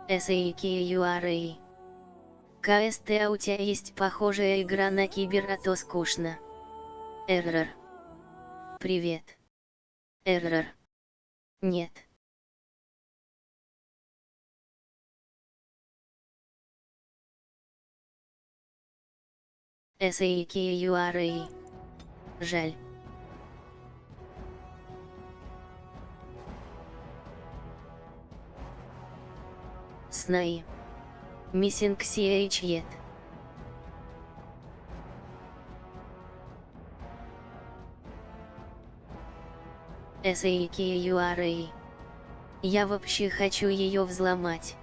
SAKURA. КСТ, а у тебя есть похожая игра на кибер, а то скучно. Эррор. Привет. Эррор. Нет. SAKURA. Жаль. Снаи. Missing CH yet. SAKURA. Я вообще хочу ее взломать.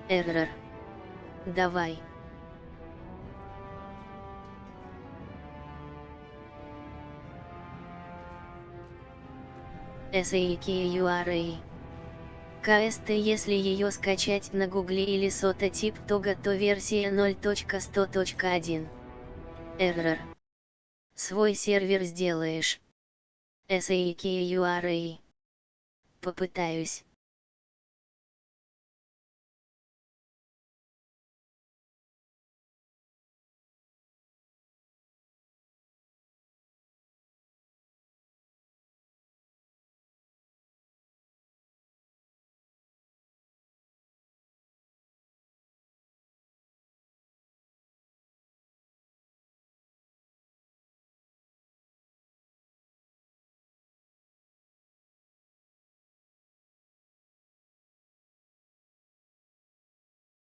Эррор. Давай. SAKURA. КСТ, если ее скачать на гугле или сототип, то версия 0.100.1. Эррор. Свой сервер сделаешь. SAKURA. Попытаюсь.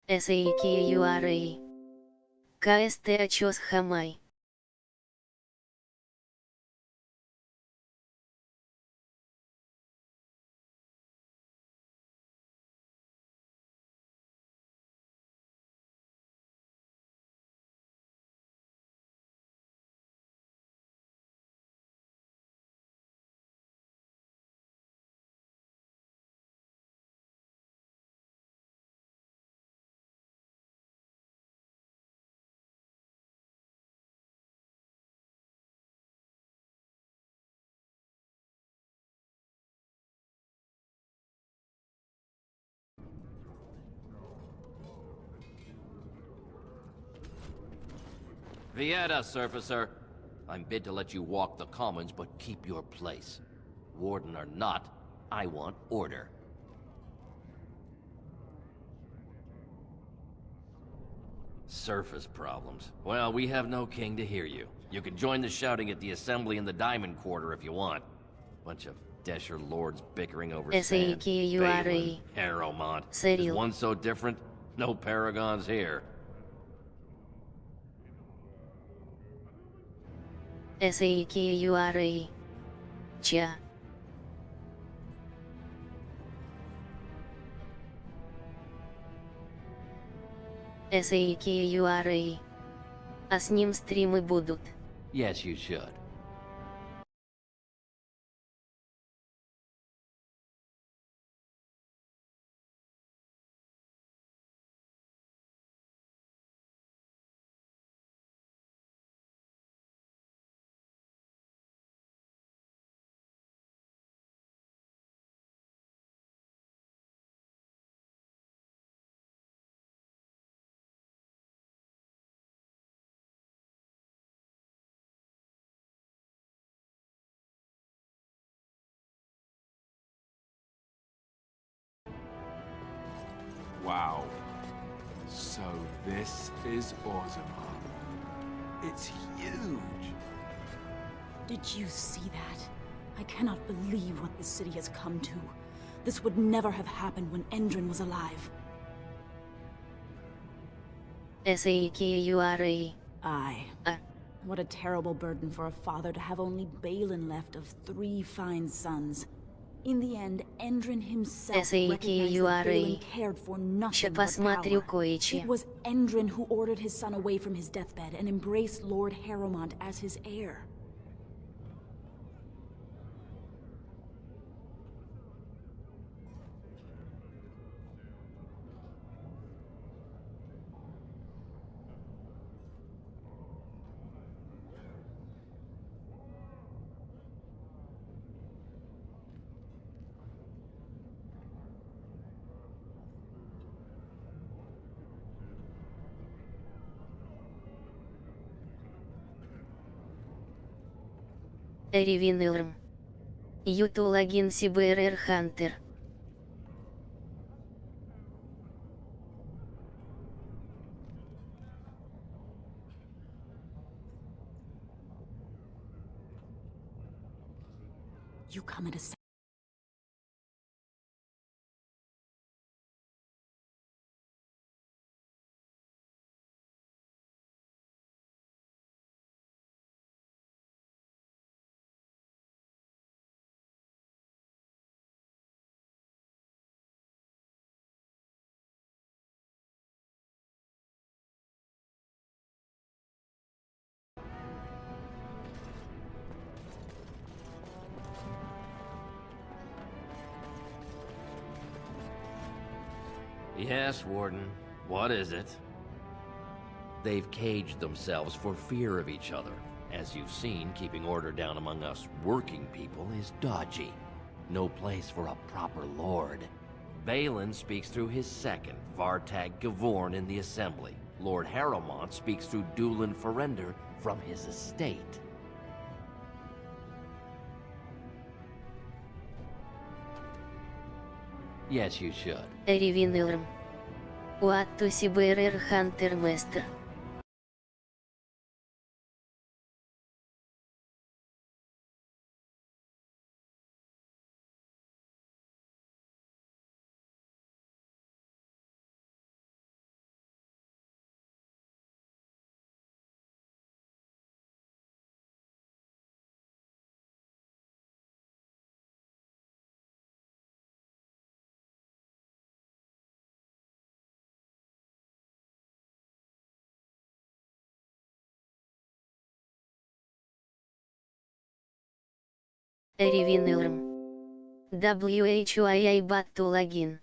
SAKURA. КСТ, очес хамай. Vieta, surfacer. I'm bid to let you walk the commons, but keep your place. Warden or not, I want order. Surface problems. Well, we have no king to hear you. You can join the shouting at the assembly in the Diamond Quarter if you want. Bunch of Desher lords bickering over sand. SAKURA. Harrowmont. Is Cyril. one so different? No paragons here. SAKURA. Ча. SAKURA. А с ним стримы будут. Yes, you should. Wow. So this is Orzammar. It's huge. Did you see that? I cannot believe what this city has come to. This would never have happened when Endrin was alive. SAKURA. Aye. What a terrible burden for a father to have only Balin left of 3 fine sons. In the end, Endrin himself SAKURA. recognized that Balin cared for Ща nothing but посмотрю power. кое-че. It was Endrin who ordered his son away from his deathbed and embraced Lord Harrowmont as his heir. Эривинилрм. Ютулагин Сибэрэр Хантер. You come at a Yes, Warden. What is it? They've caged themselves for fear of each other. As you've seen, keeping order down among us working people is dodgy. No place for a proper lord. Balin speaks through his second, Vartag Gavorn, in the Assembly. Lord Harrowmont speaks through Dulin Ferender from his estate. Yes, you should. Эривинилрм. Уатту Сибэрэр Хантер Местер. Эривинилрм. WHUIA Баттулагин.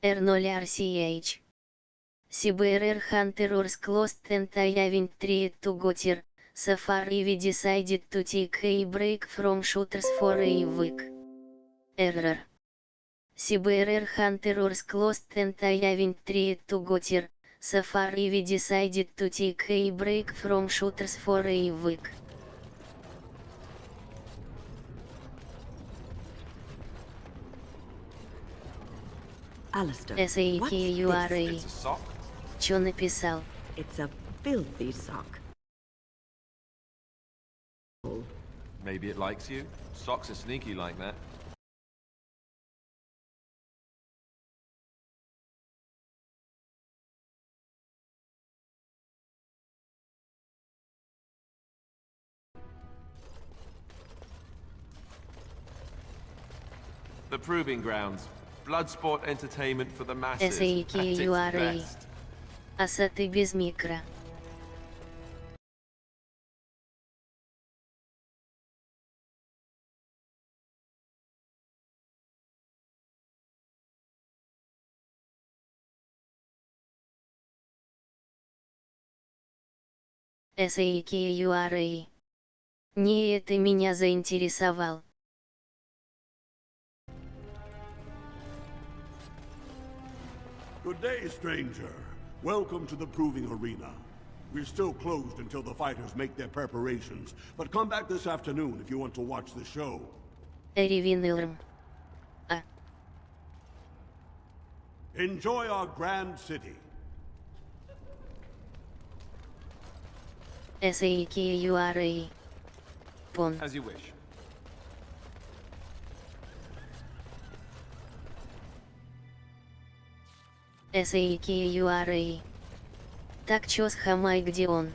R0RCH. Сибэрэр Хантер Урсклост Тентаявинь Триет Туготир, Safari we decided to take a break from shooters for a week. Error. Сибэрэр Хантер Урсклост Тентаявинь Триет Туготир, Safari we decided to take a break from shooters for a week. Alistair, SAKURA. It's a sock? Чё написал? It's a filthy sock. Maybe it likes you. Socks are sneaky like that. The Proving Grounds. Bloodsport entertainment for the masses. At its SAKURA. best. Асаты без микро. SAKURA. Не это меня заинтересовал. Good day, stranger. Welcome to the Proving Arena. We're still closed until the fighters make their preparations, but come back this afternoon if you want to watch the show. Эривинилрм. Enjoy our grand city. SAKURA. Пон. As you wish. SAKURA. Так чё с Хамай, где он?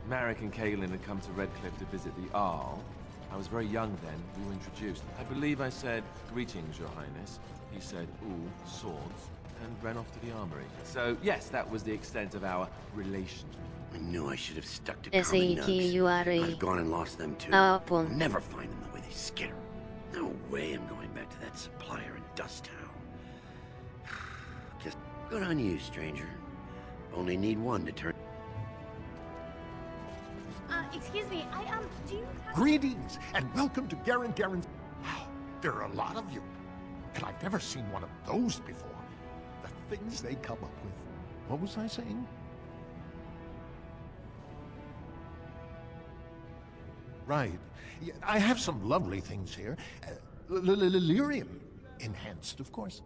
Marek and Kaelin had come to Redcliffe to visit the Arl. I was very young then, we were introduced. I believe I said, "Greetings, Your Highness." He said, "Ooh, swords," and ran off to the armory. So, yes, that was the extent of our relation. I knew I should have stuck to common nugs. SAKURA. I've gone and lost them too. I'll never find them the way they skitter. No way I'm going back to that supplier in Dust Town. Just good on you, stranger. Only need one to turn. Excuse me, do you have... Greetings, and welcome to Garen. Wow, there are a lot of you. And I've never seen one of those before. The things they come up with. What was I saying? Right. Yeah, I have some lovely things here. Lyrium enhanced, of course.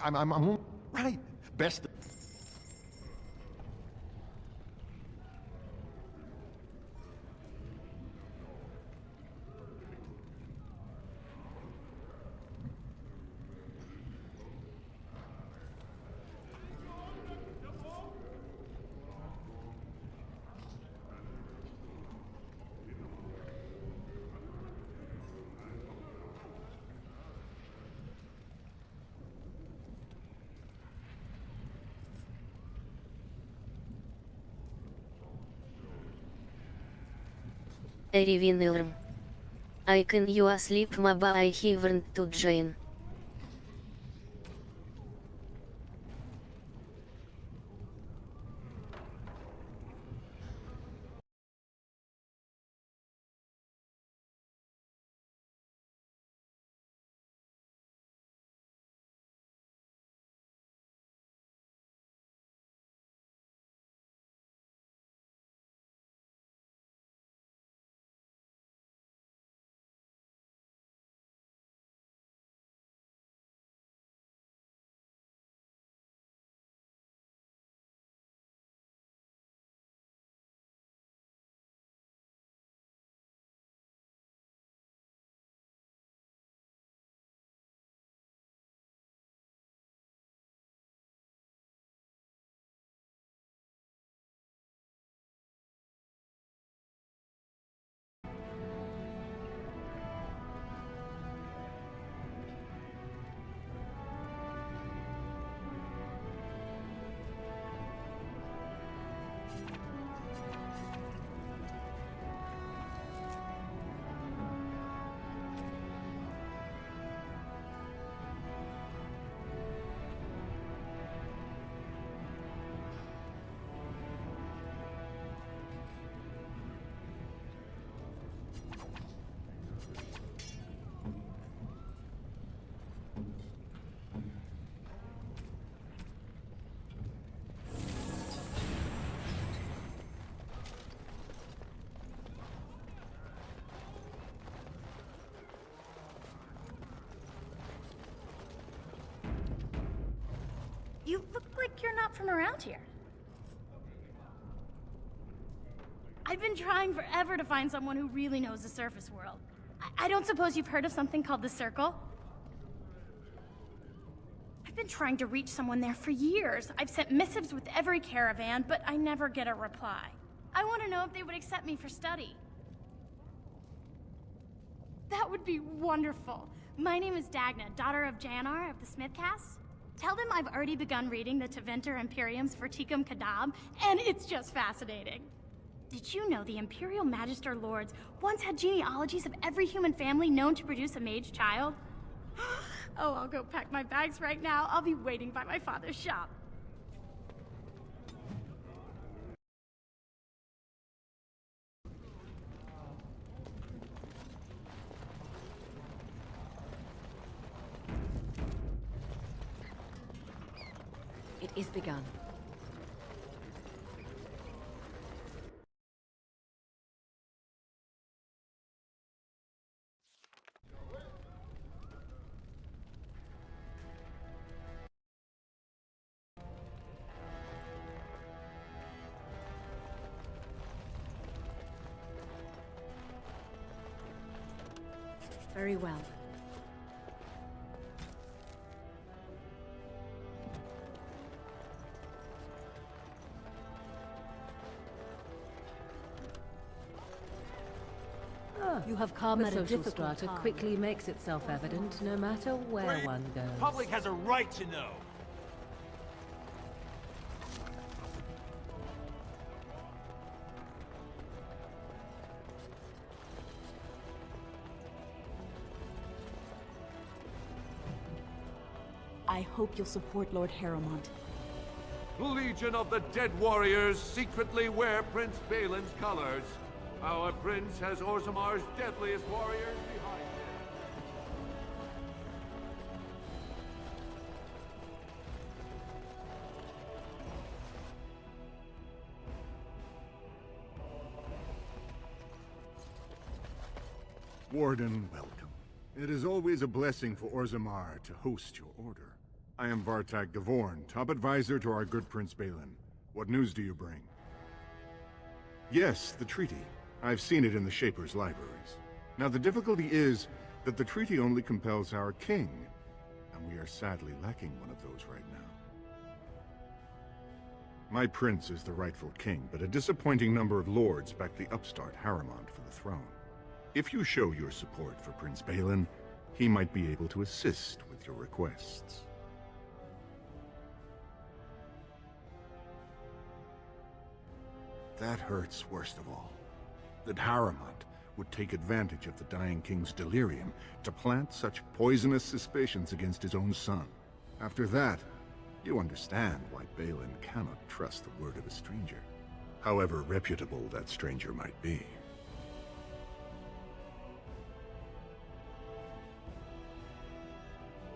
I'm right. Best. Erivinilm. I can you asleep maba I haven't to join. You look like you're not from around here. I've been trying forever to find someone who really knows the surface world. I don't suppose you've heard of something called the Circle? I've been trying to reach someone there for years. I've sent missives with every caravan, but I never get a reply. I want to know if they would accept me for study. That would be wonderful. My name is Dagna, daughter of Janar of the Smithcast. Tell them I've already begun reading the Tevinter Imperium's Verticum Kadab, and it's just fascinating. Did you know the Imperial Magister Lords once had genealogies of every human family known to produce a mage child? Oh, I'll go pack my bags right now. I'll be waiting by my father's shop. is begun. Very well. You have come at a difficult strata quickly makes itself evident, no matter where one goes. The public has a right to know. I hope you'll support Lord Harrowmont. The Legion of the Dead Warriors secretly wear Prince Balin's colors. Our prince has Orzamar's deadliest warriors behind him. Warden, welcome. It is always a blessing for Orzamar to host your order. I am Vartak Gavorn, top advisor to our good Prince Balin. What news do you bring? Yes, the treaty. I've seen it in the Shaper's libraries. Now the difficulty is that the treaty only compels our king, and we are sadly lacking one of those right now. My prince is the rightful king, but a disappointing number of lords back the upstart Harrowmont for the throne. If you show your support for Prince Balin, he might be able to assist with your requests. That hurts worst of all. That Harrowmont would take advantage of the dying king's delirium to plant such poisonous suspicions against his own son. After that, you understand why Balin cannot trust the word of a stranger, however reputable that stranger might be.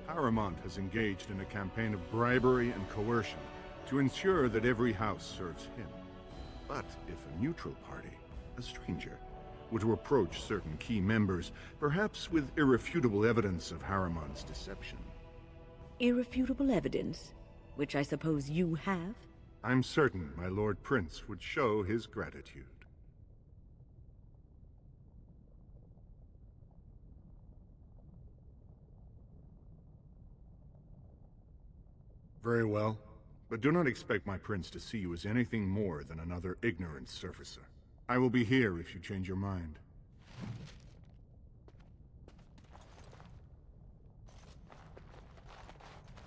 Harrowmont has engaged in a campaign of bribery and coercion to ensure that every house serves him. But if a neutral party, a stranger, were to approach certain key members, perhaps with irrefutable evidence of Harrowmont's deception. Irrefutable evidence? Which I suppose you have? I'm certain my Lord Prince would show his gratitude. Very well. But do not expect my prince to see you as anything more than another ignorant surfacer. I will be here if you change your mind.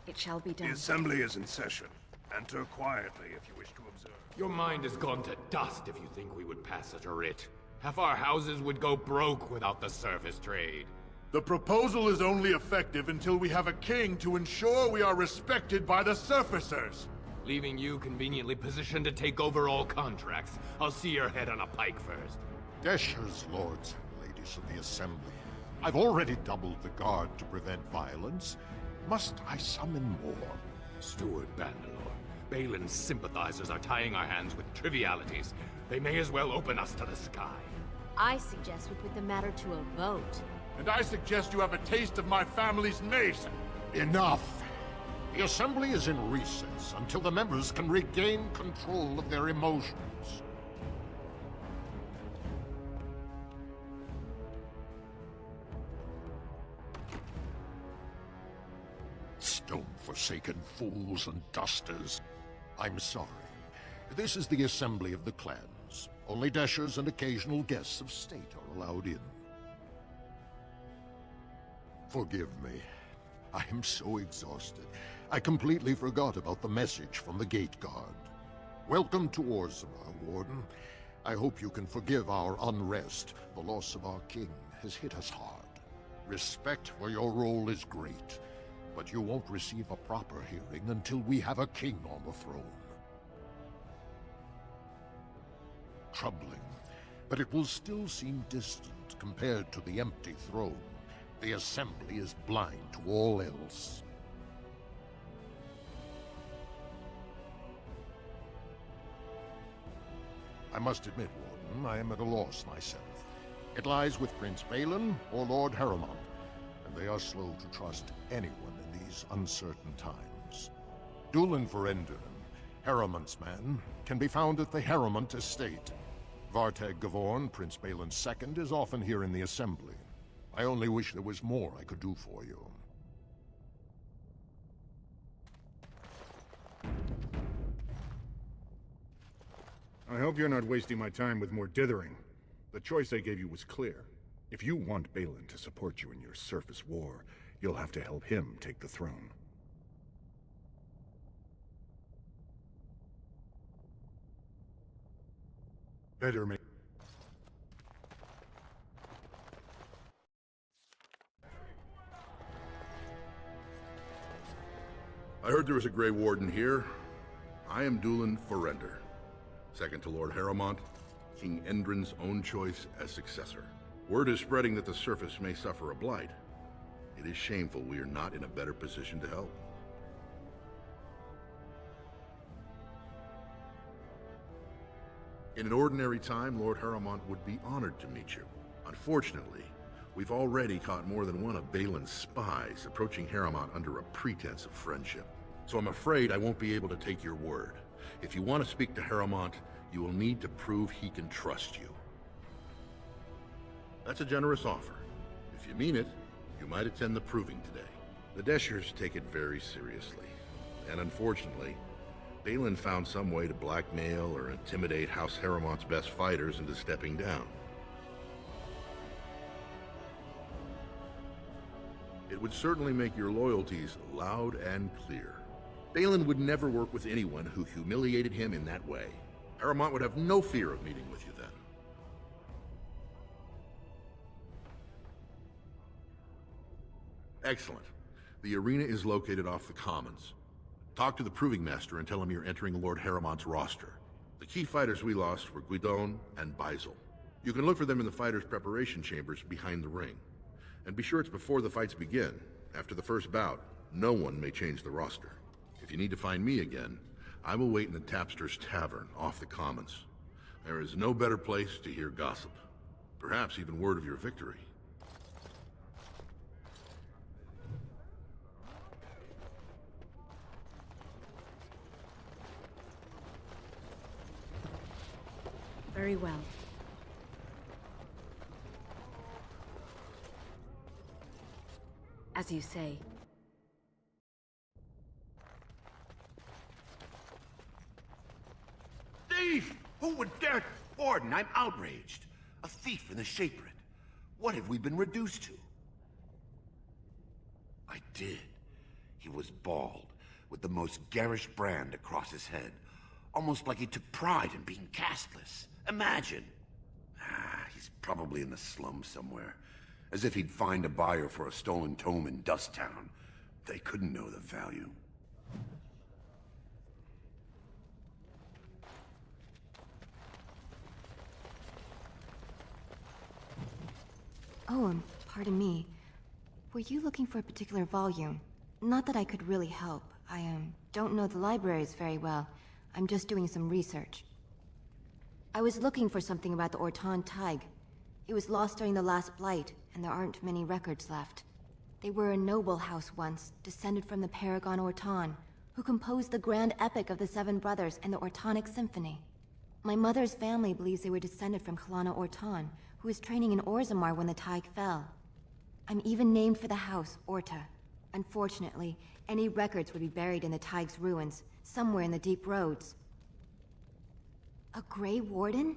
It shall be done. The assembly is in session. Enter quietly if you wish to observe. Your mind has gone to dust if you think we would pass such a writ. Half our houses would go broke without the service trade. The proposal is only effective until we have a king to ensure we are respected by the surfacers. Leaving you conveniently positioned to take over all contracts. I'll see your head on a pike first. Deshers, lords and ladies of the assembly. I've already doubled the guard to prevent violence. Must I summon more? Steward Bandalore, Balin's sympathizers are tying our hands with trivialities. They may as well open us to the sky. I suggest we put the matter to a vote. And I suggest you have a taste of my family's mace. Enough! The Assembly is in recess until the members can regain control of their emotions. Stone-forsaken fools and dusters. I'm sorry. This is the Assembly of the Clans. Only Deshers and occasional guests of state are allowed in. Forgive me. I am so exhausted. I completely forgot about the message from the gate guard. Welcome to Orzammar, Warden. I hope you can forgive our unrest. The loss of our king has hit us hard. Respect for your role is great, but you won't receive a proper hearing until we have a king on the throne. Troubling, but it will still seem distant compared to the empty throne. The Assembly is blind to all else. must admit, Warden, I am at a loss myself. It lies with Prince Balin or Lord Harrowmont, and they are slow to trust anyone in these uncertain times. Dulin Verender, Harrowmont's man, can be found at the Harrowmont estate. Vartag Gavorn, Prince Balin's second, is often here in the Assembly. I only wish there was more I could do for you. I hope you're not wasting my time with more dithering. The choice I gave you was clear. If you want Balin to support you in your surface war, you'll have to help him take the throne. Better make... I heard there was a Grey Warden here. I am Dulin Verender, second to Lord Harrowmont, King Endrin's own choice as successor. Word is spreading that the surface may suffer a blight. It is shameful we are not in a better position to help. In an ordinary time, Lord Harrowmont would be honored to meet you. Unfortunately, we've already caught more than one of Balin's spies approaching Harrowmont under a pretense of friendship. So I'm afraid I won't be able to take your word. If you want to speak to Harrowmont, you will need to prove he can trust you. That's a generous offer. If you mean it, you might attend the proving today. The Deshers take it very seriously, and unfortunately, Balin found some way to blackmail or intimidate House Harrowmont's best fighters into stepping down. It would certainly make your loyalties loud and clear. Balin would never work with anyone who humiliated him in that way. Harrowmont would have no fear of meeting with you then. Excellent. The arena is located off the Commons. Talk to the Proving Master and tell him you're entering Lord Harrowmont's roster. The key fighters we lost were Guidon and Baisel. You can look for them in the fighters' preparation chambers behind the ring. And be sure it's before the fights begin. After the first bout, no one may change the roster. If you need to find me again, I will wait in the Tapster's Tavern off the Commons. There is no better place to hear gossip. Perhaps even word of your victory. Very well. As you say. Thief! Who would dare? Warden, I'm outraged. A thief in the Shapered. What have we been reduced to? I did. He was bald, with the most garish brand across his head. Almost like he took pride in being castless. Imagine. He's probably in the slums somewhere. As if he'd find a buyer for a stolen tome in Dust Town. They couldn't know the value. Oh, pardon me. Were you looking for a particular volume? Not that I could really help. I, don't know the libraries very well. I'm just doing some research. I was looking for something about the Orton Tig. It was lost during the last Blight, and there aren't many records left. They were a noble house once, descended from the Paragon Orton, who composed the grand epic of the Seven Brothers and the Ortonic Symphony. My mother's family believes they were descended from Kalana Orton, who was training in Orzammar when the Tig fell. I'm even named for the house, Orta. Unfortunately, any records would be buried in the Tig's ruins, somewhere in the deep roads. A Grey Warden?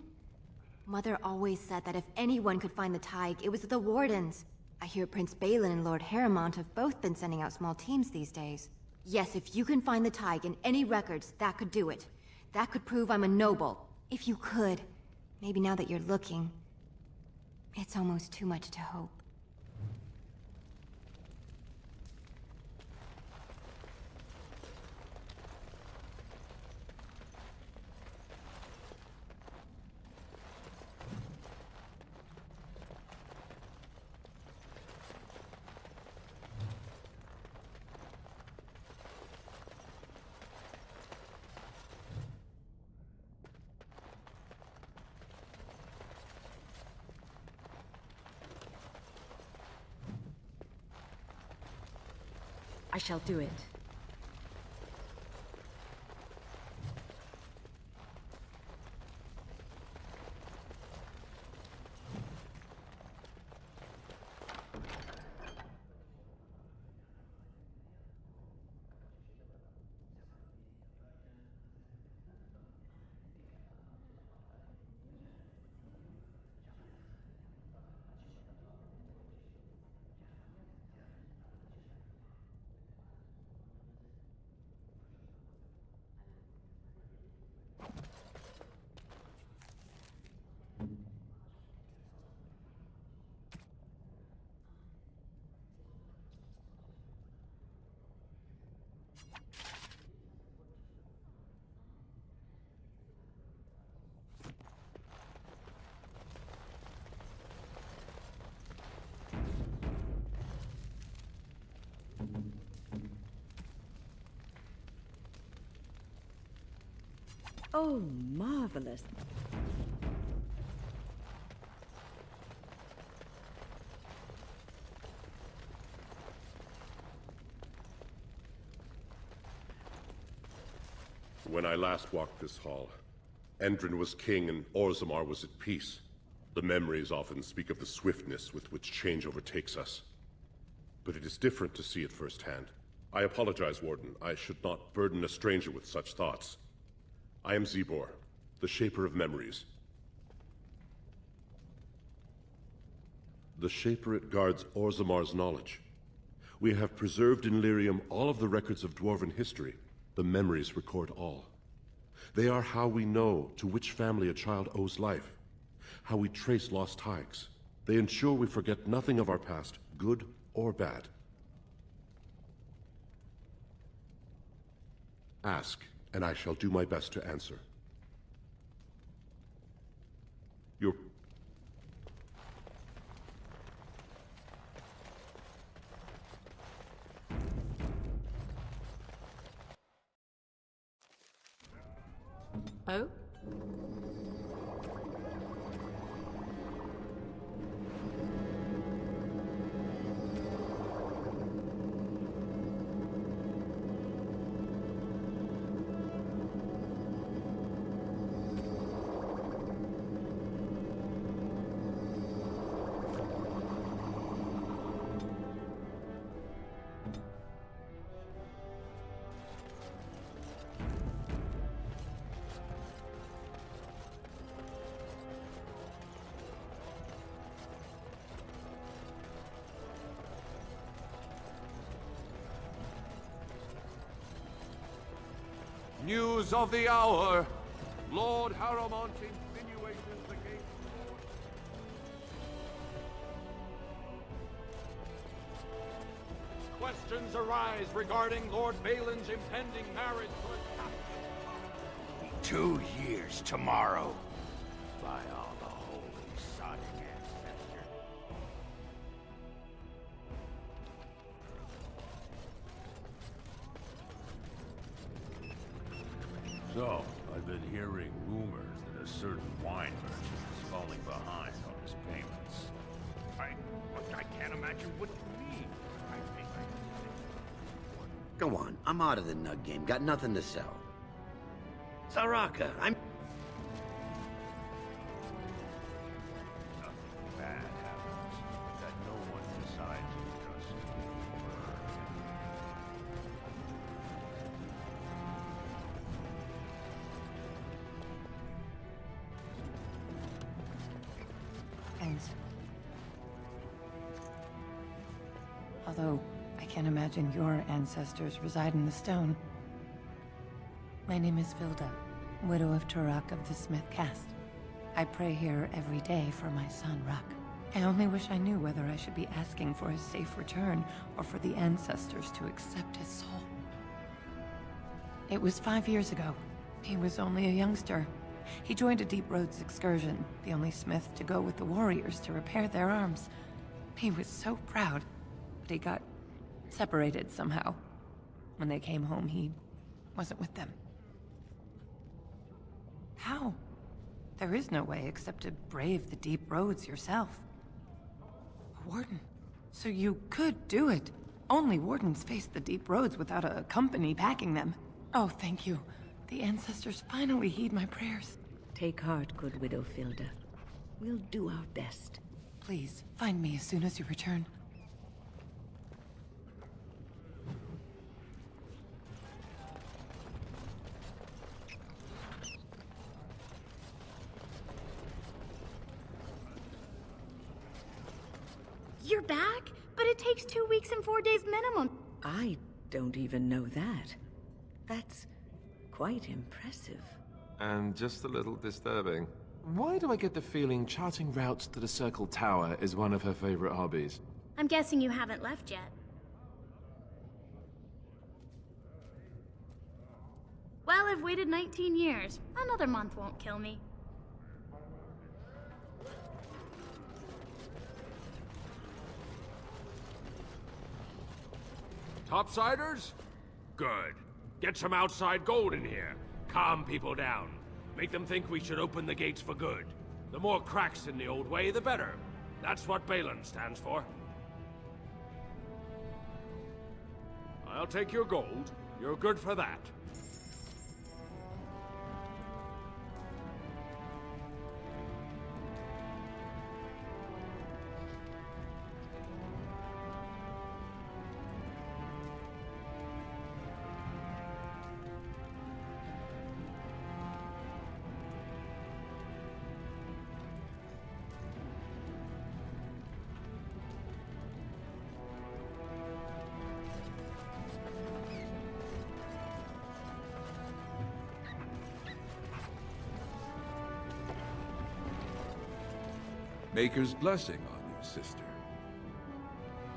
Mother always said that if anyone could find the Tig, it was the Wardens. I hear Prince Balin and Lord Harrowmont have both been sending out small teams these days. Yes, if you can find the Tig in any records, that could do it. That could prove I'm a noble. If you could. Maybe now that you're looking. It's almost too much to hope. I shall do it. Oh, marvelous. When I last walked this hall, Endrin was king and Orzammar was at peace. The memories often speak of the swiftness with which change overtakes us. But it is different to see it firsthand. I apologize, Warden. I should not burden a stranger with such thoughts. I am Zebor, the Shaper of Memories. The Shaperate guards Orzammar's knowledge. We have preserved in Lyrium all of the records of Dwarven history. The memories record all. They are how we know to which family a child owes life, how we trace lost ties. They ensure we forget nothing of our past, good or bad. Ask, and I shall do my best to answer. Your... Oh? News of the hour! Lord Haramont insinuates the gate. Questions arise regarding Lord Balin's impending marriage to 2 years tomorrow. By all the holy sodding ancestor. So, I've been hearing rumors that a certain wine merchant is falling behind on his payments. I can't imagine what you mean. I think Go on, I'm out of the nug game. Got nothing to sell. Saraka, I'm... nothing bad happens, that no one decides to trust. And... although I can't imagine your ancestors reside in the stone. My name is Vilda, widow of Turak of the Smith Caste. I pray here every day for my son, Ruck. I only wish I knew whether I should be asking for his safe return or for the ancestors to accept his soul. It was 5 years ago. He was only a youngster. He joined a Deep Roads excursion, the only smith to go with the warriors to repair their arms. He was so proud, but he got separated somehow. When they came home, he wasn't with them. How? There is no way except to brave the deep roads yourself. A warden. So you could do it. Only wardens face the deep roads without a company packing them. Oh, thank you. The ancestors finally heed my prayers. Take heart, good Widow Filda. We'll do our best. Please, find me as soon as you return. You're back? But it takes 2 weeks and 4 days minimum. I don't even know that. That's quite impressive. And just a little disturbing. Why do I get the feeling charting routes to the Circle Tower is one of her favorite hobbies? I'm guessing you haven't left yet. Well, I've waited 19 years. Another month won't kill me. Topsiders? Good. Get some outside gold in here. Calm people down. Make them think we should open the gates for good. The more cracks in the old way, the better. That's what Balin stands for. I'll take your gold. You're good for that. Maker's blessing on you, sister.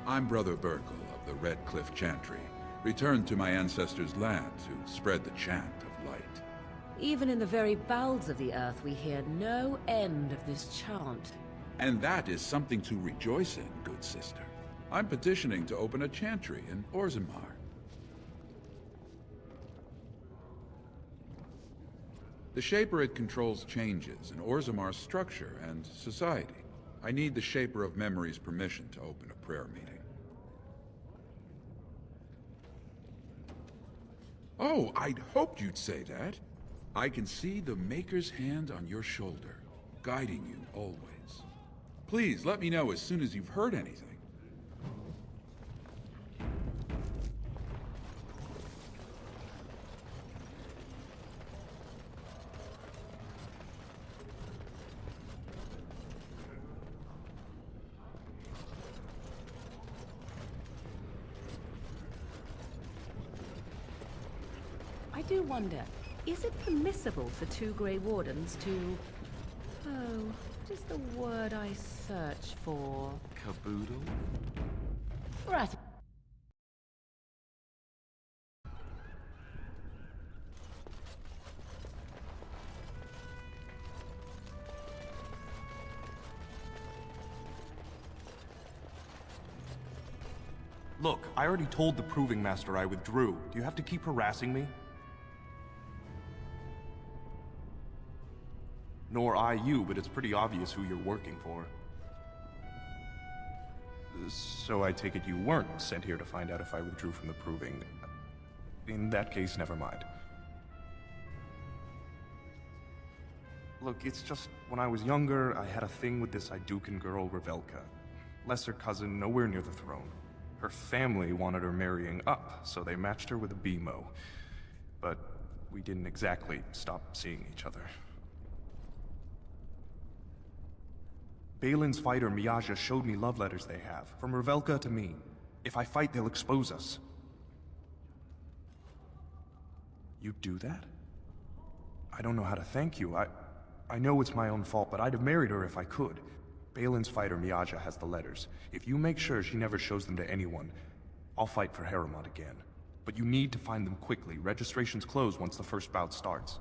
I'm Brother Burkle of the Red Cliff Chantry, returned to my ancestors' land to spread the chant of light. Even in the very bowels of the earth, we hear no end of this chant. And that is something to rejoice in, good sister. I'm petitioning to open a chantry in Orzammar. The Shaper controls changes in Orzammar's structure and society. I need the Shaper of Memory's permission to open a prayer meeting. Oh, I'd hoped you'd say that. I can see the Maker's hand on your shoulder, guiding you always. Please, let me know as soon as you've heard anything. I do wonder, is it permissible for 2 Grey Wardens to... Oh, what is the word I search for? Caboodle? Right. Look, I already told the Proving Master I withdrew. Do you have to keep harassing me? Nor I you, but it's pretty obvious who you're working for. So I take it you weren't sent here to find out if I withdrew from the Proving. In that case, never mind. Look, it's just, when I was younger, I had a thing with this Idukan girl, Revelka. Lesser cousin, nowhere near the throne. Her family wanted her marrying up, so they matched her with a BMO. But we didn't exactly stop seeing each other. Balin's fighter, Miyaja, showed me love letters they have, from Revelka to me. If I fight, they'll expose us. You'd do that? I don't know how to thank you. I know it's my own fault, but I'd have married her if I could. Balin's fighter, Miyaja, has the letters. If you make sure she never shows them to anyone, I'll fight for Haremont again. But you need to find them quickly. Registrations close once the first bout starts.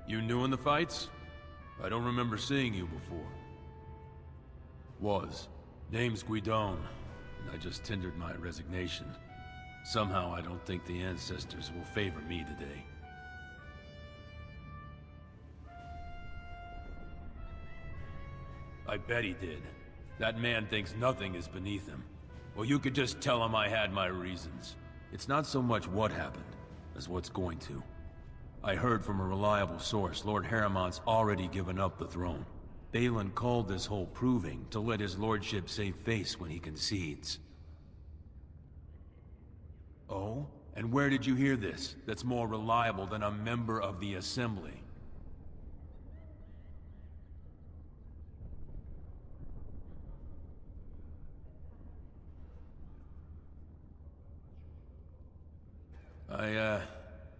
You new in the fights? I don't remember seeing you before. Was. Name's Guidon, and I just tendered my resignation. Somehow I don't think the ancestors will favor me today. I bet he did. That man thinks nothing is beneath him. Well, you could just tell him I had my reasons. It's not so much what happened, as what's going to. I heard from a reliable source Lord Harriman's already given up the throne. Balin called this whole proving to let his lordship save face when he concedes. Oh? And where did you hear this that's more reliable than a member of the Assembly?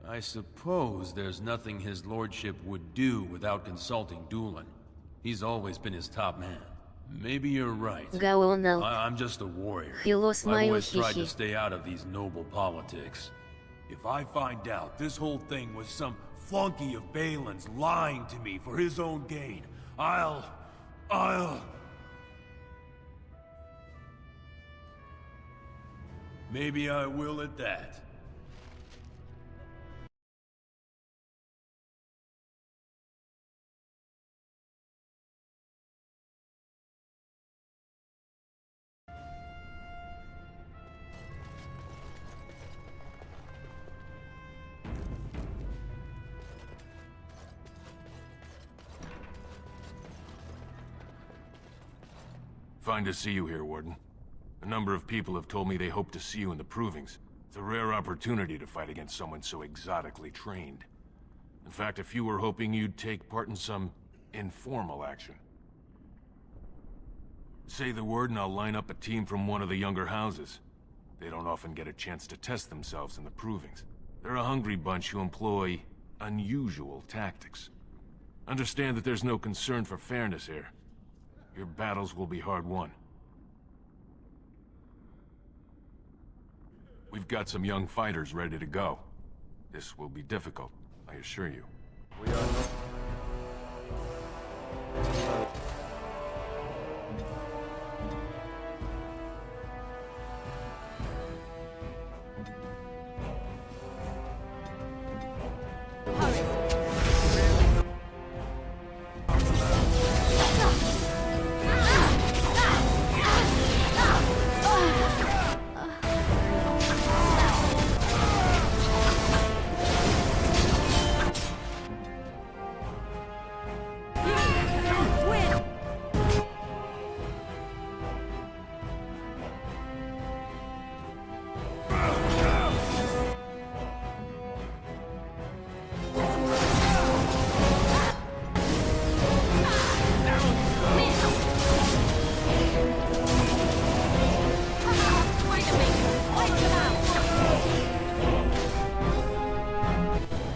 I suppose there's nothing his lordship would do without consulting Doolin. He's always been his top man. Maybe you're right. I'm just a warrior. I've always tried to stay out of these noble politics. If I find out this whole thing was some flunky of Balin's lying to me for his own gain, I'll... Maybe I will at that. Fine to see you here, Warden. A number of people have told me they hope to see you in the provings. It's a rare opportunity to fight against someone so exotically trained. In fact, a few were hoping you'd take part in some informal action. Say the word and I'll line up a team from one of the younger houses. They don't often get a chance to test themselves in the provings. They're a hungry bunch who employ unusual tactics. Understand that there's no concern for fairness here. Your battles will be hard won. We've got some young fighters ready to go. This will be difficult, I assure you.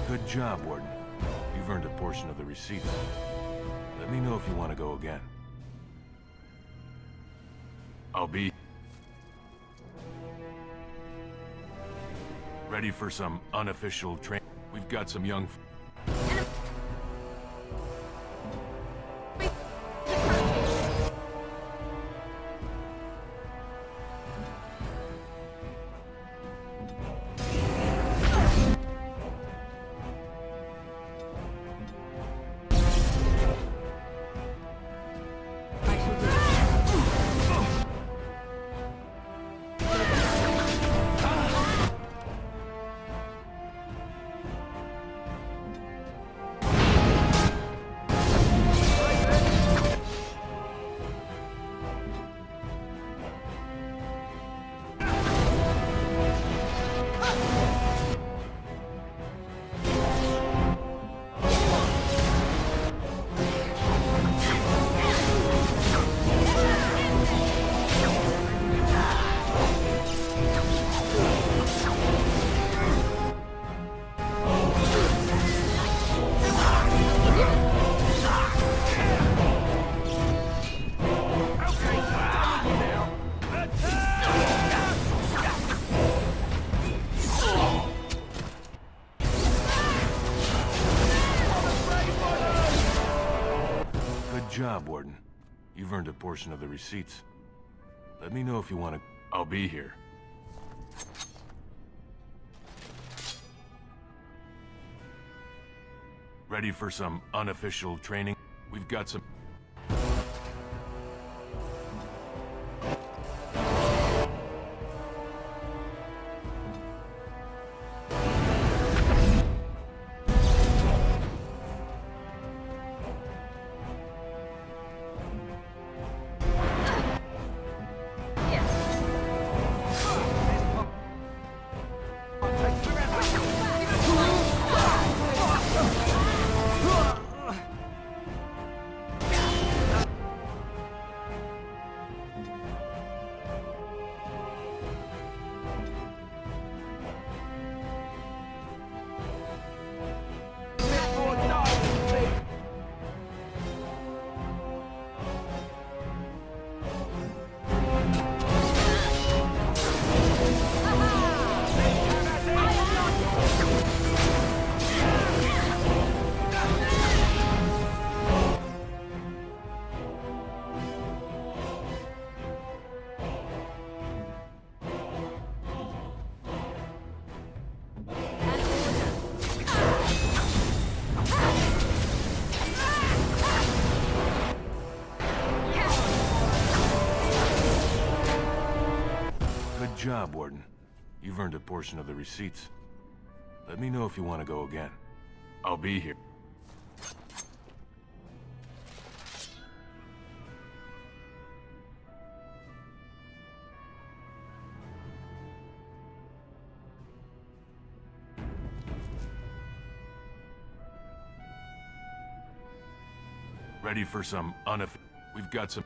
Good job, Warden. You've earned a portion of the receipts. Let me know if you want to go again. I'll be ready for some unofficial training. We've got some young... Good job, Warden. You've earned a portion of the receipts. Let me know if you want to... I'll be here. Ready for some unofficial training? We've got some... Good job, Warden. You've earned a portion of the receipts. Let me know if you want to go again. I'll be here. Ready for some We've got some...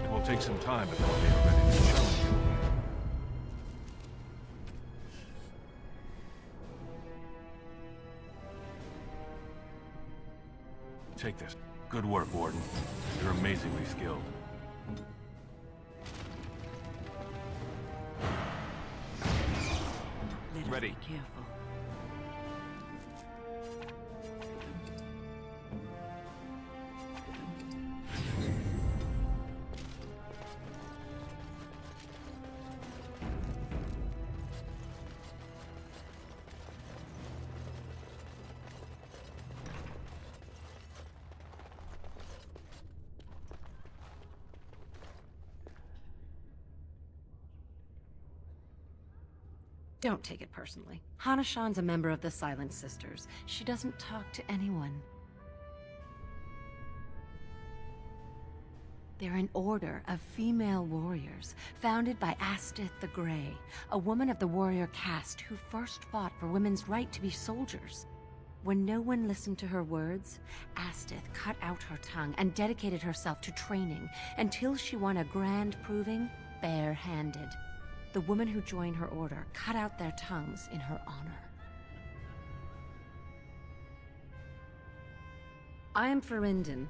It will take some time before they are ready to challenge you. Take this. Good work, Warden. You're amazingly skilled. Let Ready. us be careful. Don't take it personally. Hana-shan's a member of the Silent Sisters. She doesn't talk to anyone. They're an order of female warriors, founded by Astith the Grey, a woman of the warrior caste who first fought for women's right to be soldiers. When no one listened to her words, Astith cut out her tongue and dedicated herself to training until she won a grand proving bare-handed. The women who joined her order cut out their tongues in her honor. I am Ferinden.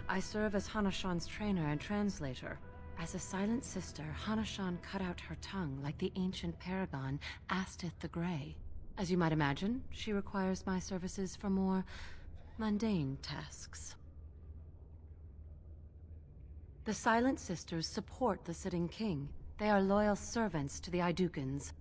I serve as Hana-shan's trainer and translator. As a silent sister, Hana-shan cut out her tongue like the ancient paragon Astith the Grey. As you might imagine, she requires my services for more mundane tasks. The Silent Sisters support the sitting king. They are loyal servants to the Idukans.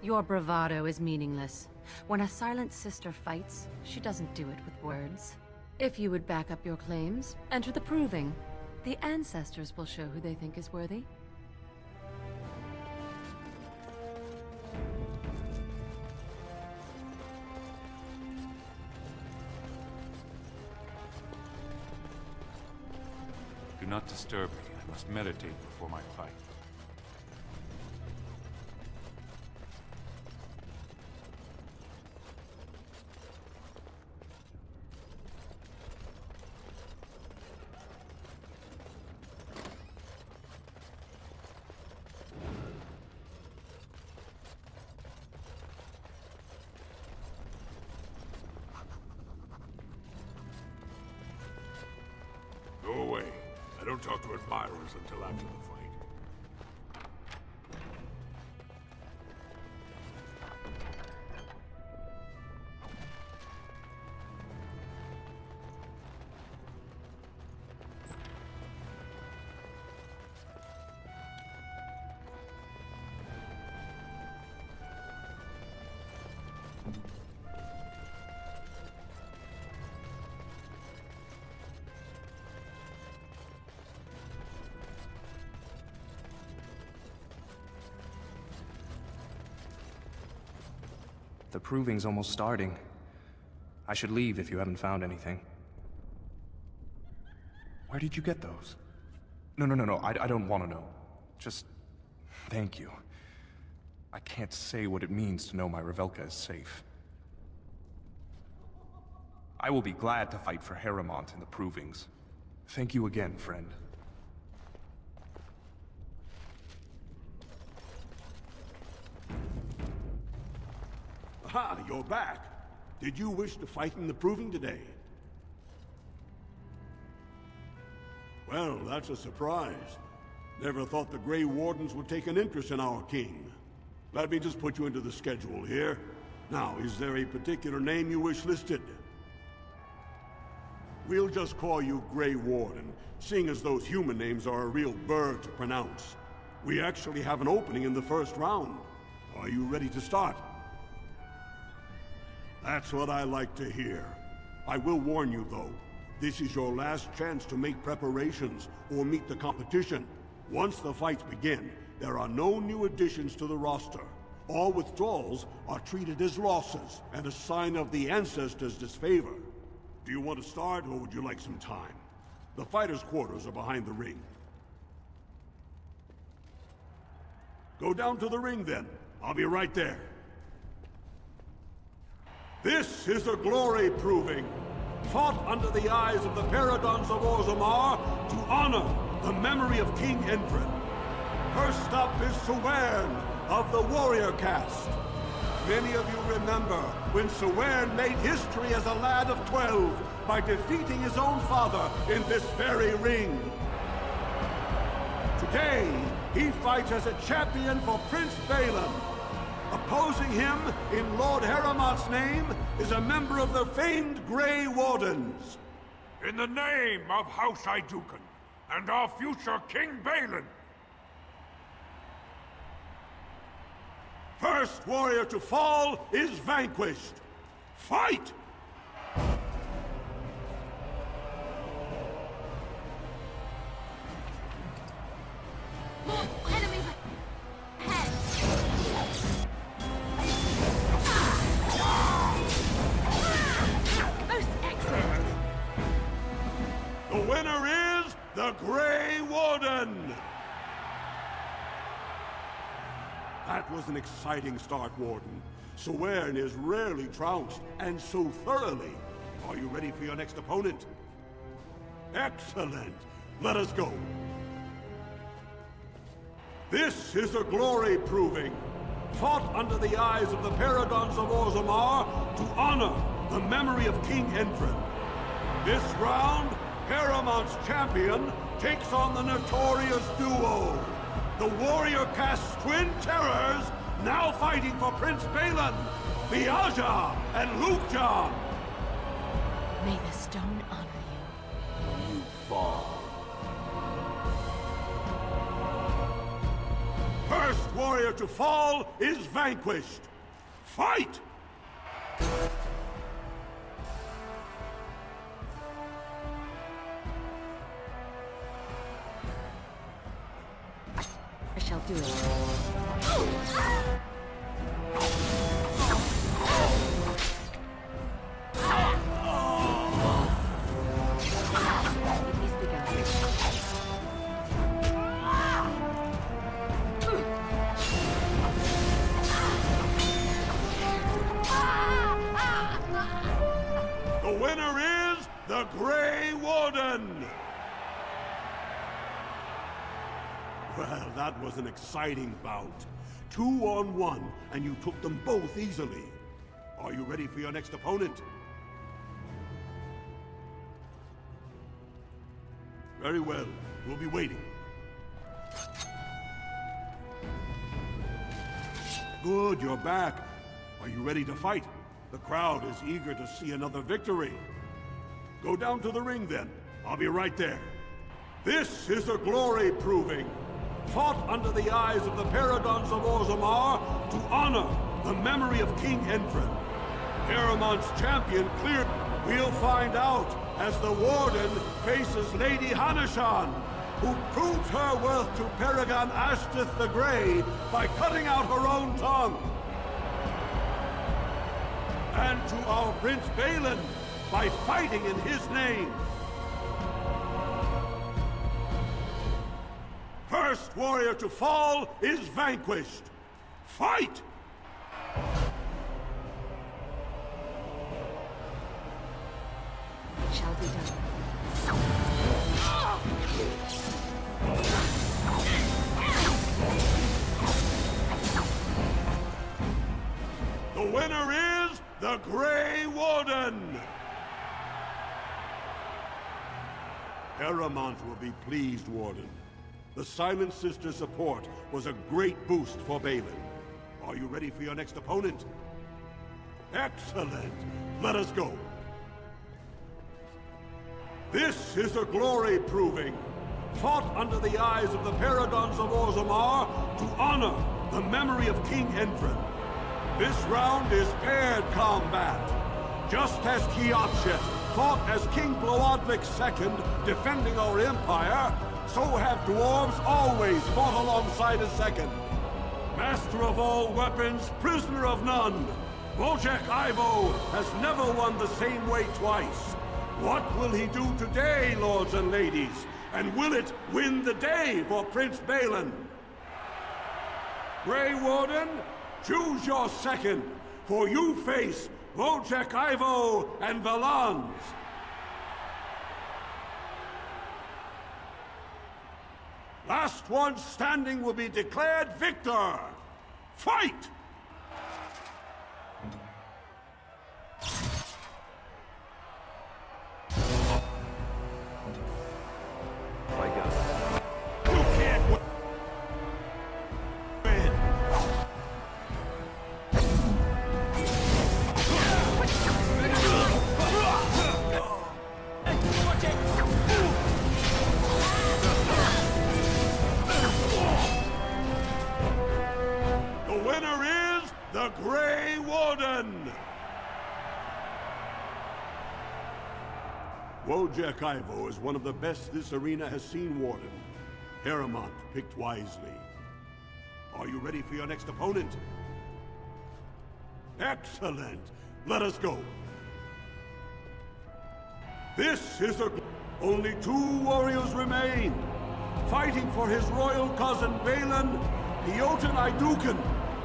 Your bravado is meaningless. When a Silent Sister fights, she doesn't do it with words. If you would back up your claims, enter the proving. The ancestors will show who they think is worthy. Do not disturb me. I must meditate before my fight. Go away. I don't talk to admirers until after the fight. The proving's almost starting. I should leave if you haven't found anything. Where did you get those? No, I don't want to know. Just thank you. I can't say what it means to know my Revelka is safe. I will be glad to fight for Heremont in the provings. Thank you again, friend. Aha, you're back. Did you wish to fight in the proving today? Well, that's a surprise. Never thought the Grey Wardens would take an interest in our king. Let me just put you into the schedule here. Now, is there a particular name you wish listed? We'll just call you Grey Warden, seeing as those human names are a real burr to pronounce. We actually have an opening in the first round. Are you ready to start? That's what I like to hear. I will warn you, though. This is your last chance to make preparations or meet the competition. Once the fights begin, there are no new additions to the roster. All withdrawals are treated as losses and a sign of the ancestors' disfavor. Do you want to start, or would you like some time? The fighters' quarters are behind the ring. Go down to the ring, then. I'll be right there. This is a glory proving. fought under the eyes of the Paradons of Orzammar to honor the memory of King Endrin. First up is Sewern of the warrior caste. Many of you remember when Sewern made history as a lad of 12 by defeating his own father in this very ring. Today, he fights as a champion for Prince Balin. Opposing him, in Lord Harrowmont's name, is a member of the famed Grey Wardens. In the name of House Iduken and our future King Balin. First warrior to fall is vanquished. Fight! Enemies ahead! Most excellent! The winner is the Grey Warden! That was an exciting start, Warden. Sewern is rarely trounced, and so thoroughly. Are you ready for your next opponent? Excellent! Let us go. This is a glory proving, fought under the eyes of the Paradons of Orzammar to honor the memory of King Endrin. This round, Harrowmont's champion takes on the notorious duo, the warrior caste's twin terrors, now fighting for Prince Balin, Miaja and Lukjan. May the stone honor you. When you fall. First warrior to fall is vanquished. Fight! I shall do it. He's begun. The winner is the Grey Warden! Well, that was an exciting bout. 2-on-1, and you took them both easily. Are you ready for your next opponent? Very well. We'll be waiting. Good, you're back. Are you ready to fight? The crowd is eager to see another victory. Go down to the ring, then. I'll be right there. This is a glory proving, fought under the eyes of the Paradons of Orzammar to honor the memory of King Endrin. Harrowmont's champion cleared. We'll find out as the Warden faces Lady Hanishan, who proves her worth to Paragon Ashtith the Grey by cutting out her own tongue. And to our Prince Balin by fighting in his name. First warrior to fall is vanquished. Fight! Shall be done. The winner is the Grey Warden! Harrowmont will be pleased, Warden. The Silent Sister's support was a great boost for Balin. Are you ready for your next opponent? Excellent! Let us go. This is a glory proving, fought under the eyes of the Paradons of Orzammar to honor the memory of King Endrin. This round is paired combat. Just as Kiatshit fought as King Bloodlick II, defending our empire, so have dwarves always fought alongside a second. Master of all weapons, prisoner of none, Wojciech Ivo has never won the same way twice. What will he do today, lords and ladies? And will it win the day for Prince Balin? Grey Warden, choose your second, for you face Wojciech Ivo and Valans. Last one standing will be declared victor! Fight! The Grey Warden! Wojciech Ivo is one of the best this arena has seen, Warden. Heremont picked wisely. Are you ready for your next opponent? Excellent! Let us go. This is the... Only 2 warriors remain. Fighting for his royal cousin Balin, the Jotun Iduken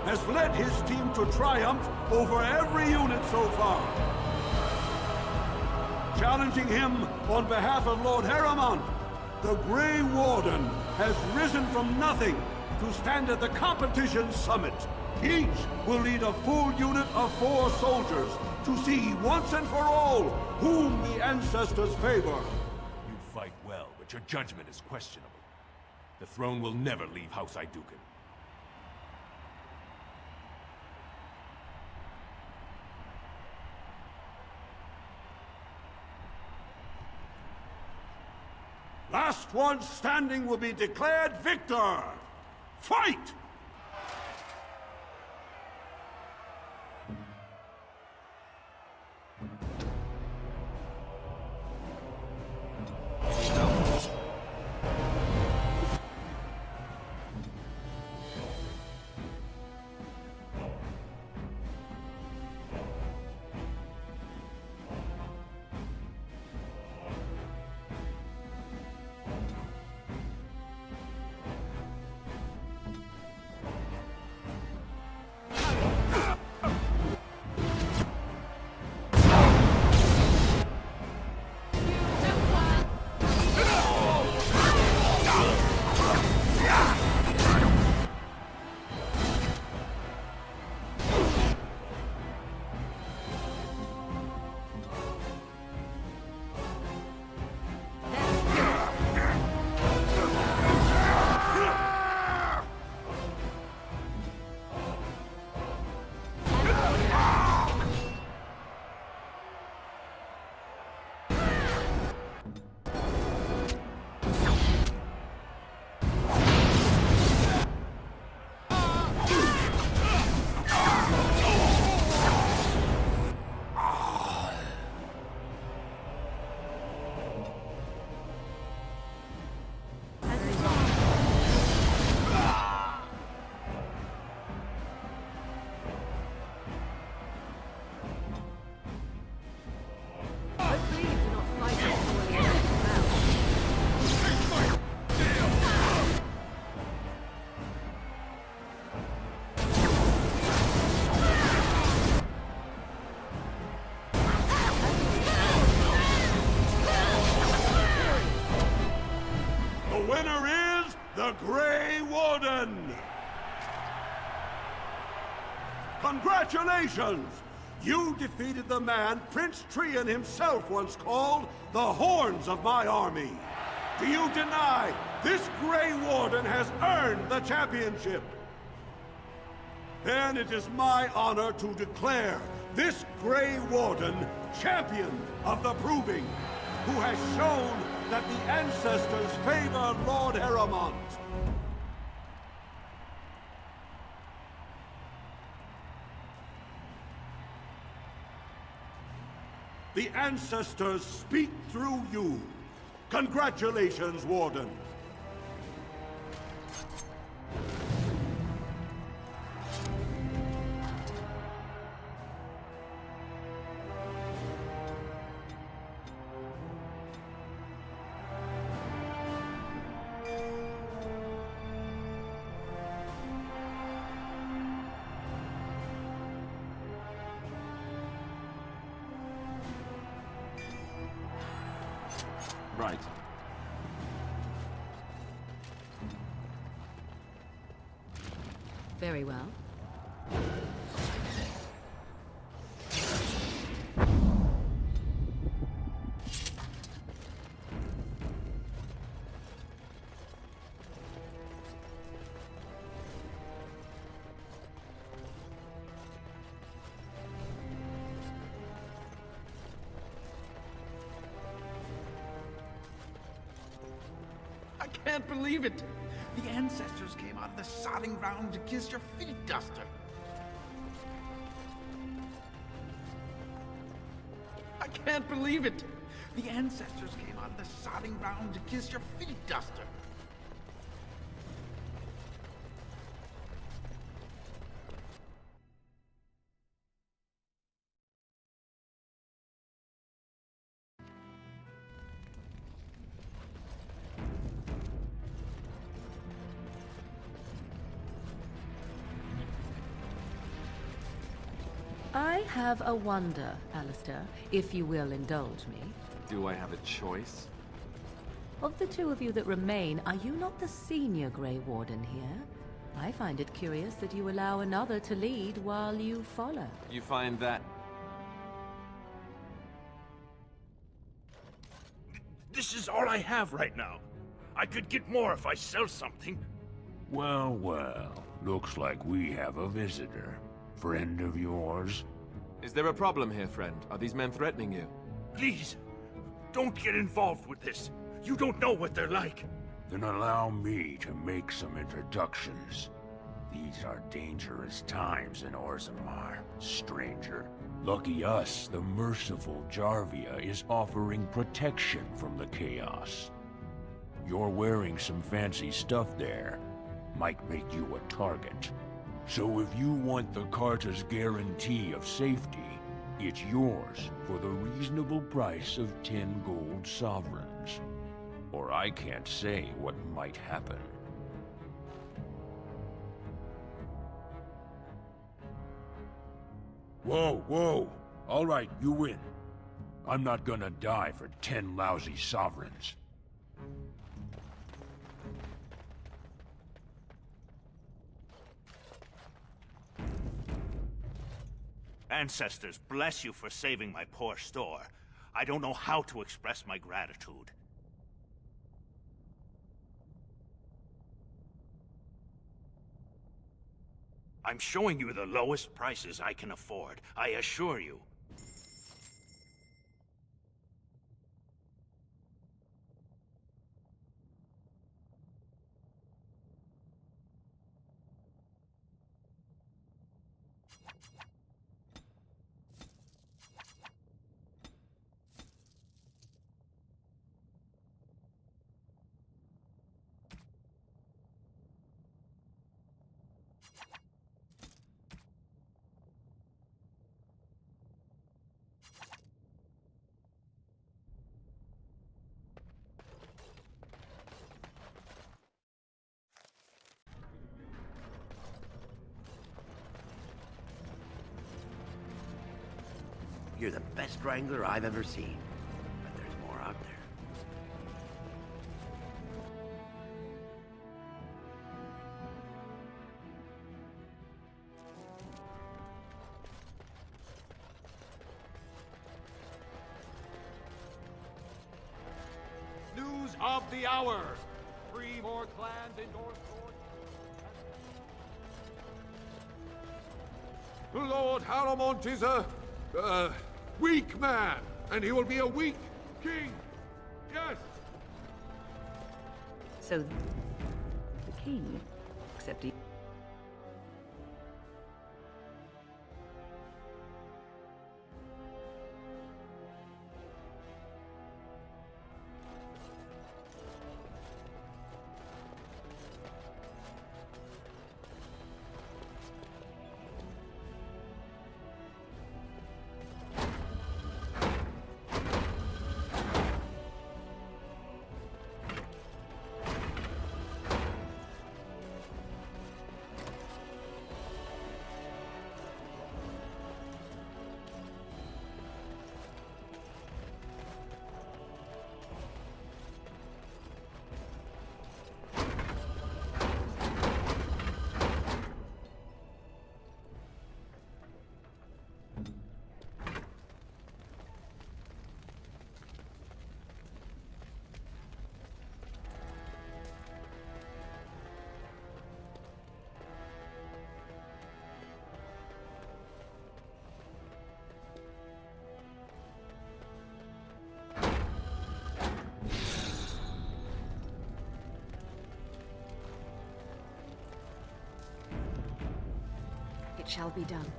has led his team to triumph over every unit so far. Challenging him on behalf of Lord Heremont, the Grey Warden has risen from nothing to stand at the competition's summit. Each will lead a full unit of 4 soldiers to see once and for all whom the ancestors favor. You fight well, but your judgment is questionable. The throne will never leave House Iduken. Last one standing will be declared victor! Fight! The Grey Warden! Congratulations! You defeated the man Prince Trian himself once called the Horns of my army. Do you deny this Grey Warden has earned the championship? Then it is my honor to declare this Grey Warden champion of the Proving, who has shown that the ancestors favor Lord Heremont. The ancestors speak through you. Congratulations, Warden. Right. Very well. I can't believe it! The ancestors came out of the sodding ground to kiss your feet, Duster. I can't believe it! The ancestors came out of the sodding ground to kiss your feet, Duster. I have a wonder, Alistair, if you will indulge me. Do I have a choice? Of the two of you that remain, are you not the senior Grey Warden here? I find it curious that you allow another to lead while you follow. You find that... This is all I have right now. I could get more if I sell something. Well, well. Looks like we have a visitor. Friend of yours? Is there a problem here, friend? Are these men threatening you? Please, don't get involved with this. You don't know what they're like. Then allow me to make some introductions. These are dangerous times in Orzammar, stranger. Lucky us, the merciful Jarvia is offering protection from the chaos. You're wearing some fancy stuff there. Might make you a target. So if you want the Carter's guarantee of safety, it's yours for the reasonable price of 10 gold sovereigns. Or I can't say what might happen. Whoa, whoa! All right, you win. I'm not gonna die for 10 lousy sovereigns. Ancestors, bless you for saving my poor store. I don't know how to express my gratitude. I'm showing you the lowest prices I can afford, I assure you. You're the best wrangler I've ever seen. But there's more out there. News of the hour. 3 more clans in North Lord. Lord Haramont is a weak man, and he will be a weak king. Yes. So, the king, except he... It shall be done.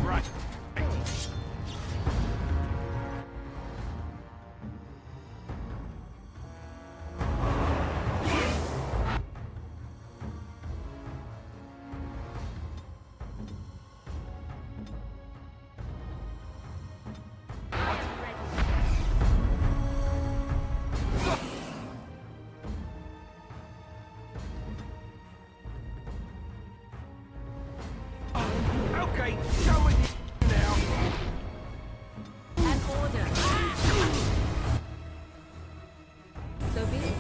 Right. Okay, come with you now. An order. So be it.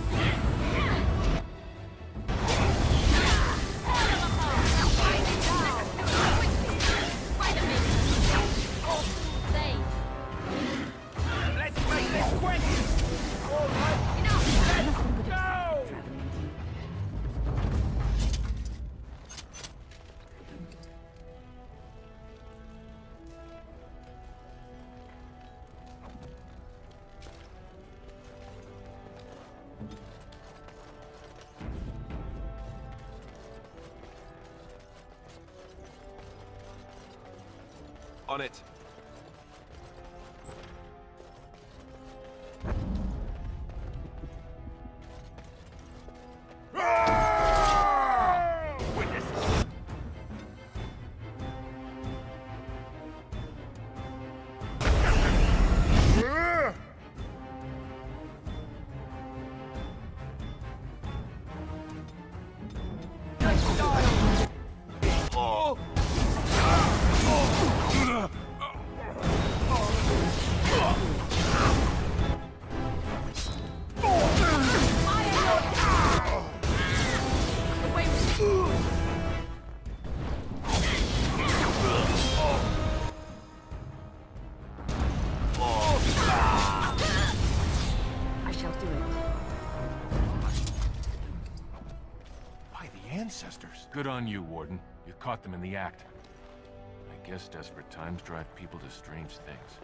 Let's make this quick. All right. Let's go. On it. I shall do it. By the ancestors. Good on you, Warden. You caught them in the act. I guess desperate times drive people to strange things.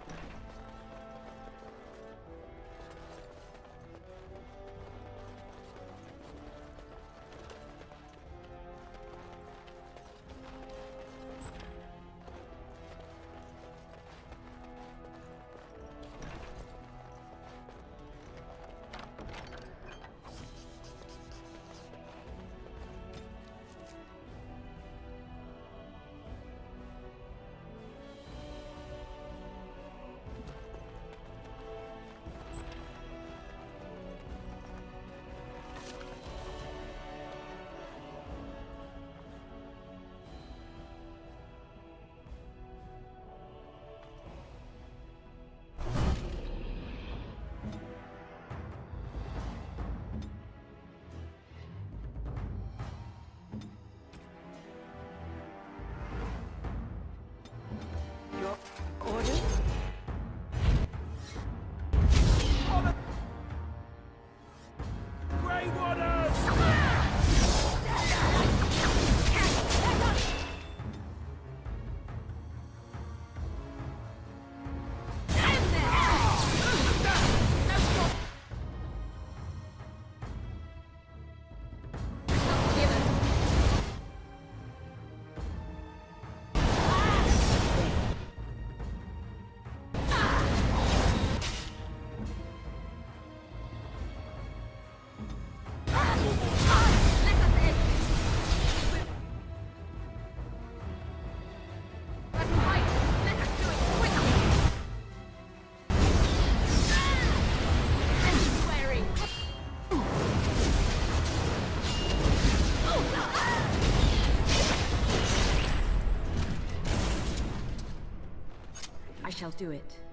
shall do it.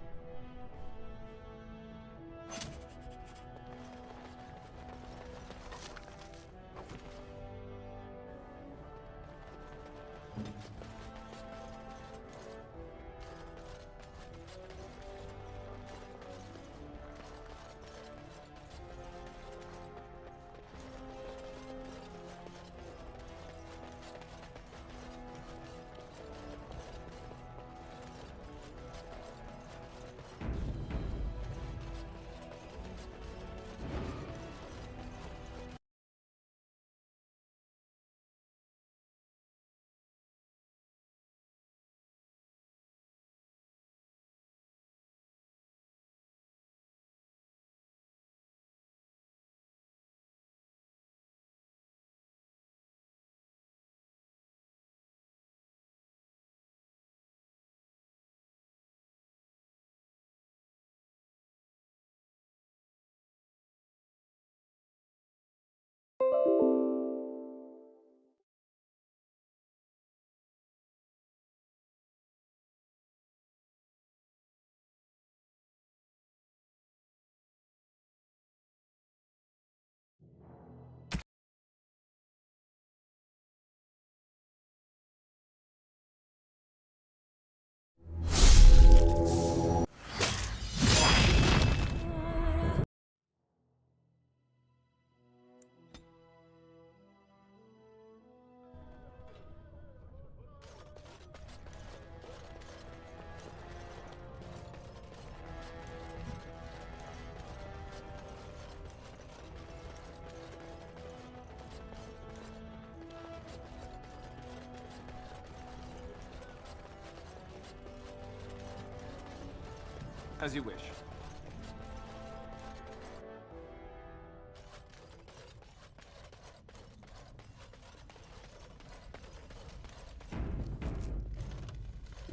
As you wish.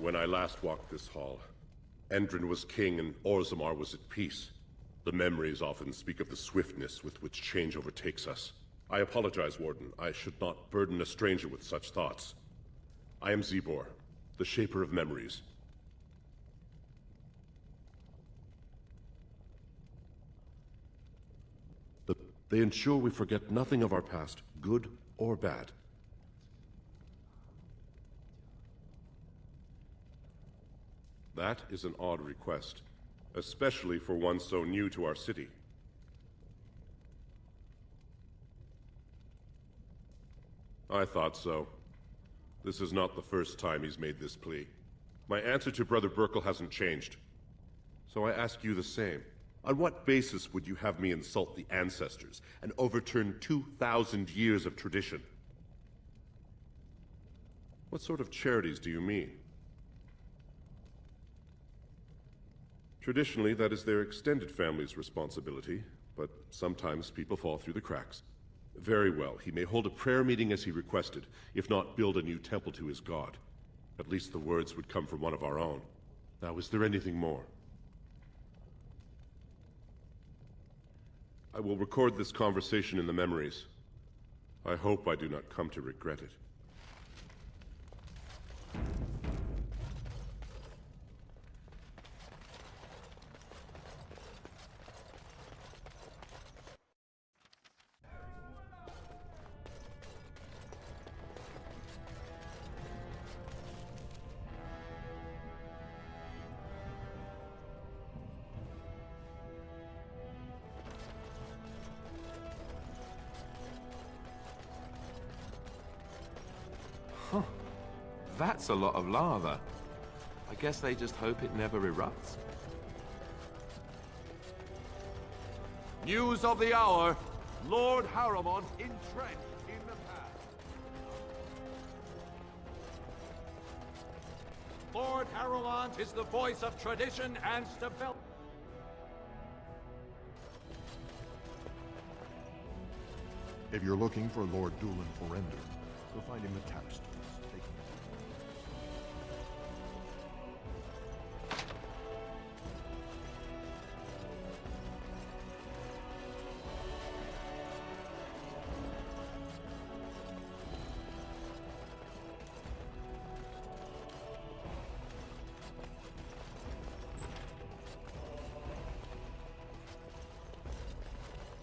When I last walked this hall, Endrin was king and Orzammar was at peace. The memories often speak of the swiftness with which change overtakes us. I apologize, Warden. I should not burden a stranger with such thoughts. I am Zebor, the Shaper of Memories. They ensure we forget nothing of our past, good or bad. That is an odd request, especially for one so new to our city. I thought so. This is not the first time he's made this plea. My answer to Brother Burkle hasn't changed. So I ask you the same. On what basis would you have me insult the ancestors and overturn 2,000 years of tradition? What sort of charities do you mean? Traditionally, that is their extended family's responsibility, but sometimes people fall through the cracks. Very well, he may hold a prayer meeting as he requested, if not build a new temple to his god. At least the words would come from one of our own. Now, is there anything more? I will record this conversation in the memories. I hope I do not come to regret it. Huh. That's a lot of lava. I guess they just hope it never erupts. News of the hour. Lord Harrowmont entrenched in the pass. Lord Harrowmont is the voice of tradition and stability. If you're looking for Lord Doolin Forender, you'll find him at Tapestries.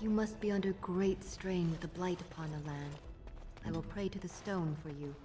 You must be under great strain with the blight upon the land. I will pray to the stone for you.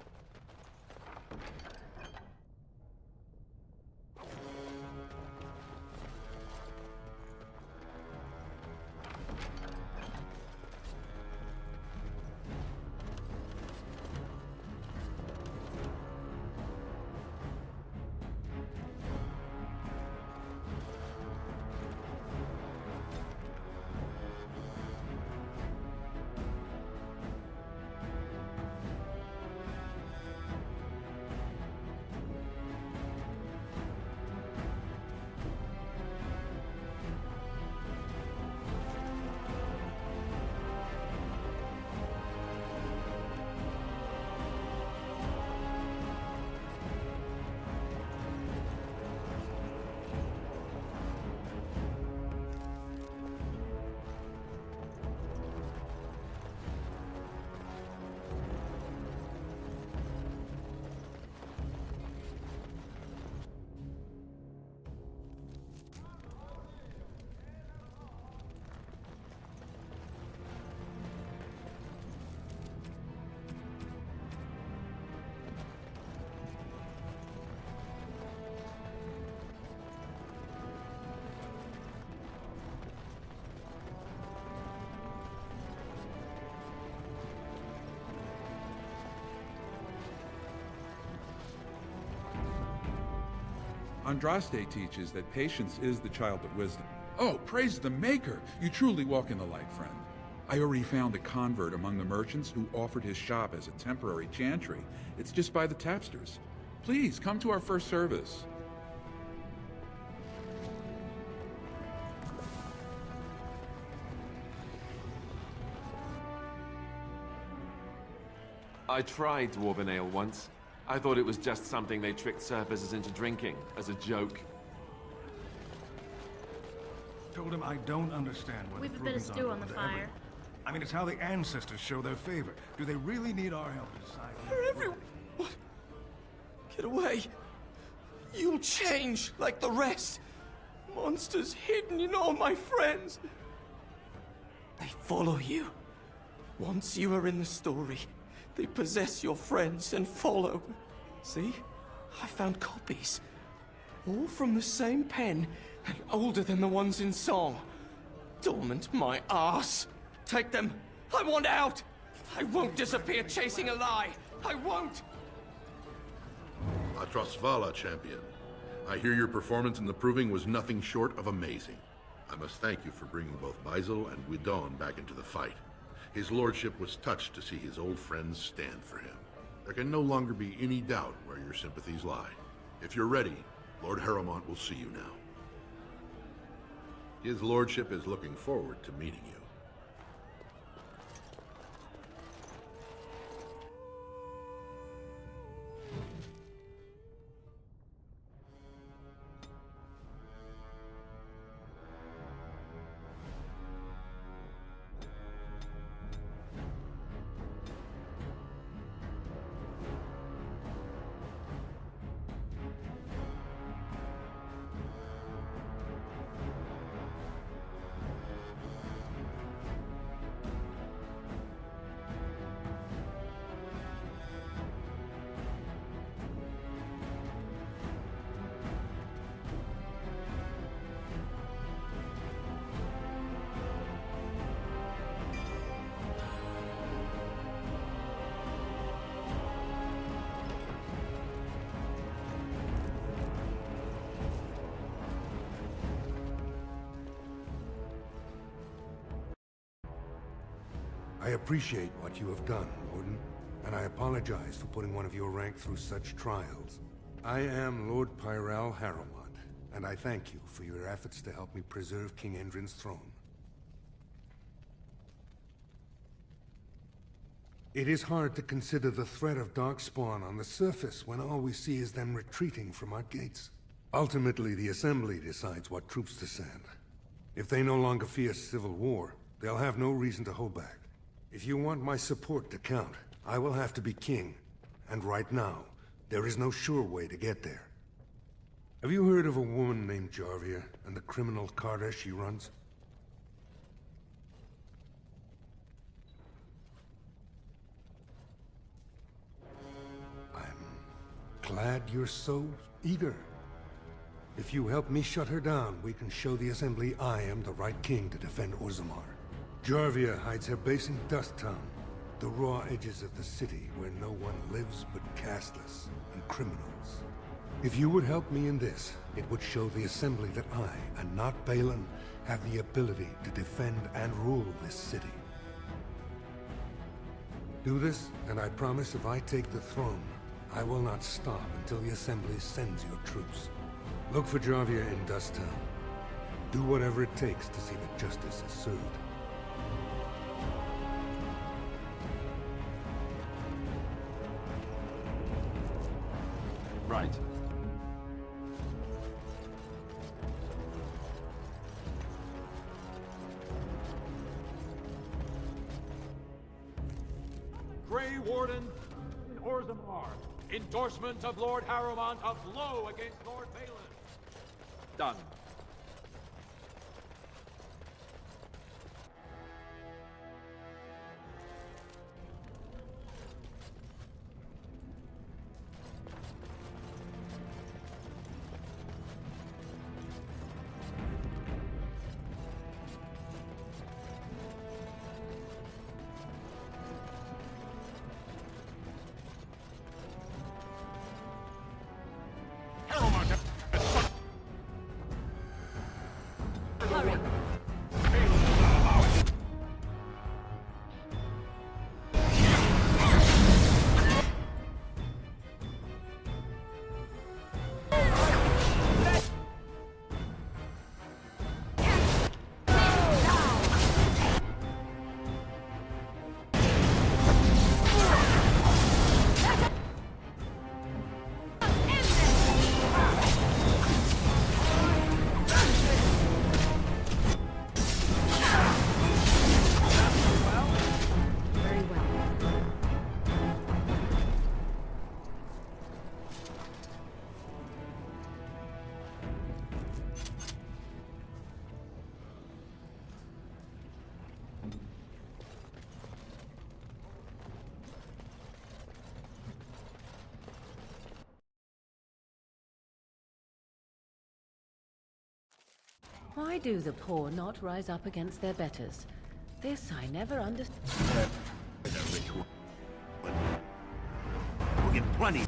Andraste teaches that patience is the child of wisdom. Oh, praise the Maker! You truly walk in the light, friend. I already found a convert among the merchants who offered his shop as a temporary chantry. It's just by the tapsters. Please, come to our first service. I tried Dwarven Ale once. I thought it was just something they tricked surfers into drinking, as a joke. Told him I don't understand what We've the a bit of Provenzano stew on the did to fire. everyone. I mean, it's how the ancestors show their favor. Do they really need our help to decide? They're everywhere. What? Get away. You'll change like the rest. Monsters hidden in all my friends. They follow you. Once you are in the story, they possess your friends and follow. See? I found copies. All from the same pen and older than the ones in song. Dormant my ass. Take them. I want out. I won't disappear chasing a lie. I won't. Atrasvala, champion. I hear your performance in the proving was nothing short of amazing. I must thank you for bringing both Baisel and Guidon back into the fight. His lordship was touched to see his old friends stand for him. There can no longer be any doubt where your sympathies lie. If you're ready, Lord Harrowmont will see you now. His lordship is looking forward to meeting you. I appreciate what you have done, Warden, and I apologize for putting one of your rank through such trials. I am Lord Pyral Harrowmont, and I thank you for your efforts to help me preserve King Endrin's throne. It is hard to consider the threat of Darkspawn on the surface when all we see is them retreating from our gates. Ultimately, the Assembly decides what troops to send. If they no longer fear civil war, they'll have no reason to hold back. If you want my support to count, I will have to be king. And right now, there is no sure way to get there. Have you heard of a woman named Jarvia and the criminal carter she runs? glad you're so eager. If you help me shut her down, we can show the Assembly I am the right king to defend Orzammar. Jarvia hides her base in Dust Town, the raw edges of the city where no one lives but castless and criminals. If you would help me in this, it would show the Assembly that I, and not Balin, have the ability to defend and rule this city. Do this, and I promise if I take the throne, I will not stop until the Assembly sends your troops. Look for Jarvia in Dust Town. Do whatever it takes to see that justice is served. Right. Grey Warden in Orzammar. Endorsement of Lord Harrowmont of blow against Lord Balin. Done. Why do the poor not rise up against their betters? This I never understood. We'll get plenty.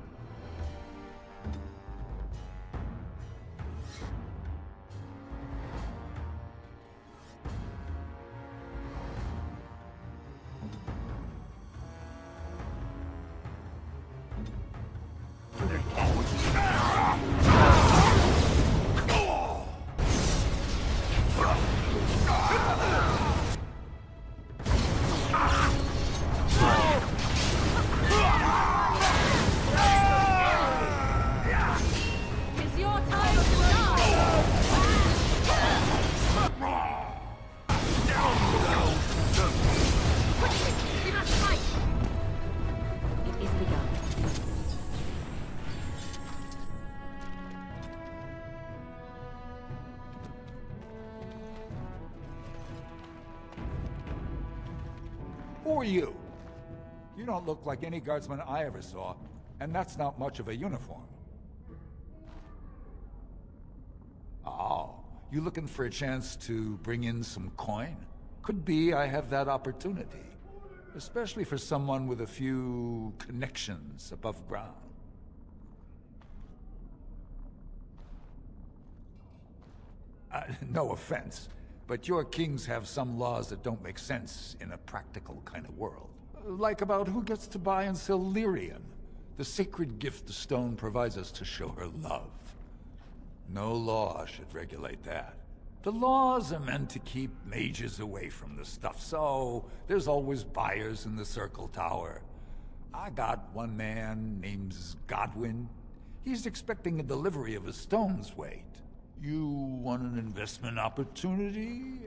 Who are you? You don't look like any guardsman I ever saw, and that's not much of a uniform. Oh, you looking for a chance to bring in some coin? Could be I have that opportunity. Especially for someone with a few connections above ground. No offense, but your kings have some laws that don't make sense in a practical kind of world. Like about who gets to buy and sell lyrium, the sacred gift the stone provides us to show her love. No law should regulate that. The laws are meant to keep mages away from the stuff, so there's always buyers in the Circle Tower. I got one man named Godwin. He's expecting a delivery of a stone's weight. You want an investment opportunity?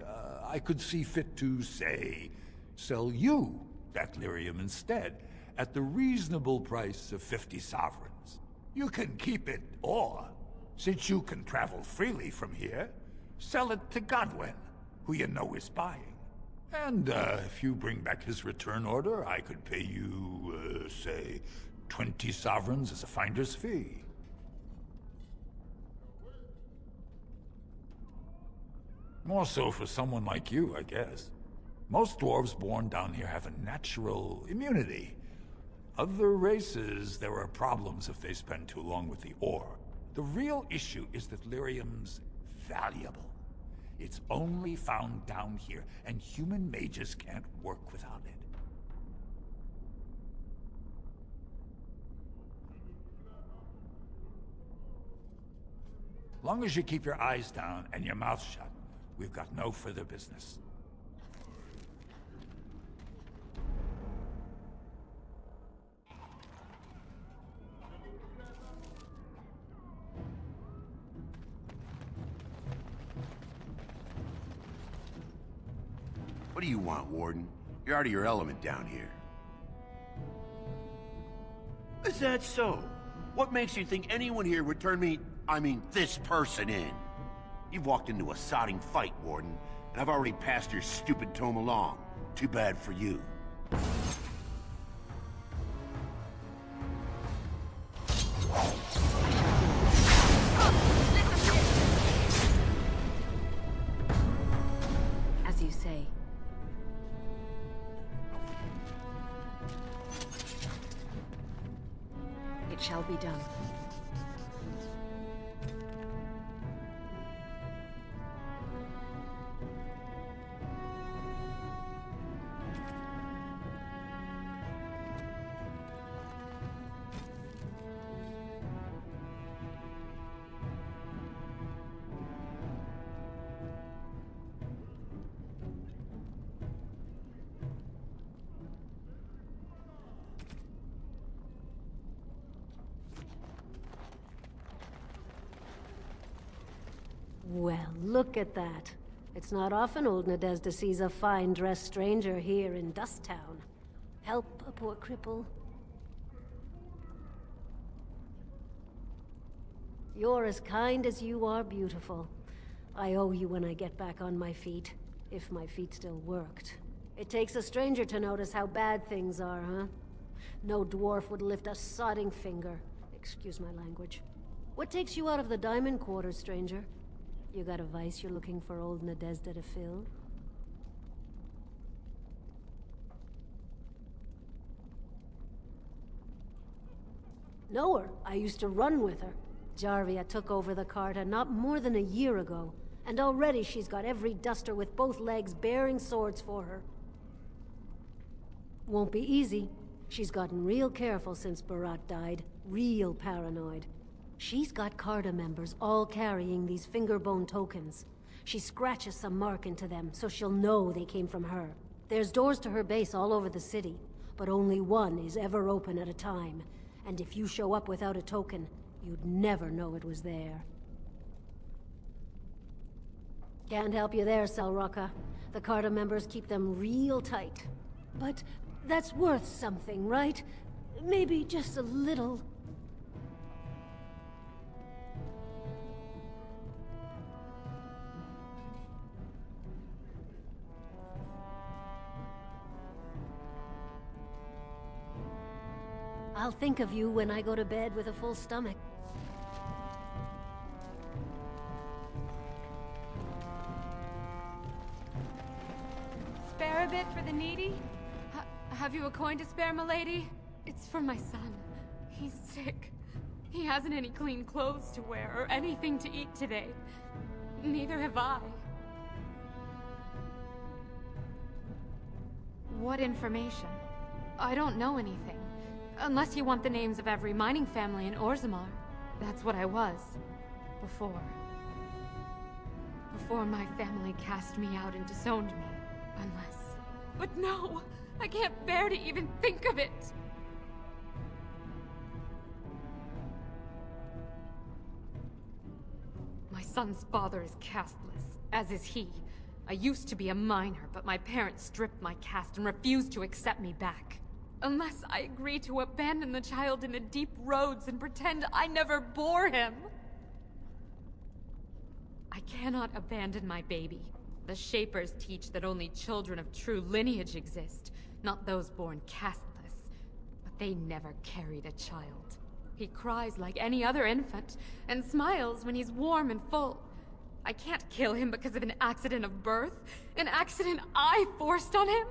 I could see fit to, say, sell you that lyrium instead, at the reasonable price of 50 sovereigns. You can keep it, or, since you can travel freely from here, sell it to Godwin, who you know is buying. And if you bring back his return order, I could pay you, say, 20 sovereigns as a finder's fee. More so for someone like you, I guess. Most dwarves born down here have a natural immunity. Other races, there are problems if they spend too long with the ore. The real issue is that lyrium's valuable. It's only found down here, and human mages can't work without it. Long as you keep your eyes down and your mouth shut, we've got no further business. What do you want, Warden? You're out of your element down here. Is that so? What makes you think anyone here would turn me, this person in? You've walked into a sodding fight, Warden, and I've already passed your stupid tome along. Too bad for you. As you say. It shall be done. Well, look at that. It's not often old Nadezda sees a fine-dressed stranger here in Dust Town. Help a poor cripple. You're as kind as you are beautiful. I owe you when I get back on my feet. If my feet still worked. It takes a stranger to notice how bad things are, huh? No dwarf would lift a sodding finger. Excuse my language. What takes you out of the Diamond Quarters, stranger? You got a vice you're looking for old Nadezda to fill? Know her. I used to run with her. Jarvia took over the Carta not more than a year ago, and already she's got every duster with both legs bearing swords for her. Won't be easy. She's gotten real careful since Barat died. Real paranoid. She's got Carta members all carrying these fingerbone tokens. She scratches some mark into them so she'll know they came from her. There's doors to her base all over the city, but only one is ever open at a time. And if you show up without a token, you'd never know it was there. Can't help you there, Selrocka. The Carta members keep them real tight. But that's worth something, right? Maybe just a little. I'll think of you when I go to bed with a full stomach. Spare a bit for the needy? Have you a coin to spare, milady? It's for my son. He's sick. He hasn't any clean clothes to wear or anything to eat today. Neither have I. What information? I don't know anything. Unless you want the names of every mining family in Orzammar. That's what I was. Before. Before my family cast me out and disowned me. Unless... But no! I can't bear to even think of it! My son's father is casteless, as is he. I used to be a miner, but my parents stripped my caste and refused to accept me back. Unless I agree to abandon the child in the deep roads and pretend I never bore him. I cannot abandon my baby. The Shapers teach that only children of true lineage exist, not those born casteless. But They never carried a child. He cries like any other infant, and smiles when he's warm and full. I can't kill him because of an accident of birth, an accident I forced on him.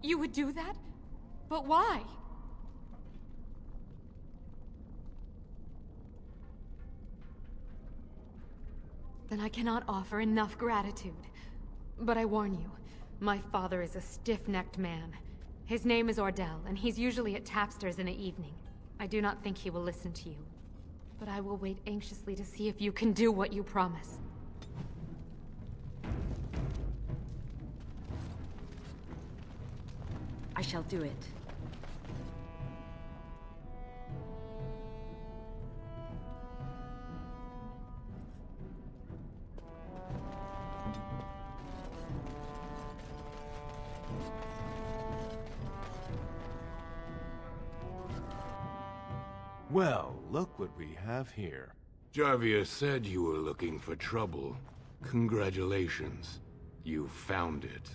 You would do that? But why? Then I cannot offer enough gratitude. But I warn you, my father is a stiff-necked man. His name is Ordell, and he's usually at Tapster's in the evening. I do not think he will listen to you. But I will wait anxiously to see if you can do what you promise. I shall do it. Well, look what we have here. Jarvia said you were looking for trouble. Congratulations. You found it.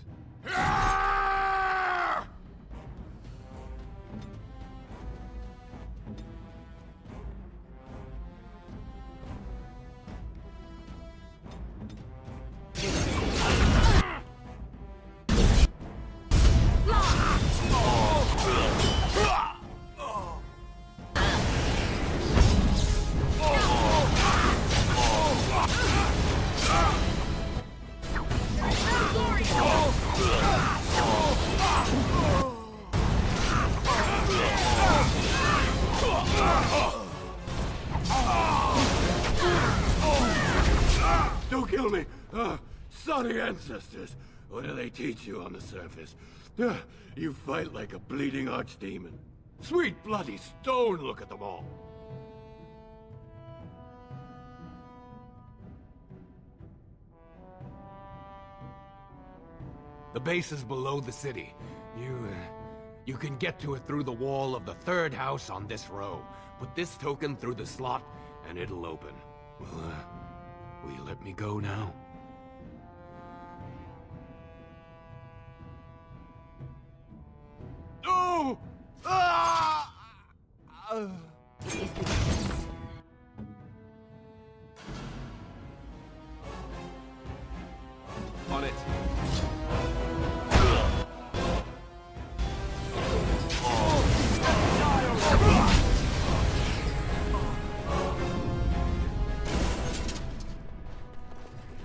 Don't kill me! Sorry ancestors! What do they teach you on the surface? You fight like a bleeding archdemon. Sweet bloody stone, look at them all! The base is below the city. You can get to it through the wall of the third house on this row. Put this token through the slot, and it'll open. Will you let me go now? No! On it.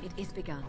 It is begun.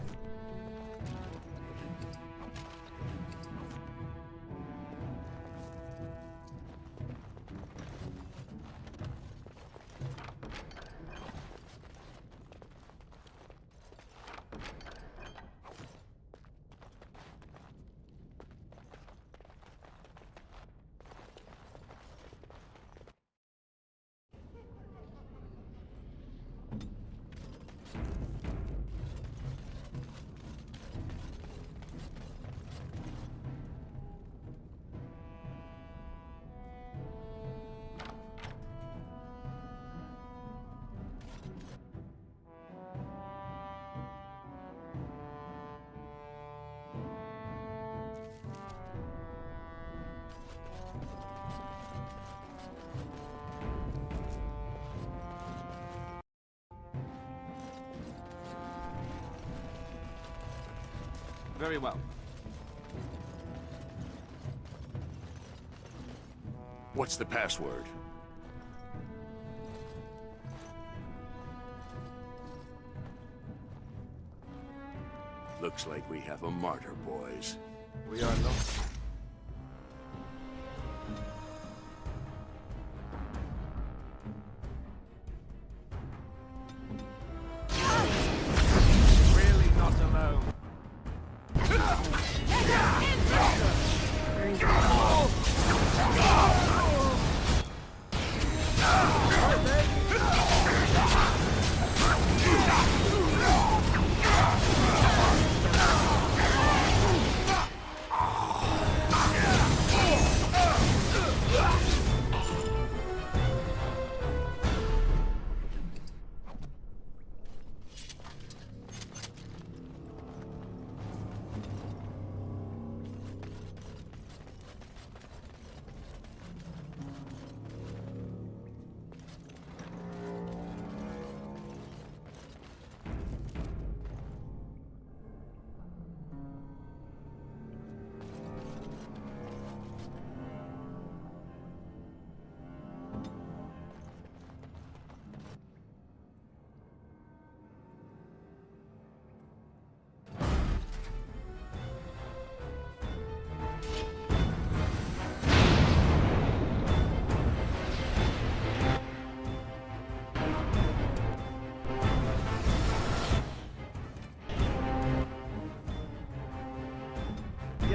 Very well. What's the password? Looks like we have a martyr, boys. We are not. Really not alone.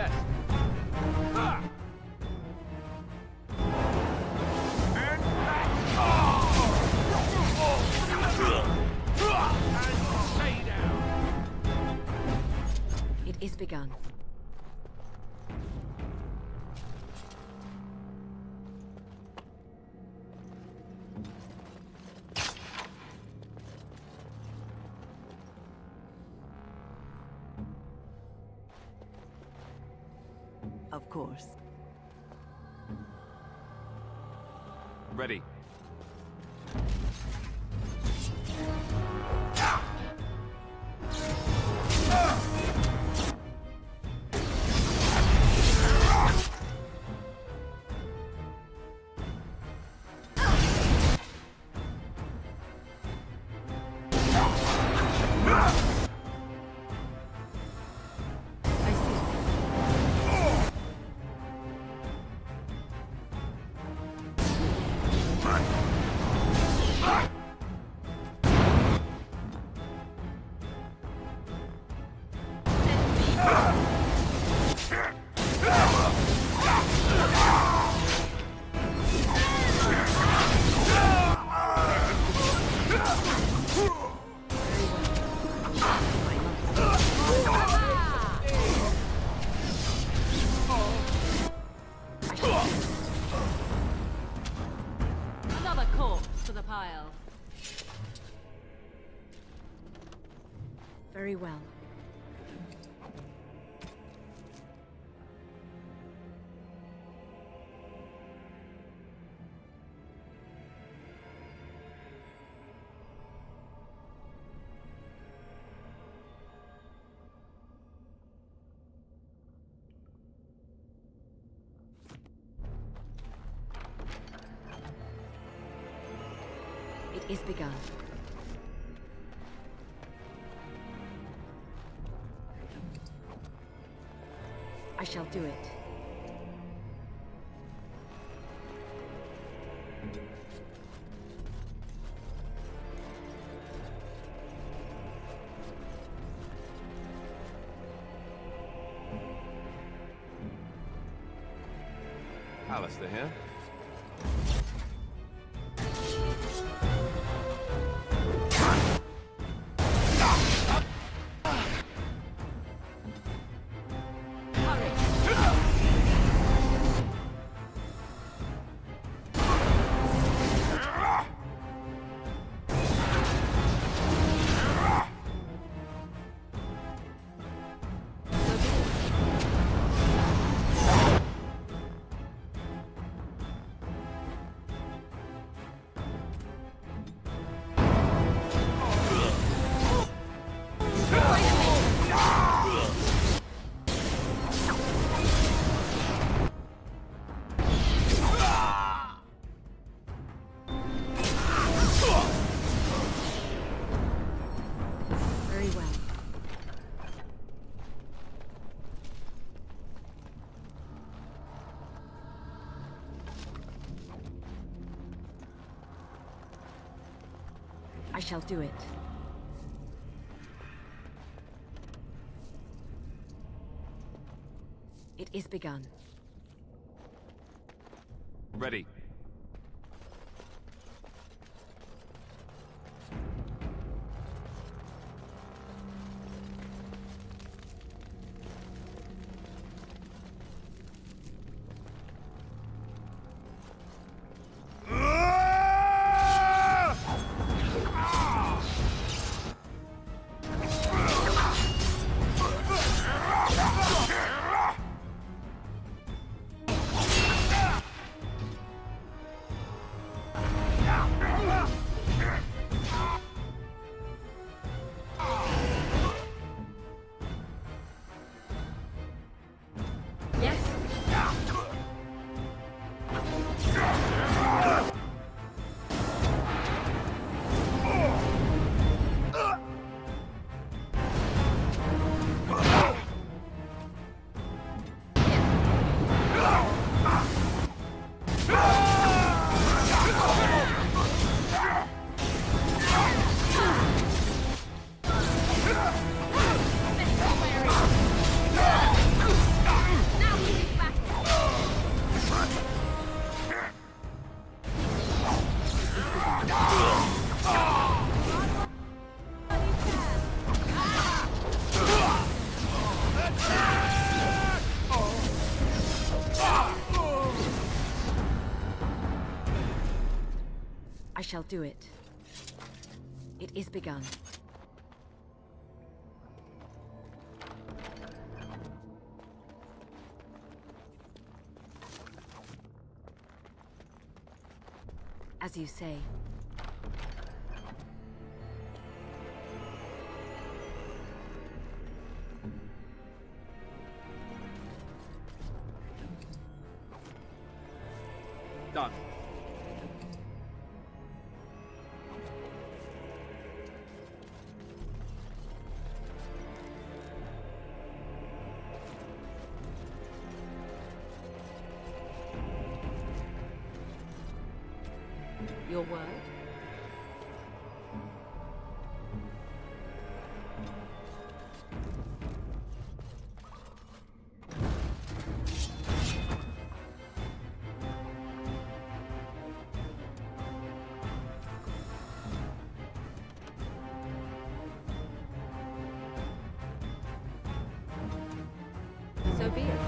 best. It is begun. Of course. Ready. Another corpse to the pile. Very well. It is begun. I shall do it. Alistair here. Very well. I shall do it. It is begun. Ready. shall do it. It is begun. As you say. Done. Your word? So be it.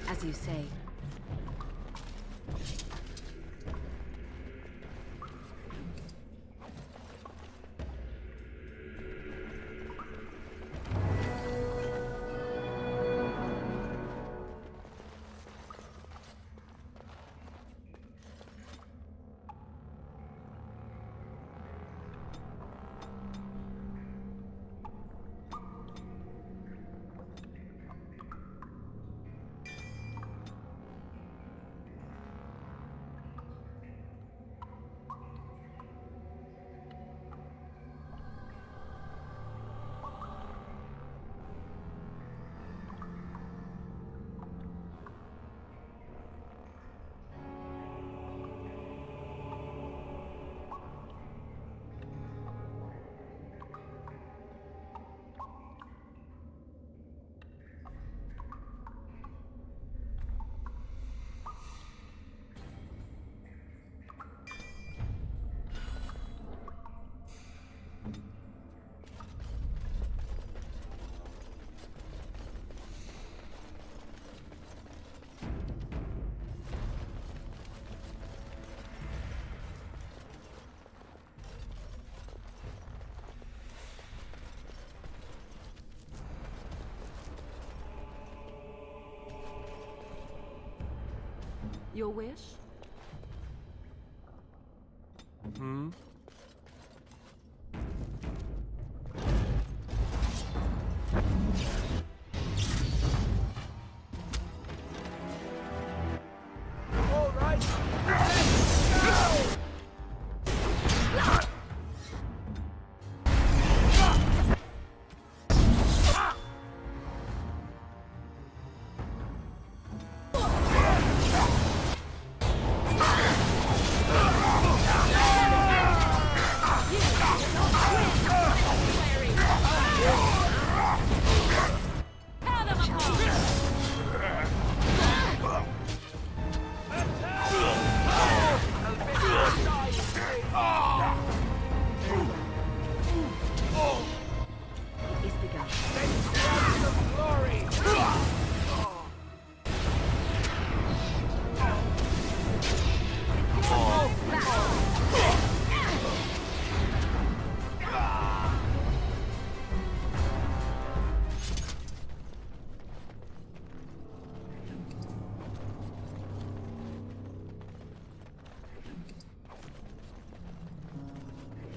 As you say. Your wish? Hmm? All right, let's go!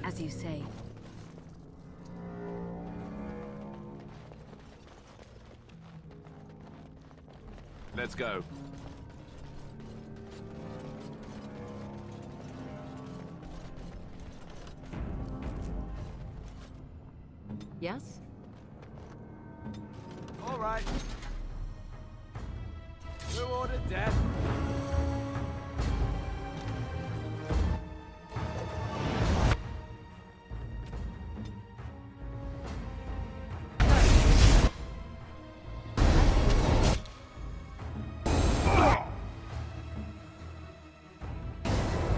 As you say. Let's go. Yes? All right. Who ordered death?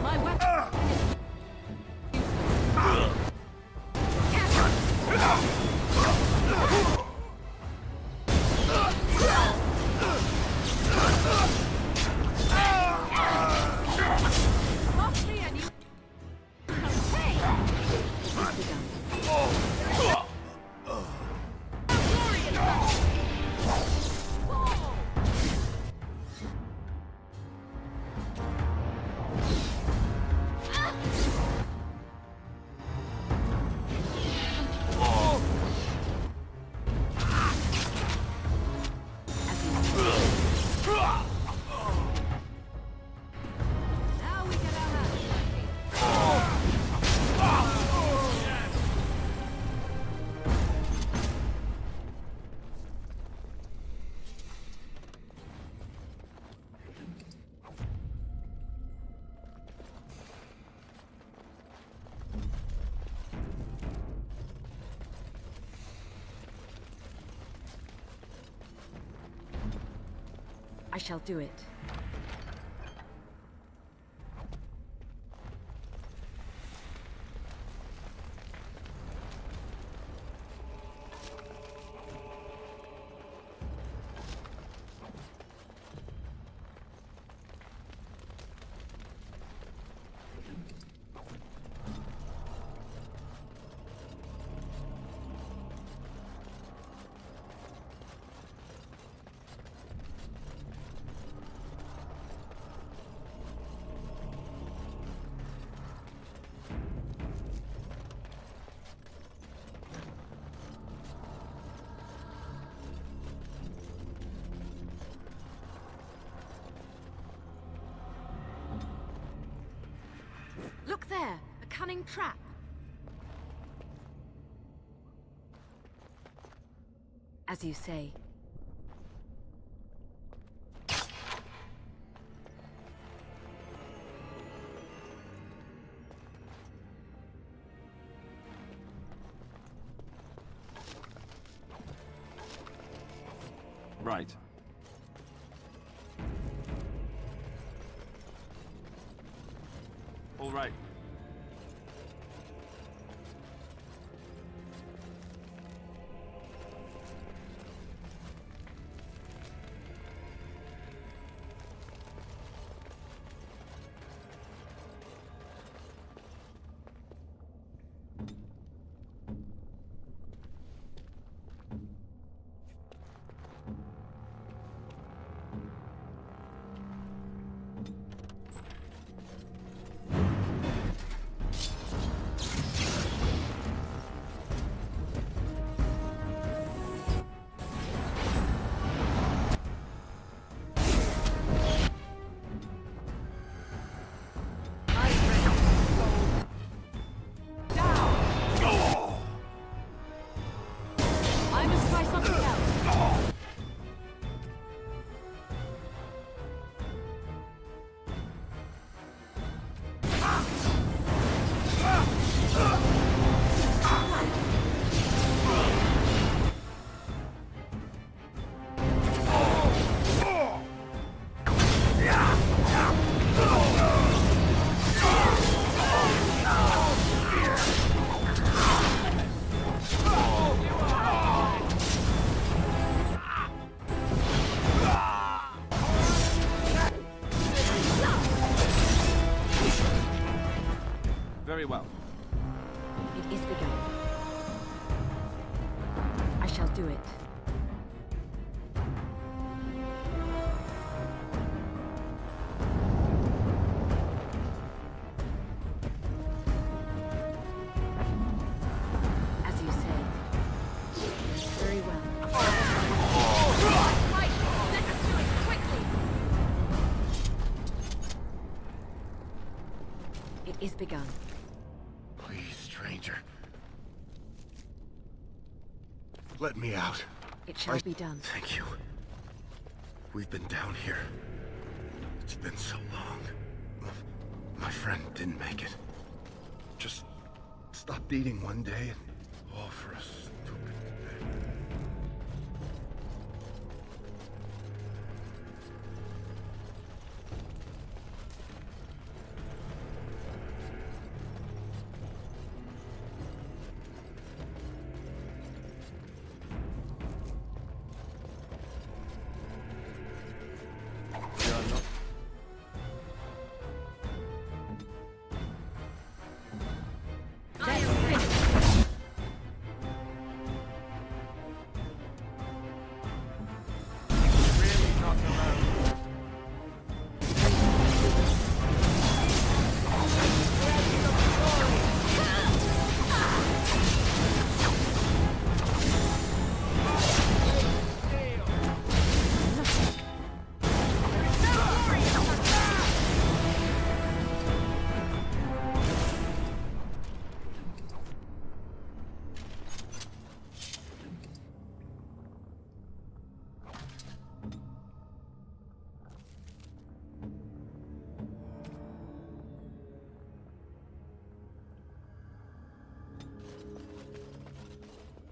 My weapon! I shall do it. Look there! A cunning trap! As you say. Right. All right. Very well. It is begun. I shall do it. begun. Please, stranger. Let me out. It shall be done. Thank you. We've been down here. It's been so long. My friend didn't make it. Just stopped eating one day and all for a stupid bed.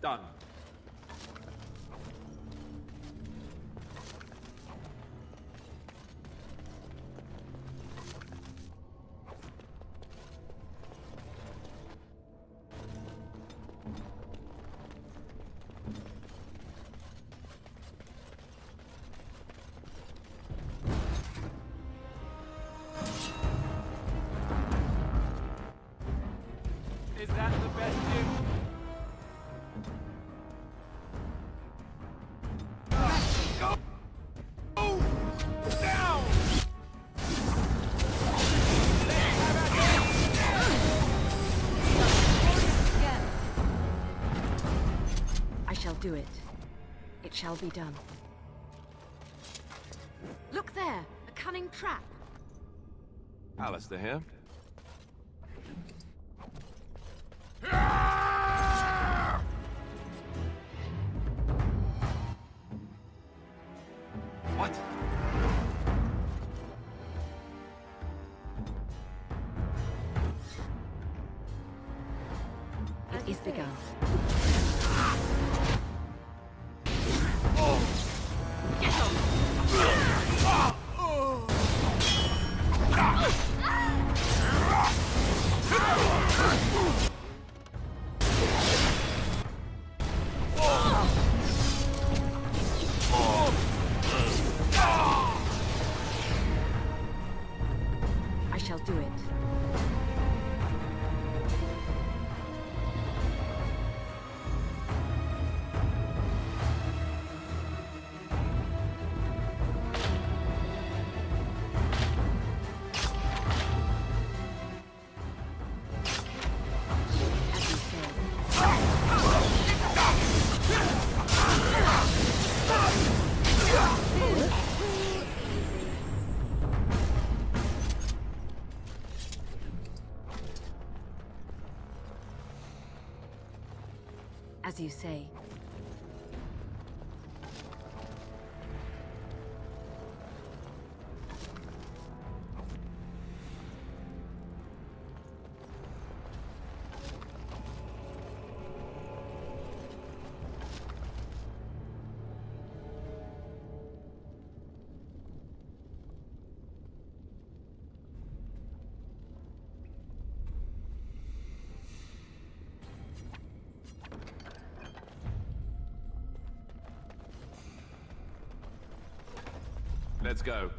Done. Is that the best you? Do it. It shall be done. Look there! A cunning trap! Alistair here. What? It is begun. I shall do it. As you say. Let's go.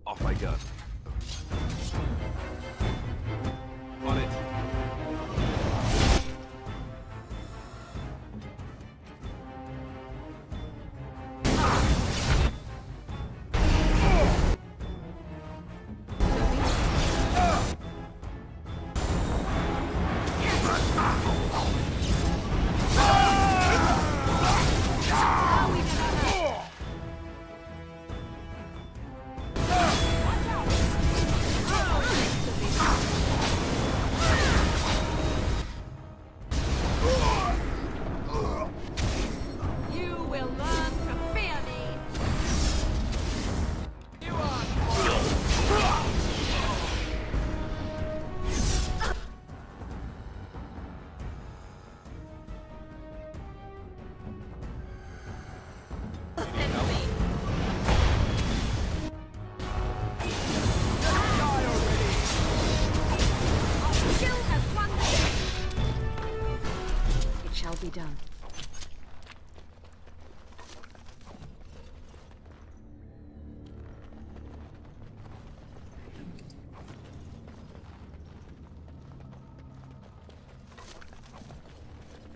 Off I go. On it.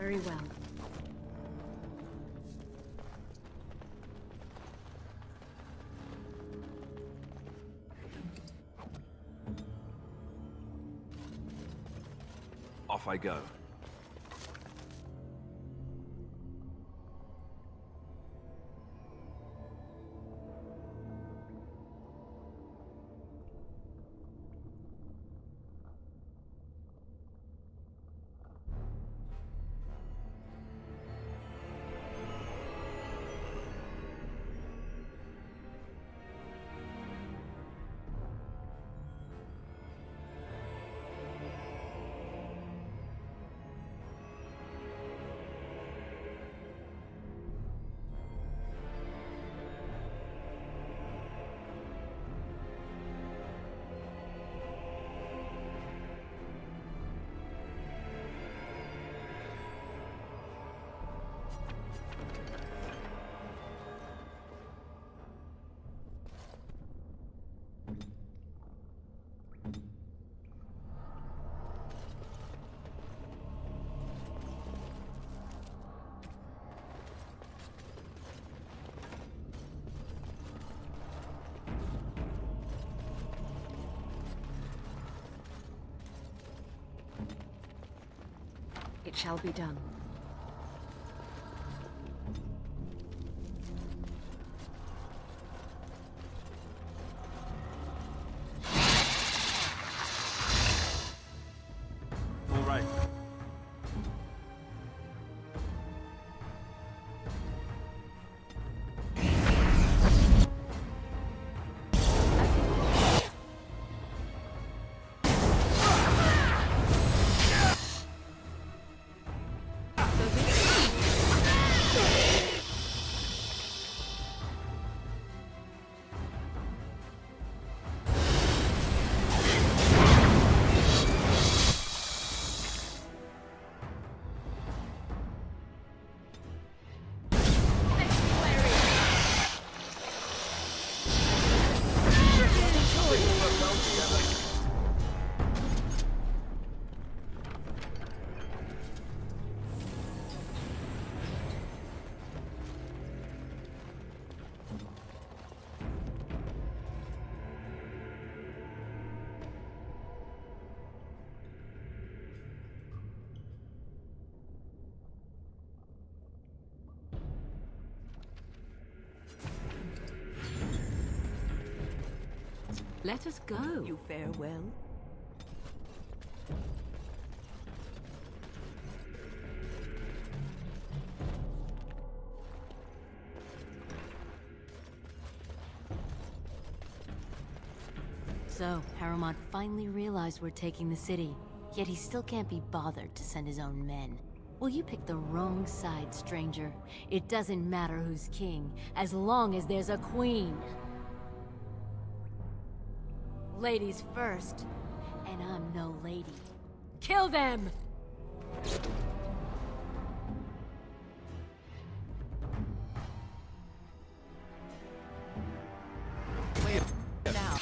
Very well. Off I go. It shall be done. All right. Let us go. You fare well. So, Harrowmont finally realized we're taking the city, yet he still can't be bothered to send his own men. Well, you picked the wrong side, stranger. It doesn't matter who's king, as long as there's a queen. Ladies first, and I'm no lady. Kill them! Now.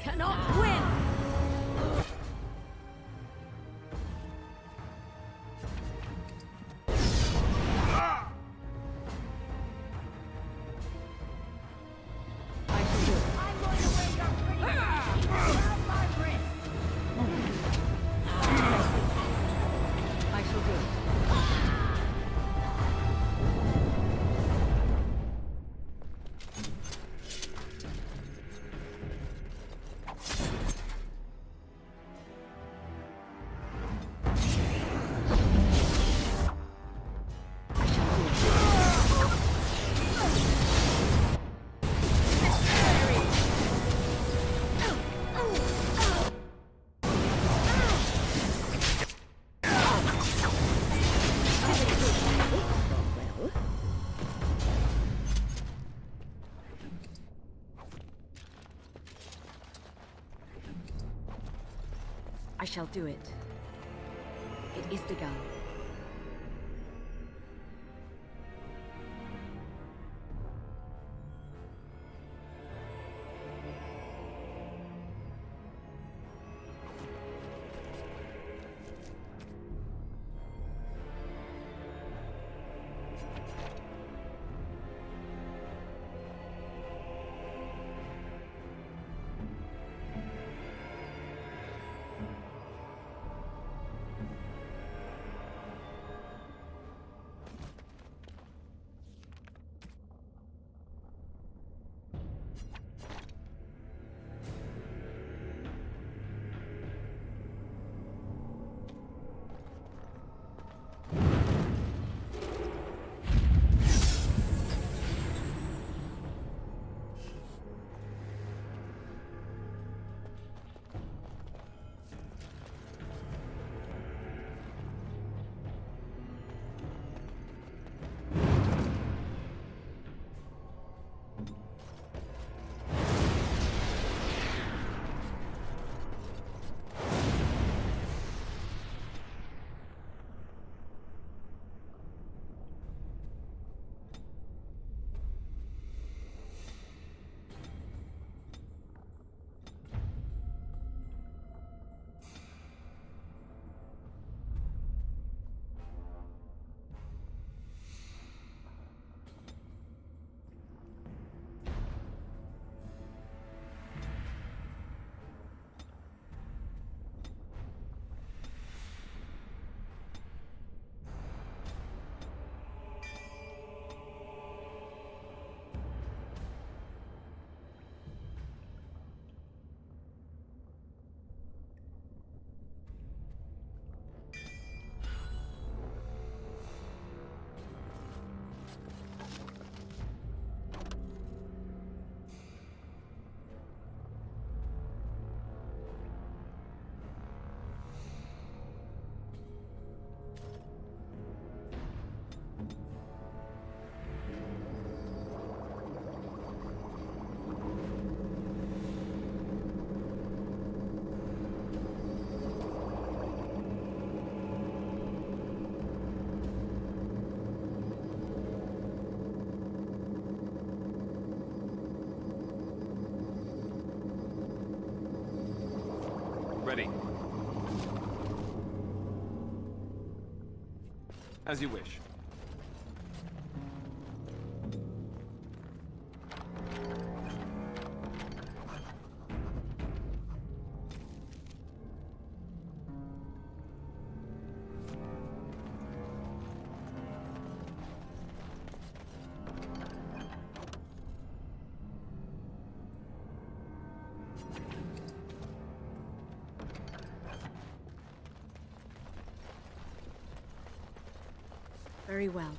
cannot win! I shall do it. It is begun. Ready. As you wish. Very well.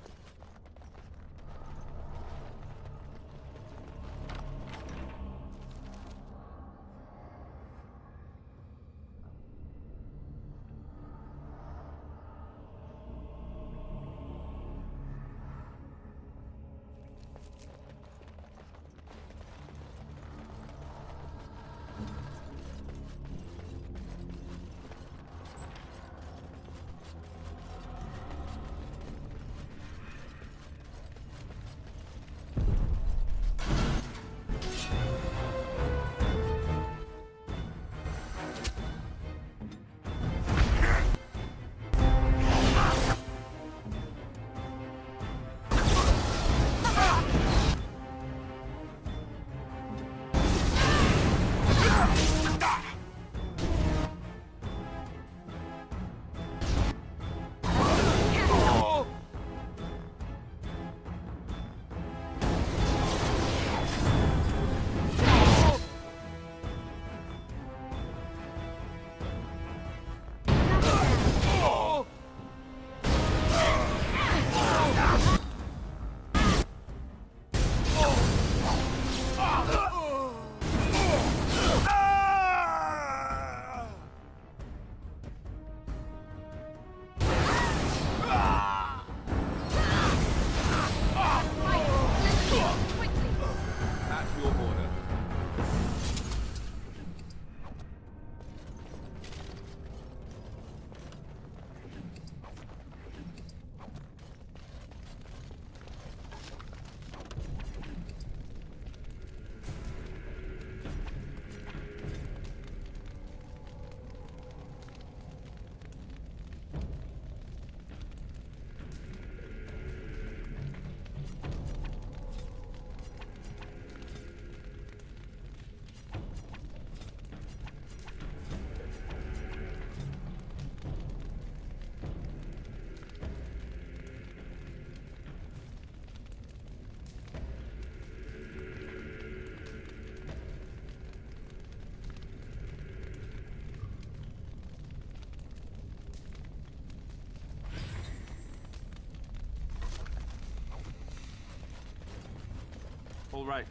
all right.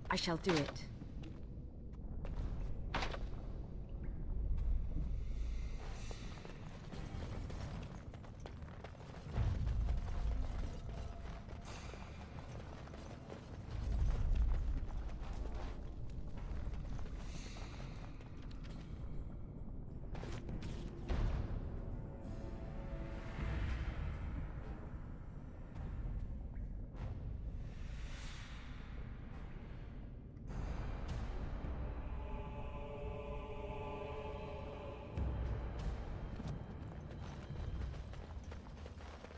I shall do it.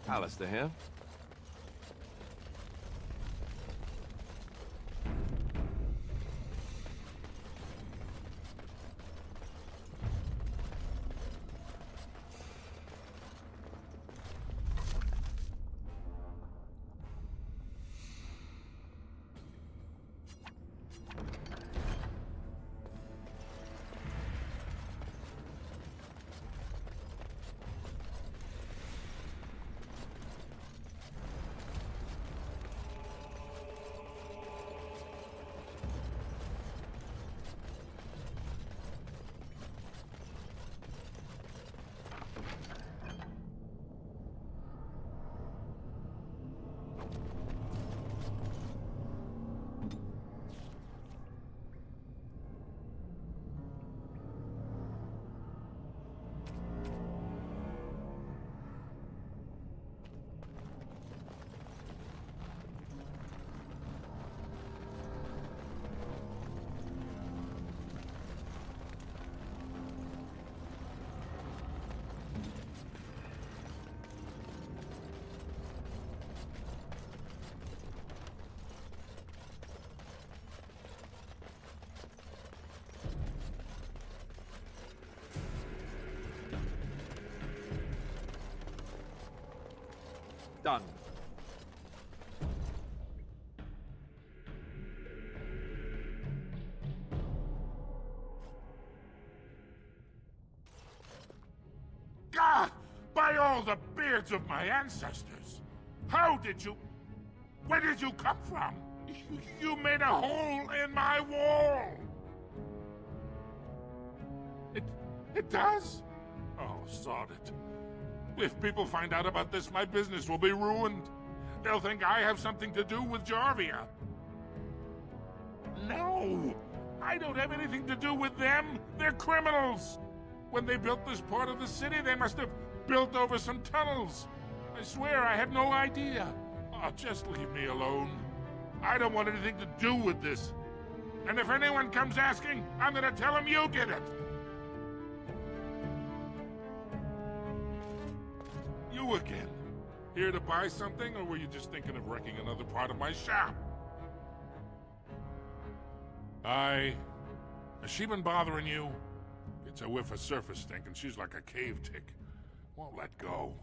Alistair here. Done. God! By all the beards of my ancestors! How did you... Where did you come from? You made a hole in my wall! It does? Oh, sod it. If people find out about this, my business will be ruined. They'll think I have something to do with Jarvia. No! I don't have anything to do with them. They're criminals. When they built this part of the city, they must have built over some tunnels. I swear I had no idea. Oh, just leave me alone. I don't want anything to do with this. And if anyone comes asking, I'm gonna tell them you did it. You again. Here to buy something, or were you just thinking of wrecking another part of my shop? Has she been bothering you? It's a whiff of surface stink, and she's like a cave tick. Won't let go.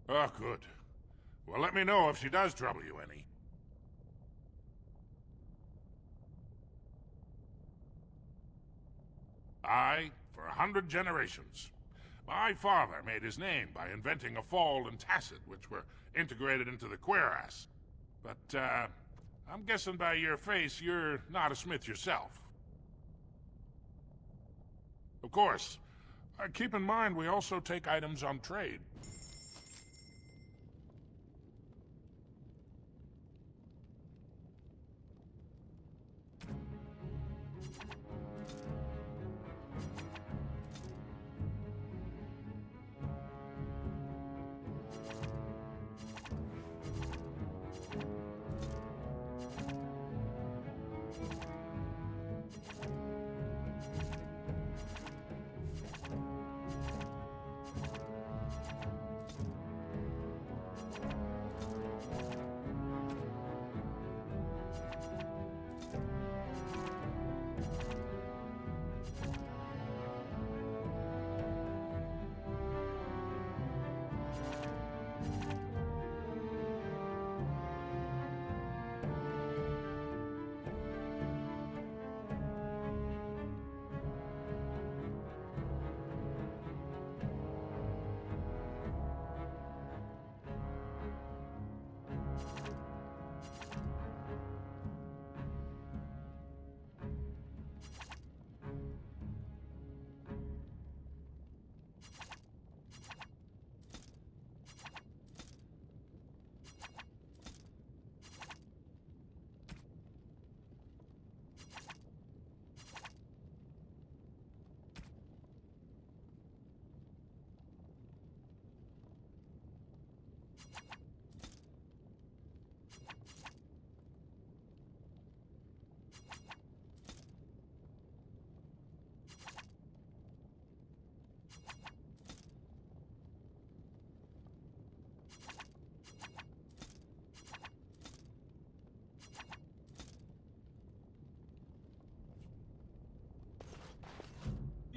Oh, good. Well, let me know if she does trouble you any. Aye, for 100 generations. My father made his name by inventing a fall and tacit, which were integrated into the cuirass. But, I'm guessing by your face you're not a smith yourself. Of course, keep in mind we also take items on trade.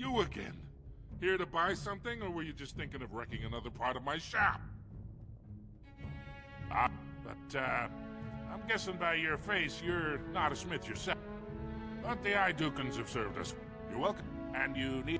You again. Here to buy something, or were you just thinking of wrecking another part of my shop? I'm guessing by your face you're not a smith yourself. But the Idukans have served us. You're welcome. And you need...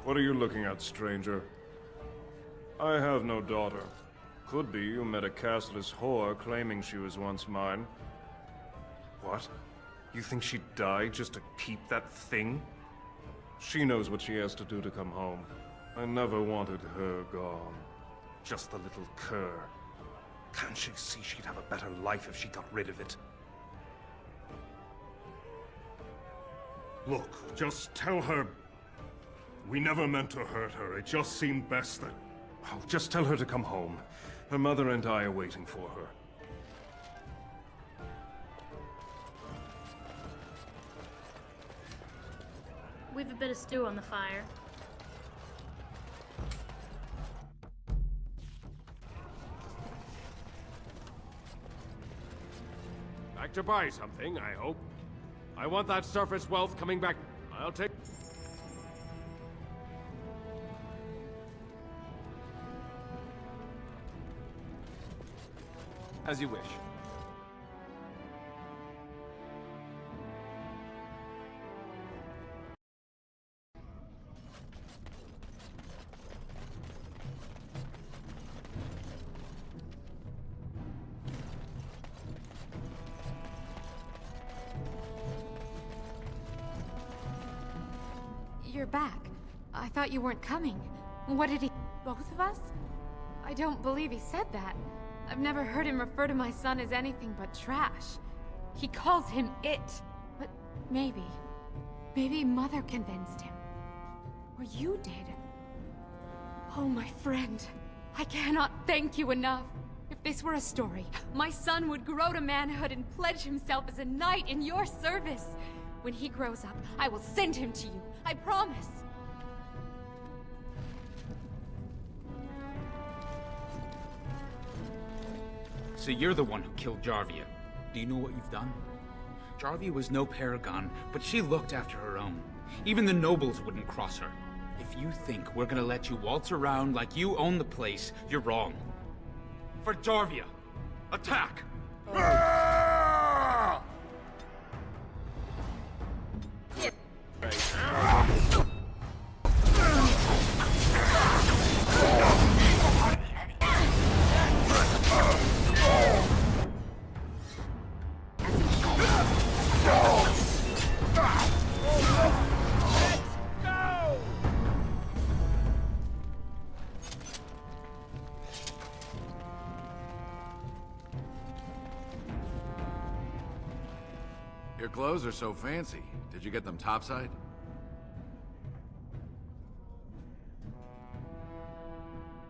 What are you looking at, stranger? I have no daughter. Could be you met a castless whore claiming she was once mine. What? You think she'd die just to keep that thing? She knows what she has to do to come home. I never wanted her gone. Just the little cur. Can't she see she'd have a better life if she got rid of it? Look, just tell her... We never meant to hurt her. It just seemed best that... Oh, just tell her to come home. Her mother and I are waiting for her. We've a bit of stew on the fire. Back to buy something, I hope. I want that surface wealth coming back. I'll take... As you wish. You're back. I thought you weren't coming. What did he... Both of us? I don't believe he said that. I've never heard him refer to my son as anything but trash. He calls him it. But maybe... Maybe Mother convinced him. Or you did. Oh, my friend. I cannot thank you enough. If this were a story, my son would grow to manhood and pledge himself as a knight in your service. When he grows up, I will send him to you. I promise. So you're the one who killed Jarvia. Do you know what you've done? Jarvia was no paragon, but she looked after her own. Even the nobles wouldn't cross her. If you think we're gonna let you waltz around like you own the place, you're wrong. For Jarvia, attack! Your clothes are so fancy. Did you get them topside?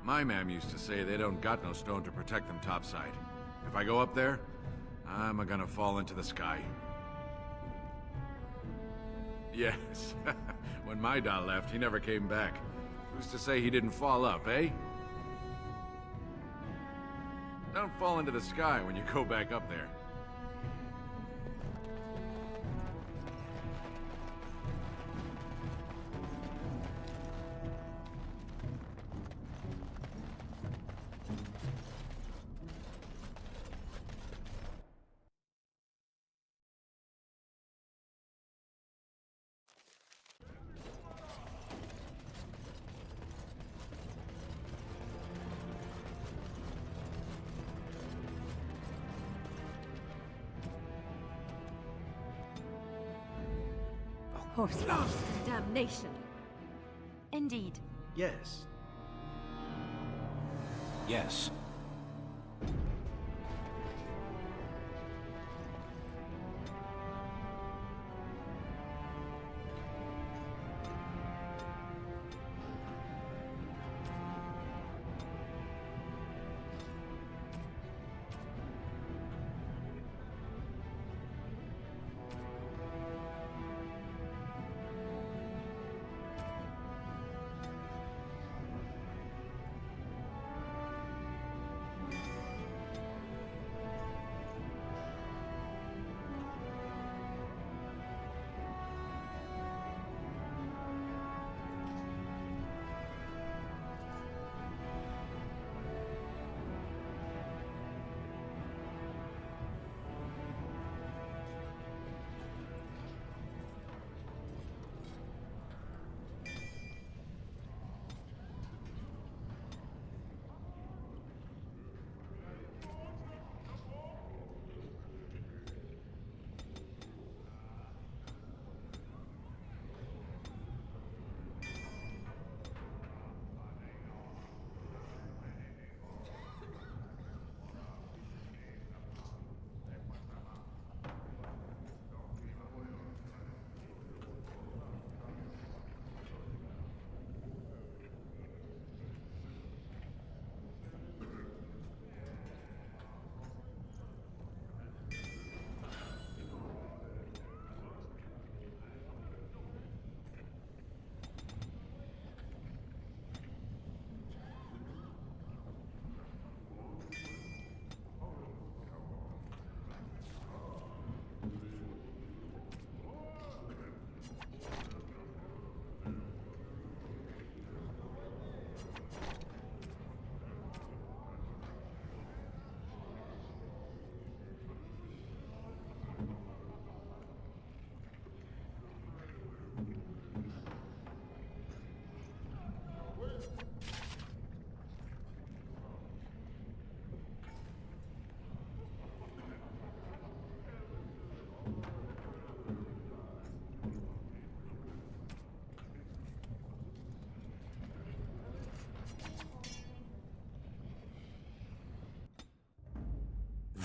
My mam used to say they don't got no stone to protect them topside. If I go up there, I'm gonna fall into the sky. Yes. When my dad left, he never came back. Who's to say he didn't fall up, eh? Don't fall into the sky when you go back up there. Horse damnation. Indeed. Yes. Yes.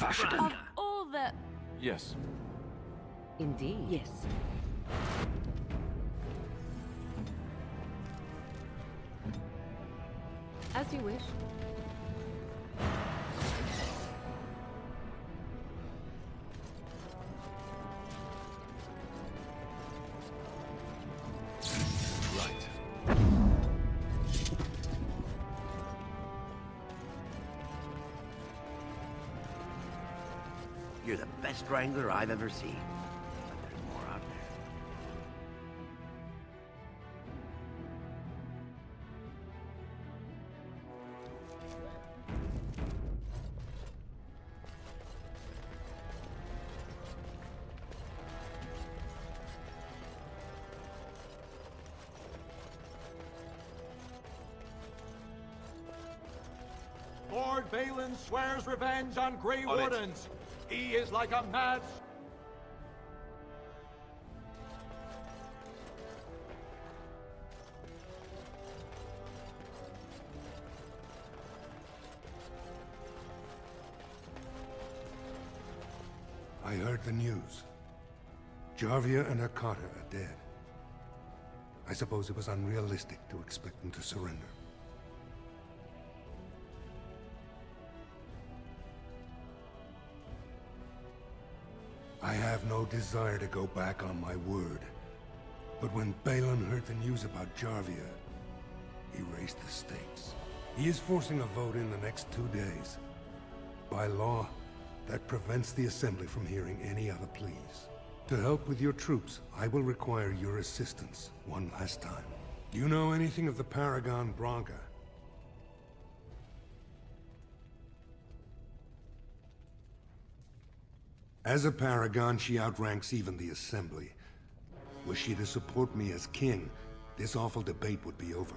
Of all the... Yes. Indeed. Yes. As you wish. You're the best wrangler I've ever seen. But there's more out there. Lord Balin swears revenge on Grey On it. Wardens. He is like a mad... I heard the news. Jarvia and her Carter are dead. I suppose it was unrealistic to expect them to surrender. I have no desire to go back on my word. But when Balin heard the news about Jarvia, he raised the stakes. He is forcing a vote in the next 2 days. By law, that prevents the Assembly from hearing any other pleas. To help with your troops, I will require your assistance one last time. Do you know anything of the Paragon Branca? As a Paragon, she outranks even the Assembly. Were she to support me as king, this awful debate would be over.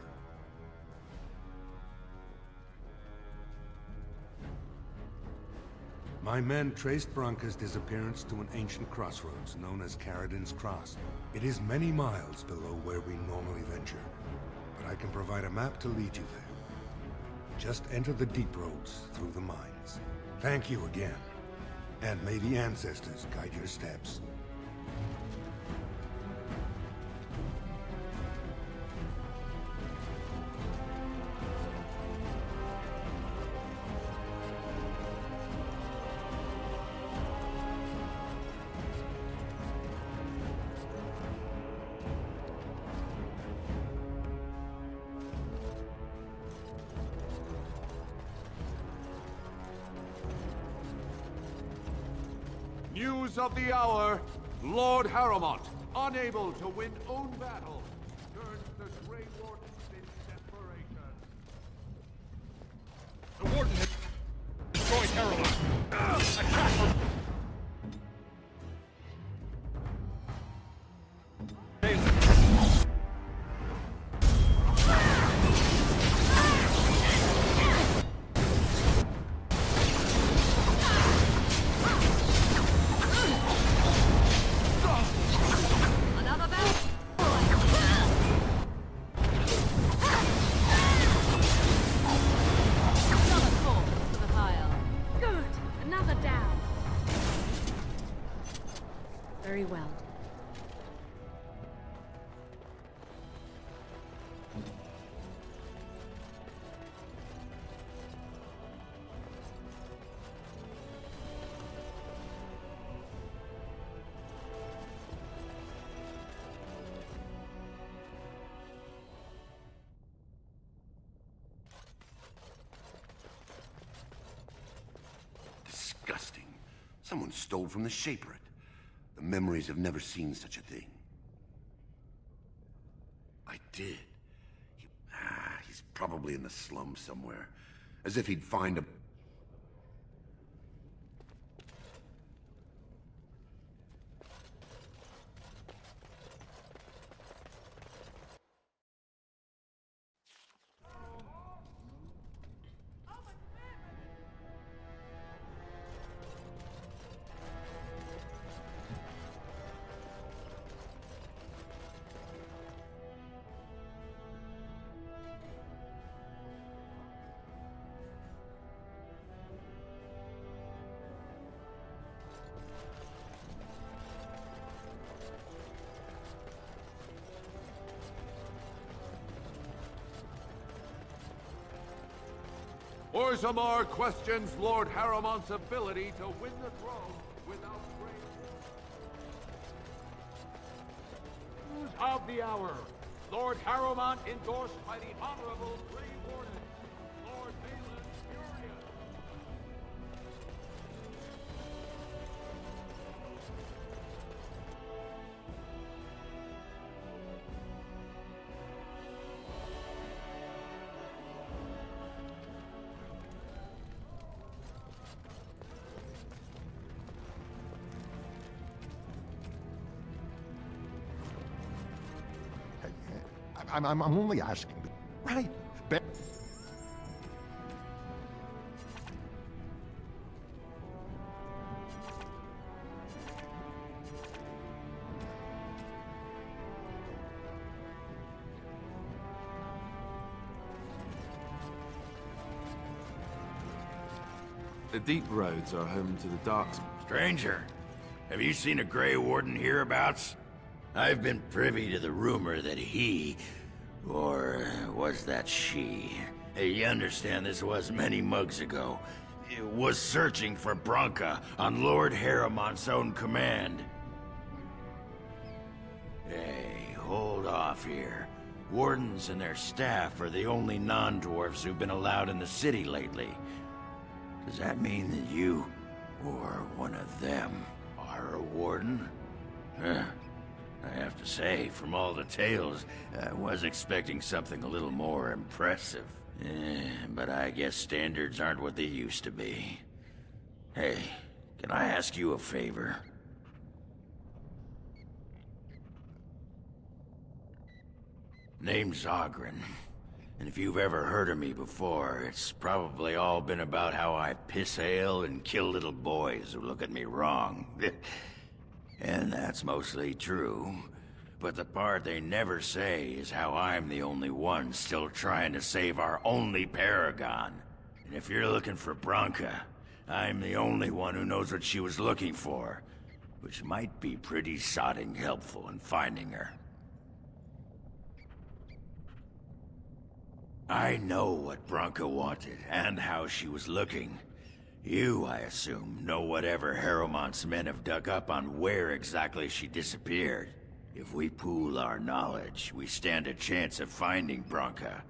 My men traced Branka's disappearance to an ancient crossroads known as Caradin's Cross. It is many miles below where we normally venture, but I can provide a map to lead you there. Just enter the deep roads through the mines. Thank you again, and may the ancestors guide your steps. News of the hour. Lord Harrowmont, unable to win own battle, turns the Grey Wardens in desperation. The Warden has destroyed Harrowmont. Attack from... Very well. Disgusting. Someone stole from the Shaper. The memories have never seen such a thing. I did. He's probably in the slums somewhere. As if he'd find a... Orzammar questions Lord Harrowmont's ability to win the throne without News of the hour. Lord Harrowmont endorsed by the Honorable Grey Warden. Lord Balin furious. I'm only asking. Right. The deep roads are home to the dark... Stranger, have you seen a Grey Warden hereabouts? I've been privy to the rumor that he, or was that she? You understand this was many mugs ago. Was searching for Branka on Lord Harrowmont's own command. Hey, hold off here. Wardens and their staff are the only non-dwarfs who've been allowed in the city lately. Does that mean that you, or one of them, are a warden? I have to say, from all the tales, I was expecting something a little more impressive. But I guess standards aren't what they used to be. Hey, can I ask you a favor? Name's Ogren. And if you've ever heard of me before, it's probably all been about how I piss ale and kill little boys who look at me wrong. And that's mostly true. But the part they never say is how I'm the only one still trying to save our only paragon. And if you're looking for Branka, I'm the only one who knows what she was looking for, which might be pretty sodding helpful in finding her. I know what Branka wanted, and how she was looking. You, I assume, know whatever Harrowmont's men have dug up on where exactly she disappeared. If we pool our knowledge, we stand a chance of finding Branka.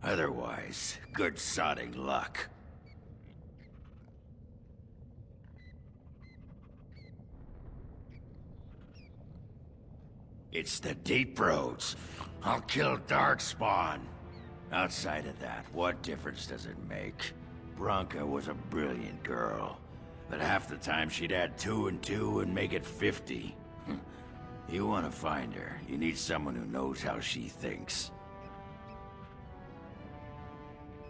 Otherwise, good sodding luck. It's the Deep Roads. I'll kill Darkspawn. Outside of that, what difference does it make? Branka was a brilliant girl, but half the time she'd add 2 and 2 and make it 50. You want to find her, you need someone who knows how she thinks.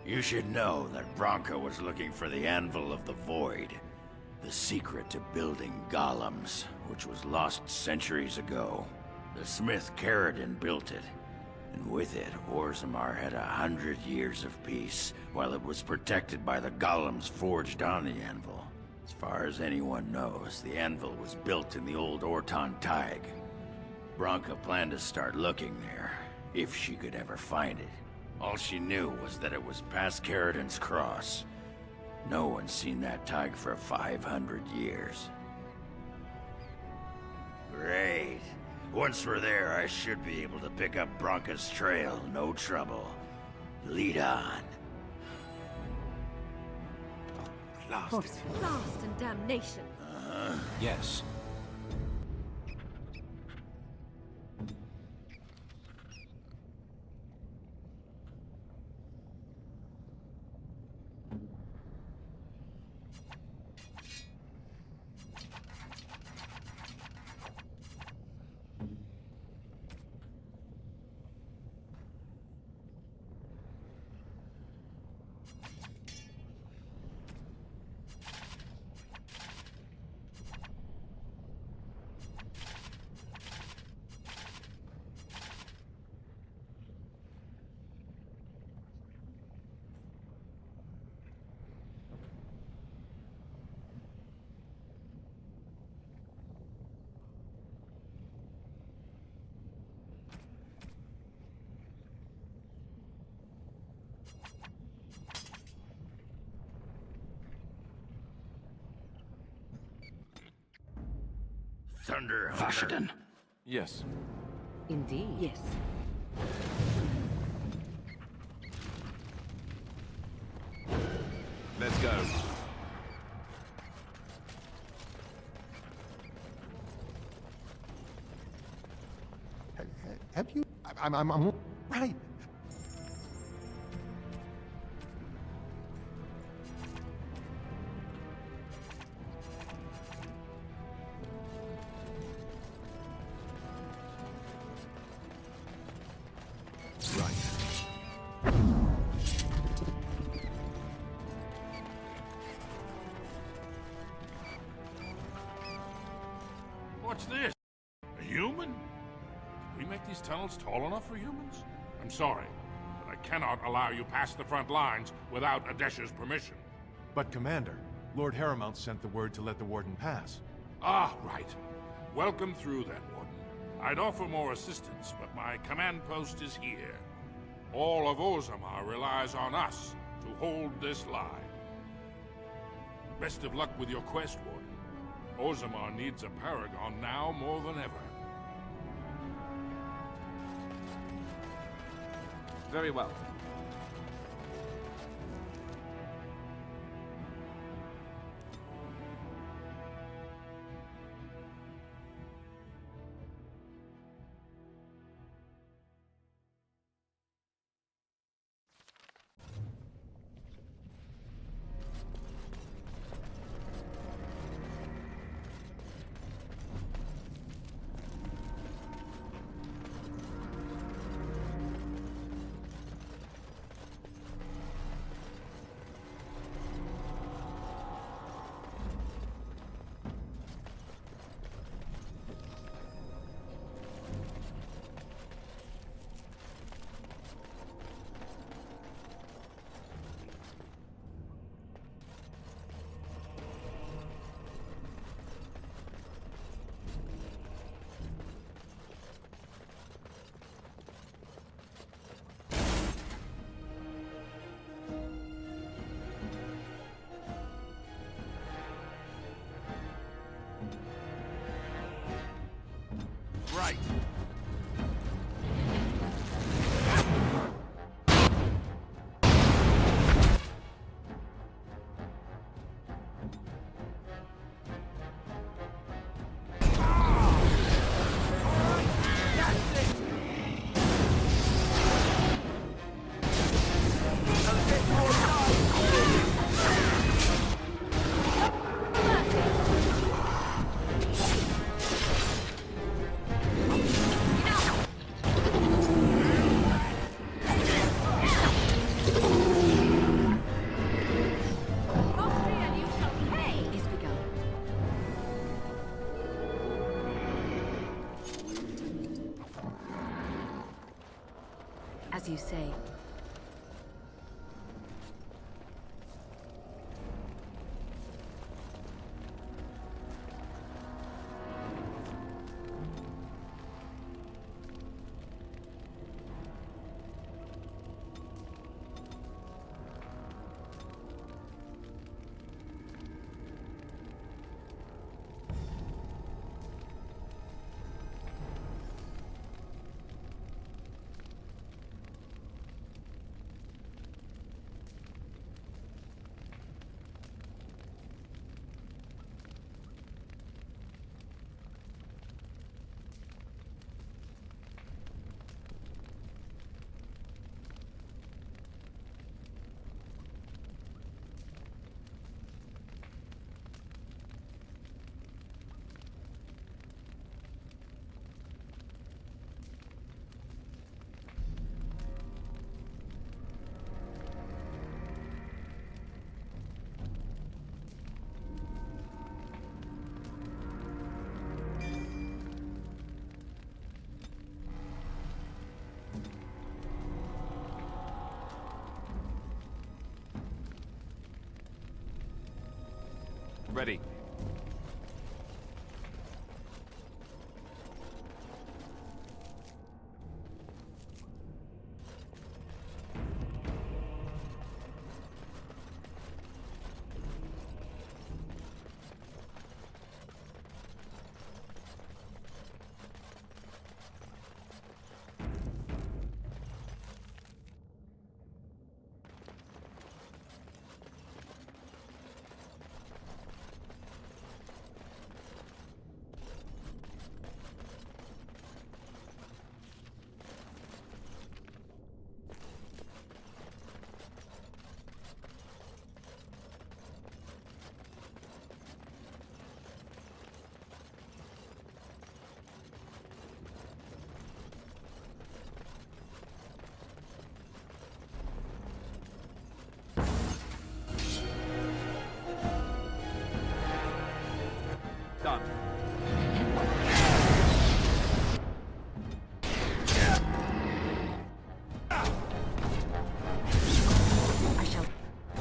You should know that Branka was looking for the Anvil of the Void, the secret to building golems, which was lost centuries ago. The smith Caradon built it, and with it, Orzammar had 100 years of peace, while it was protected by the golems forged on the anvil. As far as anyone knows, the anvil was built in the old Orton Tig. Branka planned to start looking there, if she could ever find it. All she knew was that it was past Caradon's cross. No one's seen that Tig for 500 years. Great. Once we're there, I should be able to pick up Branka's trail, no trouble. Lead on. Blast and damnation. Yes. Thunder Vashaden. Yes. Indeed. Yes. Let's go. Have you... I'm right. What's this? A human? Did we make these tunnels tall enough for humans? I'm sorry, but I cannot allow you past the front lines without Adesh's permission. But Commander, Lord Harrowmont sent the word to let the Warden pass. Ah, right. Welcome through then, Warden. I'd offer more assistance, but my command post is here. All of Orzammar relies on us to hold this line. Best of luck with your quest, Warden. Orzammar needs a paragon now more than ever. Very well. As you say. Ready. Done. I shall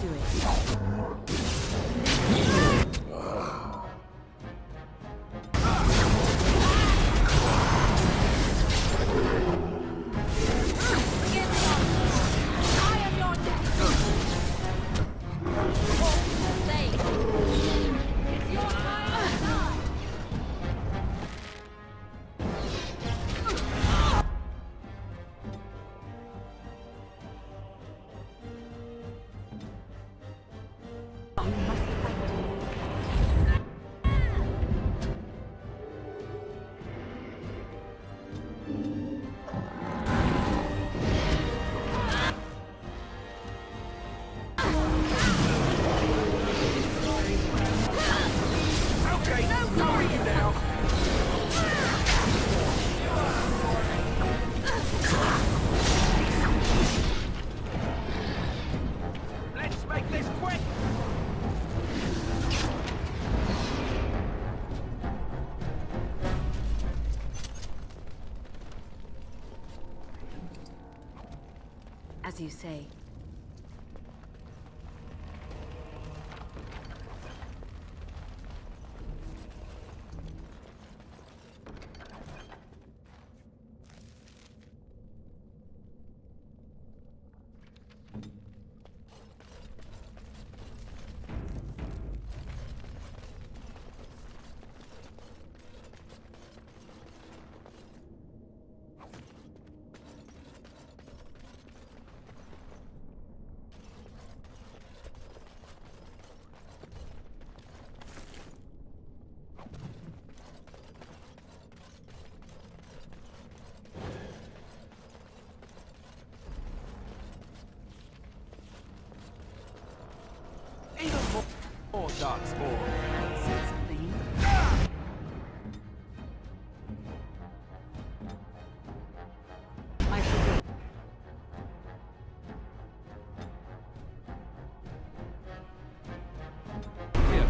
do it. As you say. More dark spawn. I shall go. Here.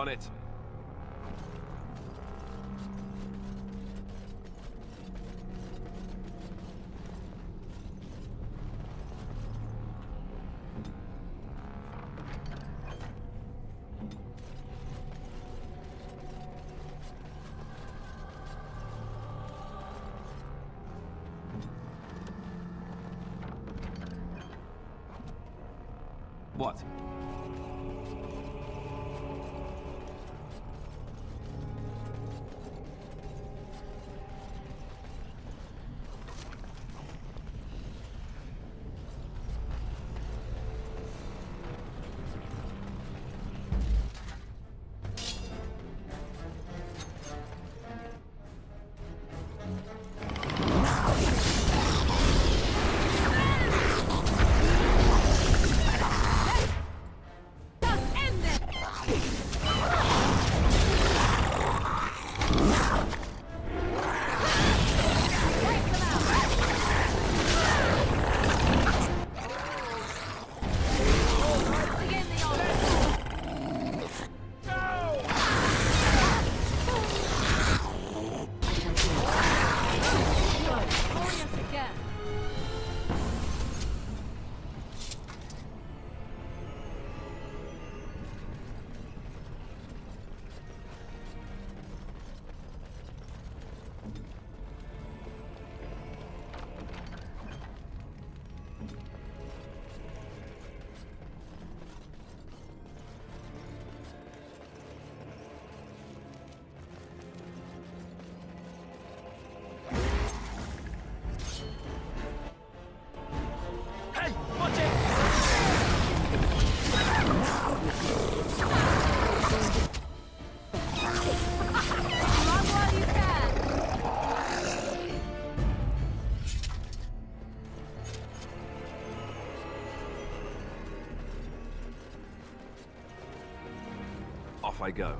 On it. What? Off I go.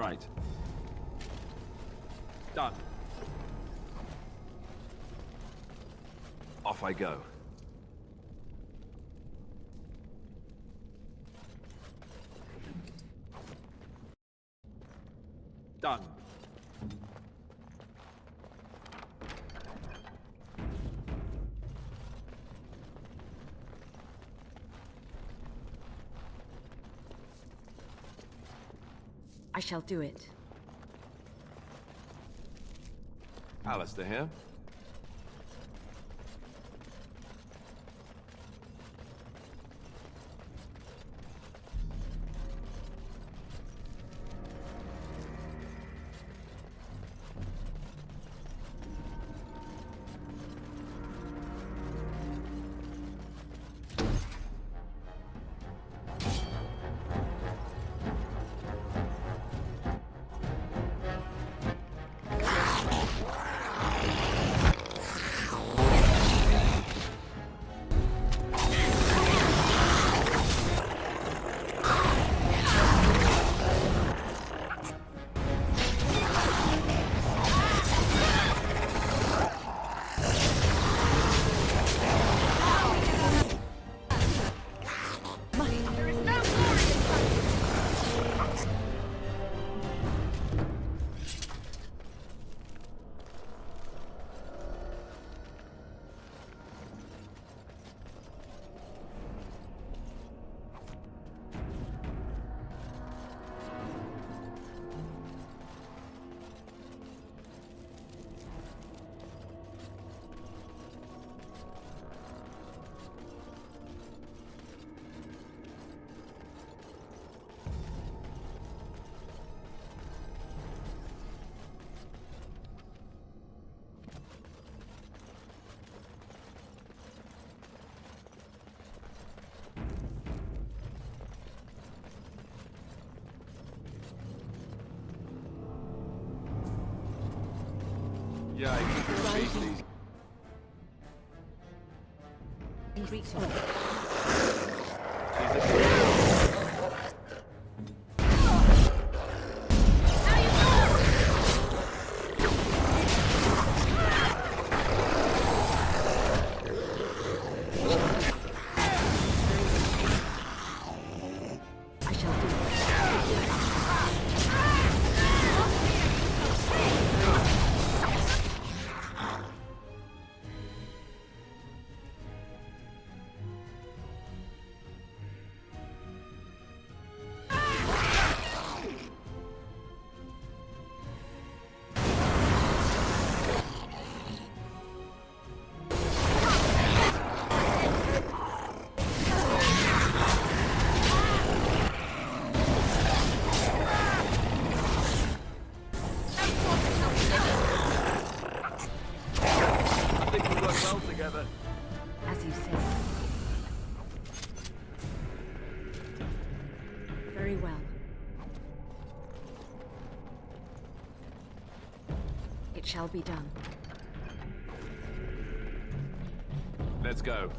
Right. Done. Off I go. Done. I shall do it. Alistair here. Yeah, you can beat these. Greeting. As you say. Very well. It shall be done. Let's go.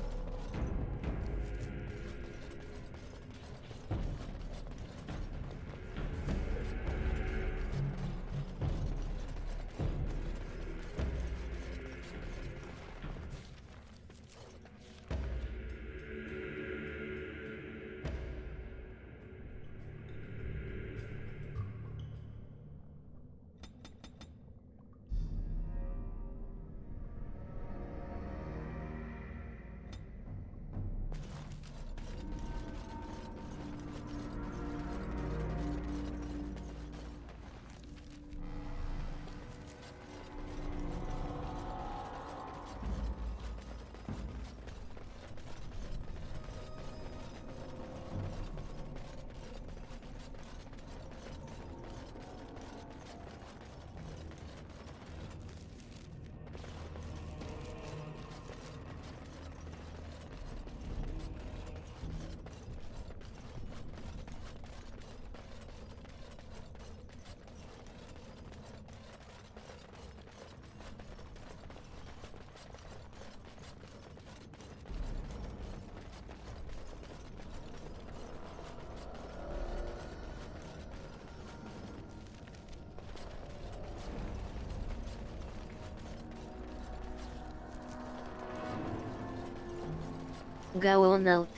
Gaonald.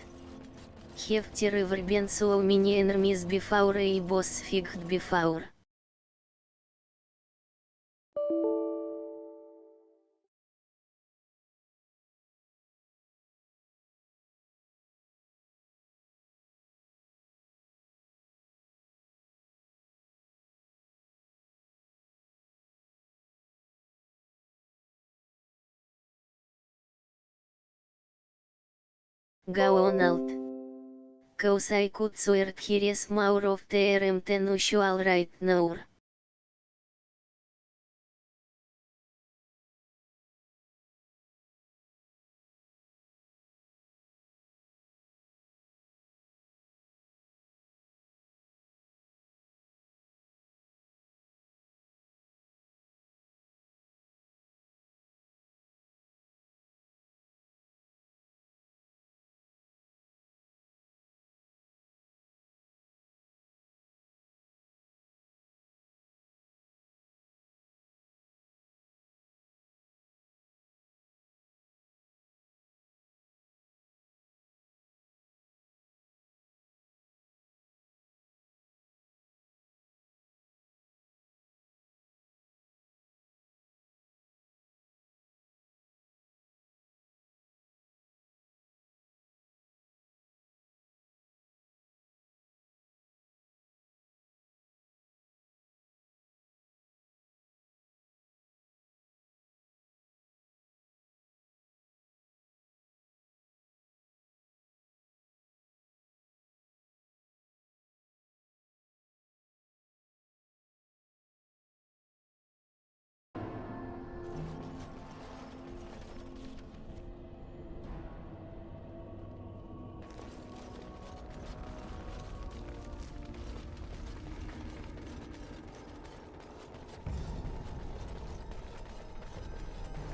Have been so many enemies before a boss fight before. Gaonald. Cause I could swear here is more of the RMT than usual right now.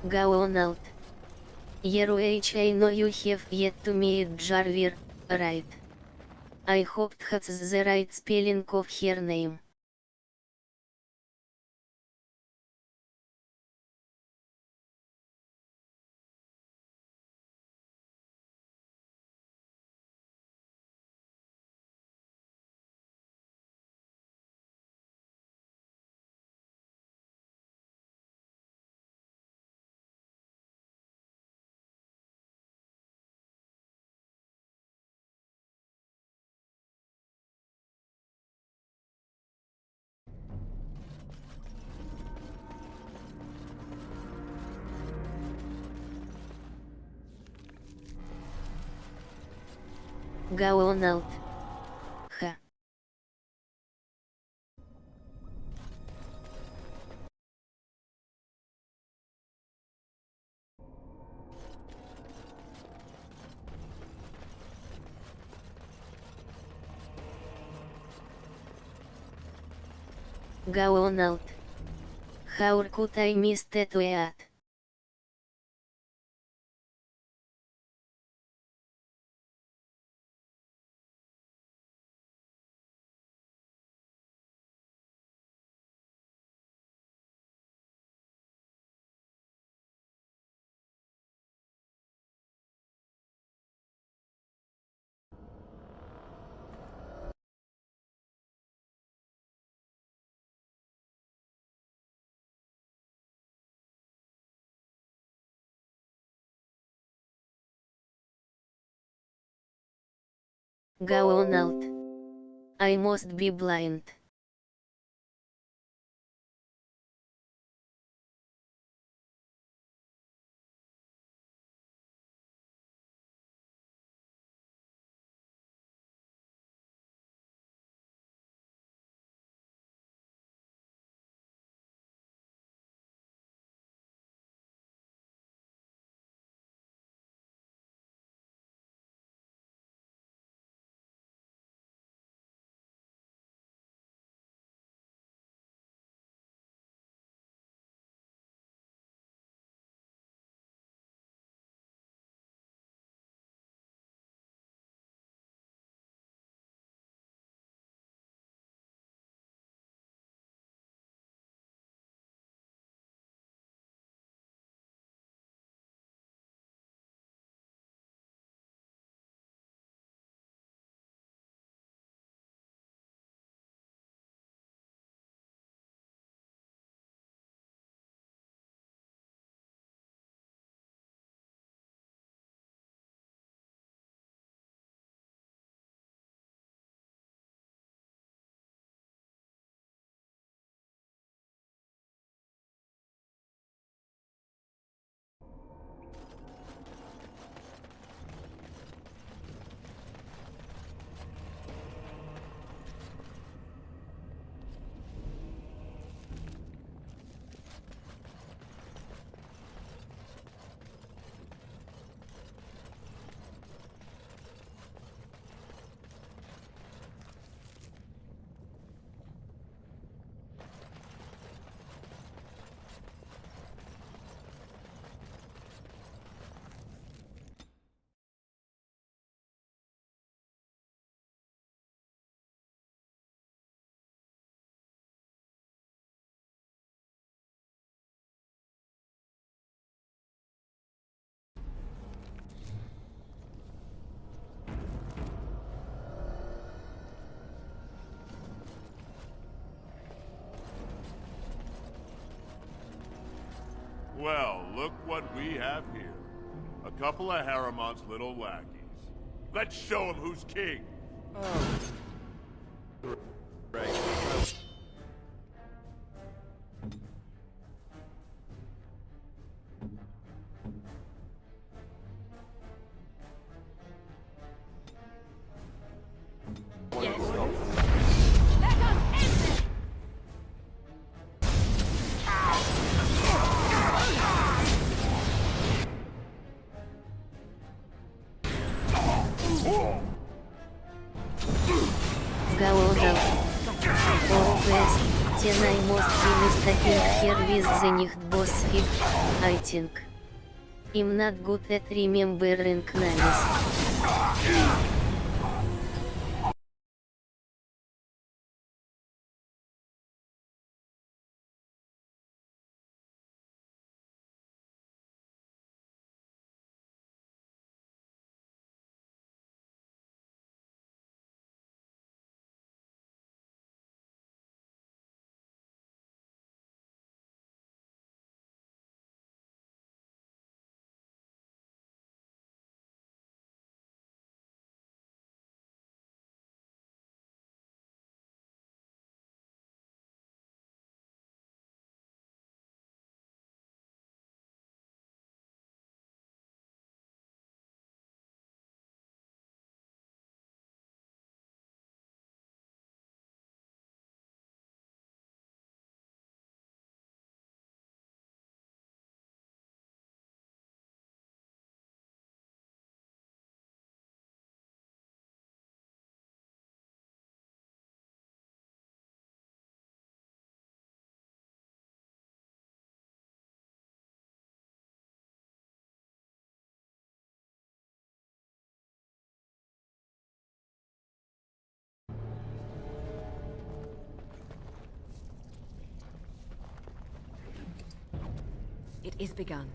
Gaonald. I know you have yet to meet Jarvir, right? I hope that's the right spelling of her name. Gaonald. Ha. Gaonald. How could I miss that weat? Gaonald. I must be blind. Well, look what we have here. A couple of Harriman's little lackeys. Let's show them who's king. Oh. Right. Гаогал. ООПС. Тенай мост вимистакинг хер with the nicht boss fig, I think. I'm not good at remembering names. It is begun.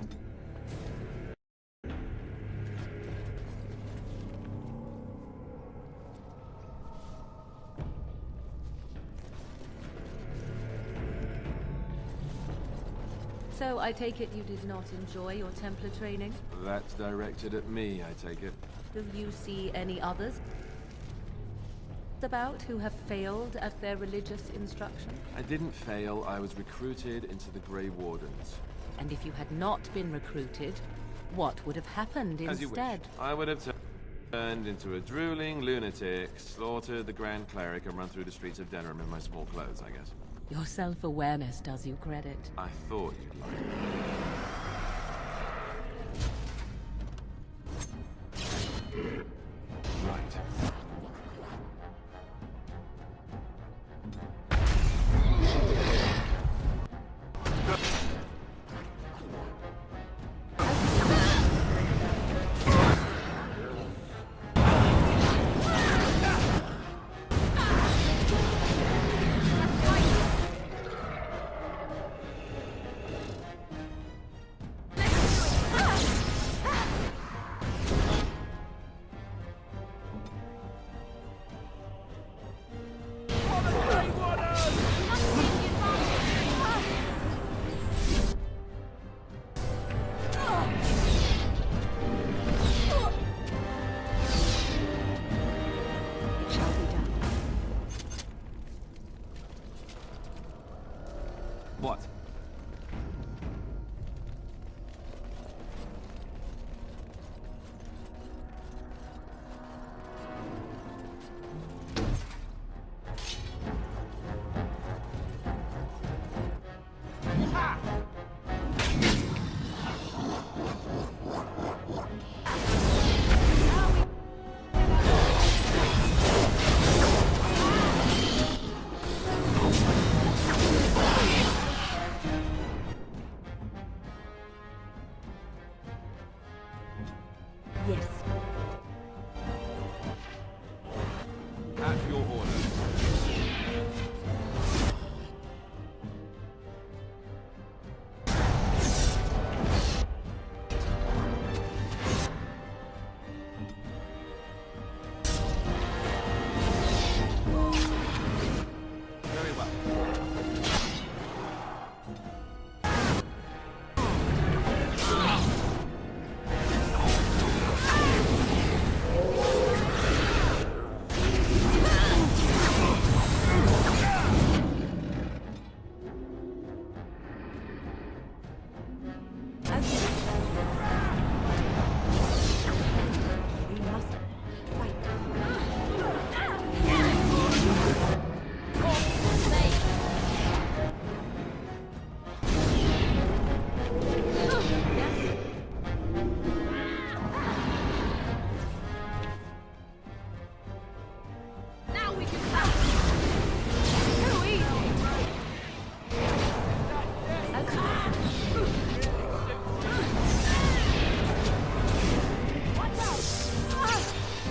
So I take it you did not enjoy your Templar training? That's directed at me, I take it. Do you see any others about who have failed at their religious instruction? I didn't fail, I was recruited into the Grey Wardens. And if you had not been recruited, what would have happened As you wish. instead? I would have turned into a drooling lunatic, slaughtered the Grand Cleric, and run through the streets of Denerim in my small clothes, I guess. Your self-awareness does you credit. I thought you'd like it. Right. What? Yes. At your order. Very well.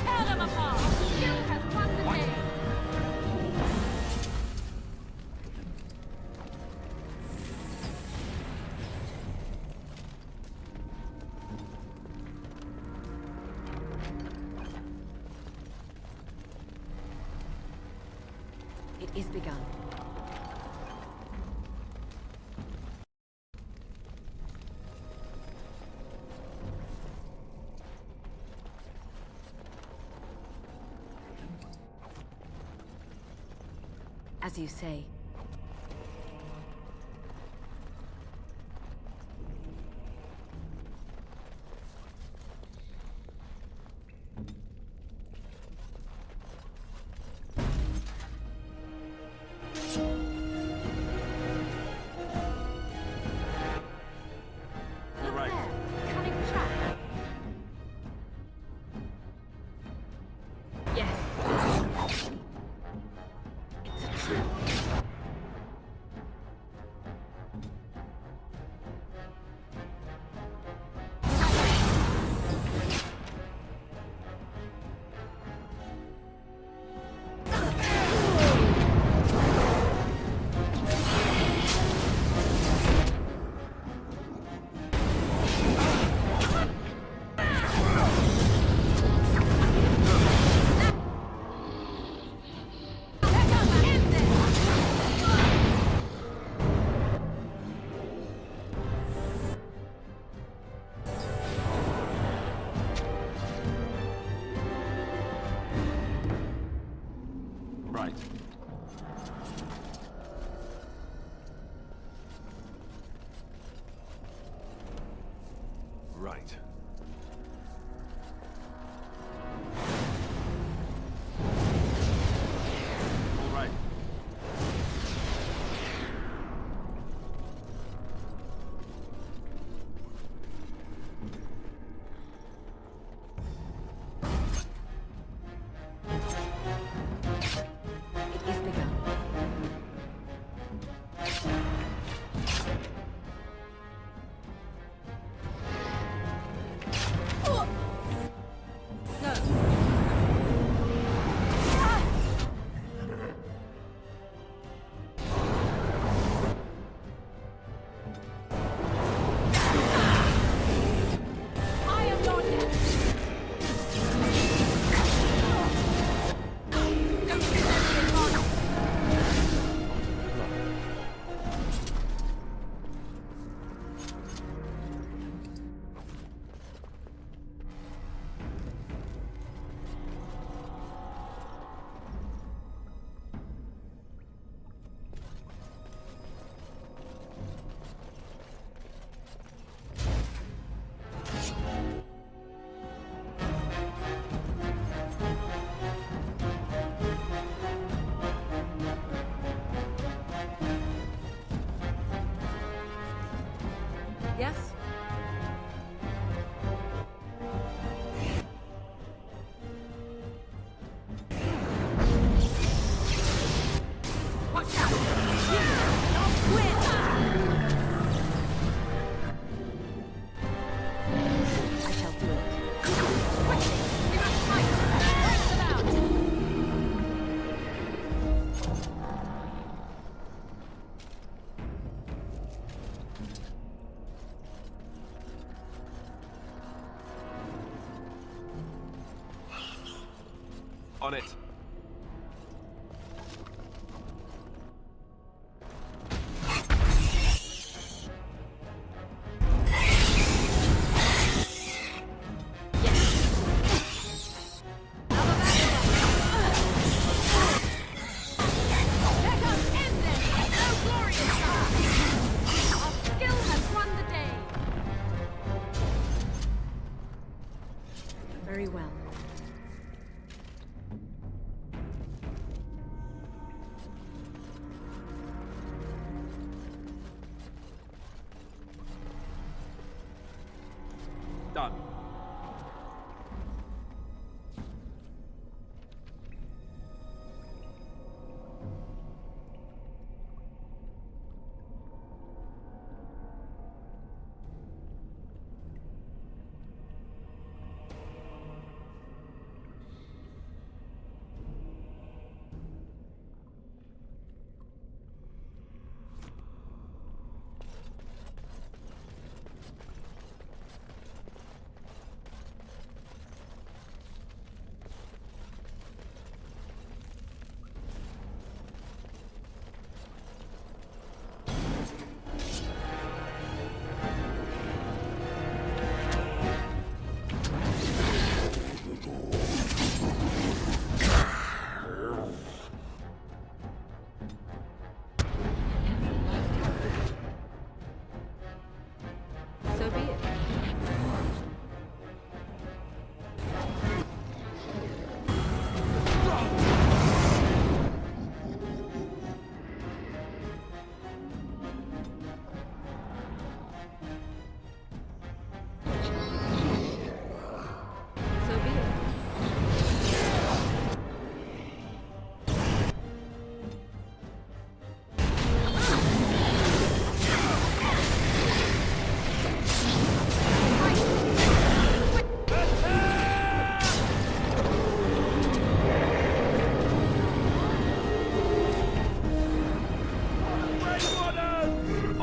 Tear them apart! Skill has won the day! It is begun. As you say. You're right. Cunning trap. Yes. It's a trap. Right. Right. All right. It is begun. I am your death! Don't you let me on! Yes? Watch out! You don't win! I shall do it. Quickly! We must fight! Bring them out! On it. Let us end this! No glorious time! Our skill has won the day! Very well. Done.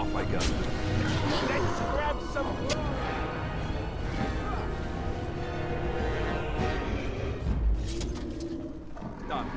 Off I go. Let's grab some... Done.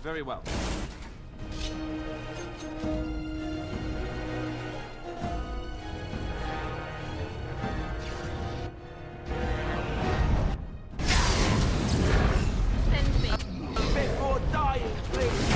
Very well. Send me a bit more dying, please.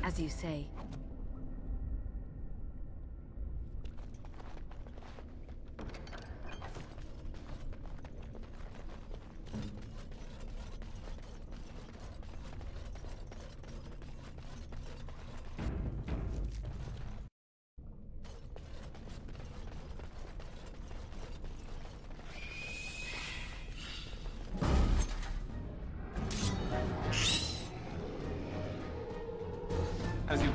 As you say. As you...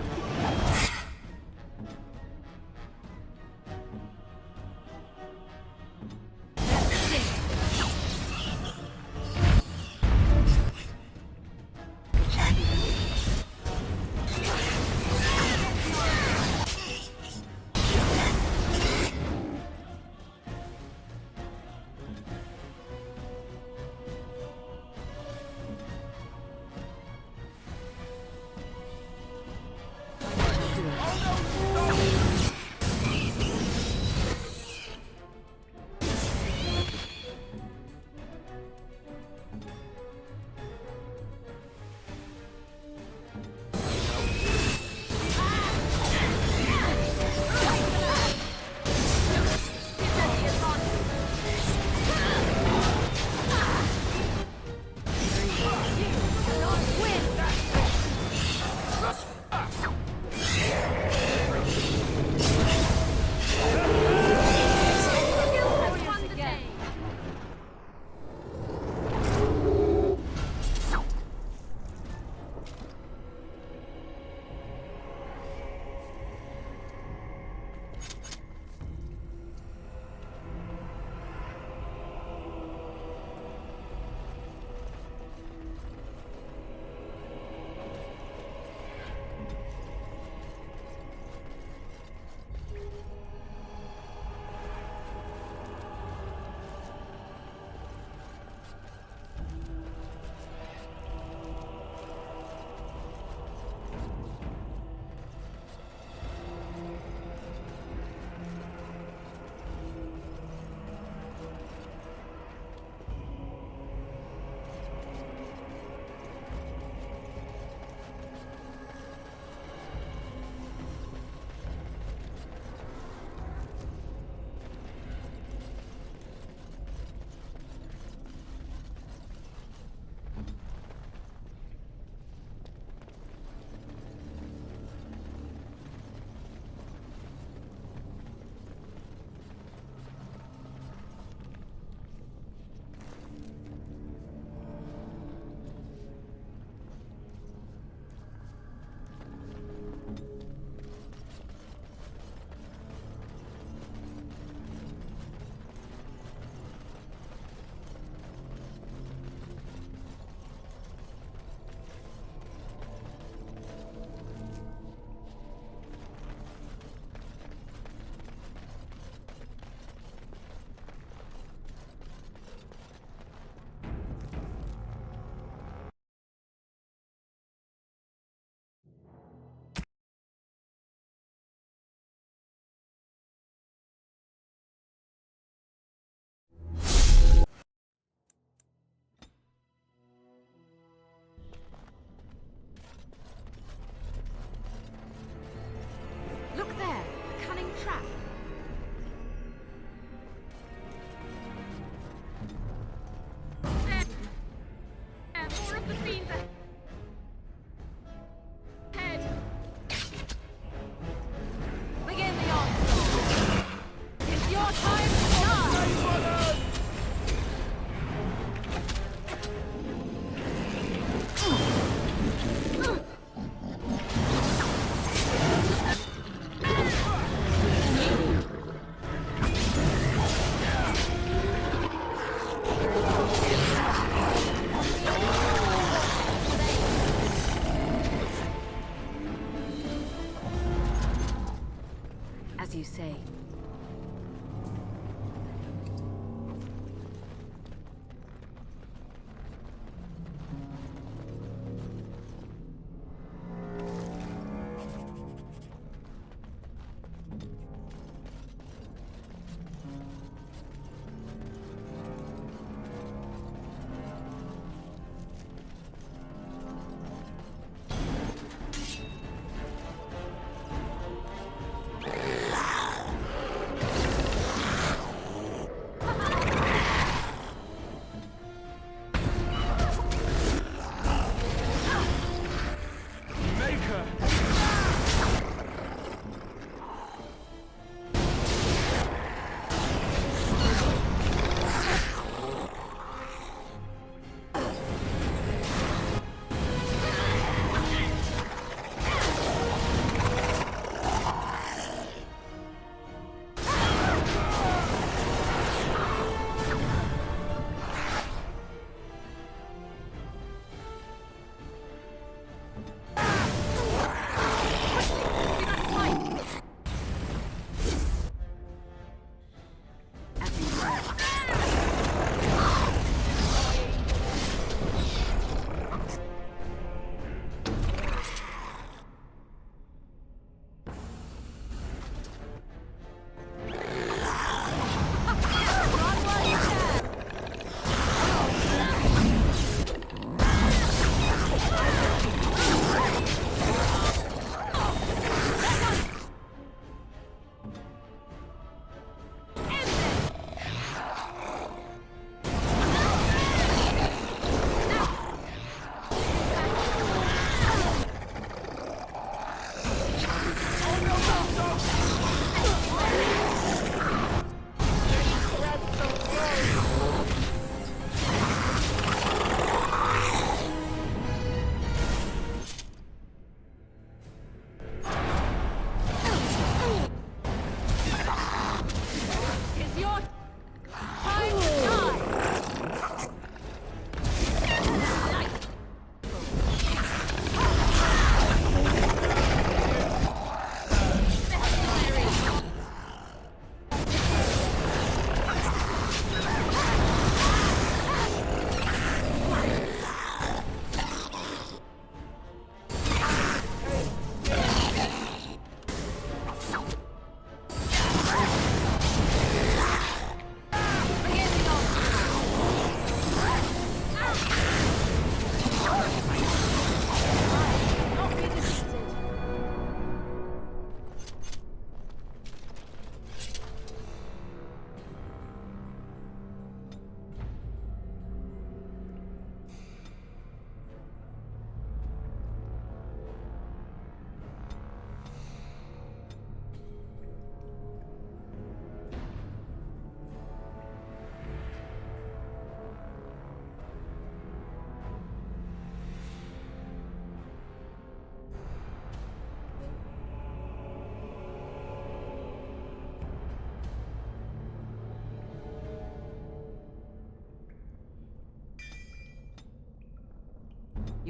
you say.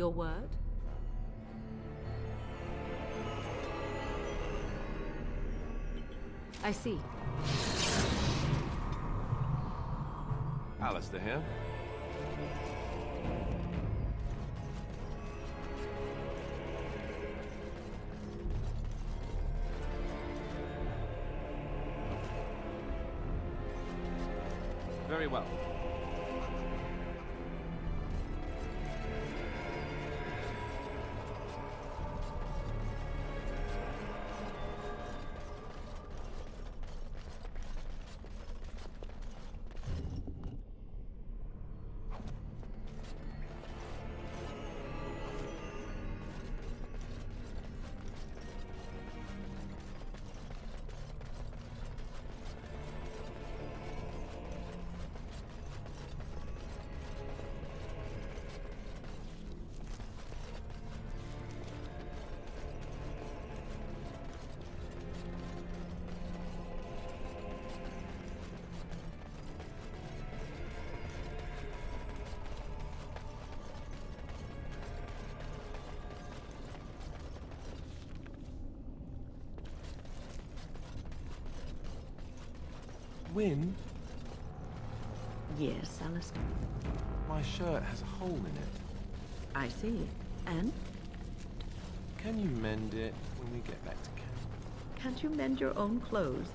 Your word? I see. Alistair here. Very well. Win? Yes, Alistair. My shirt has a hole in it. I see. And? Can you mend it when we get back to camp? Can't you mend your own clothes?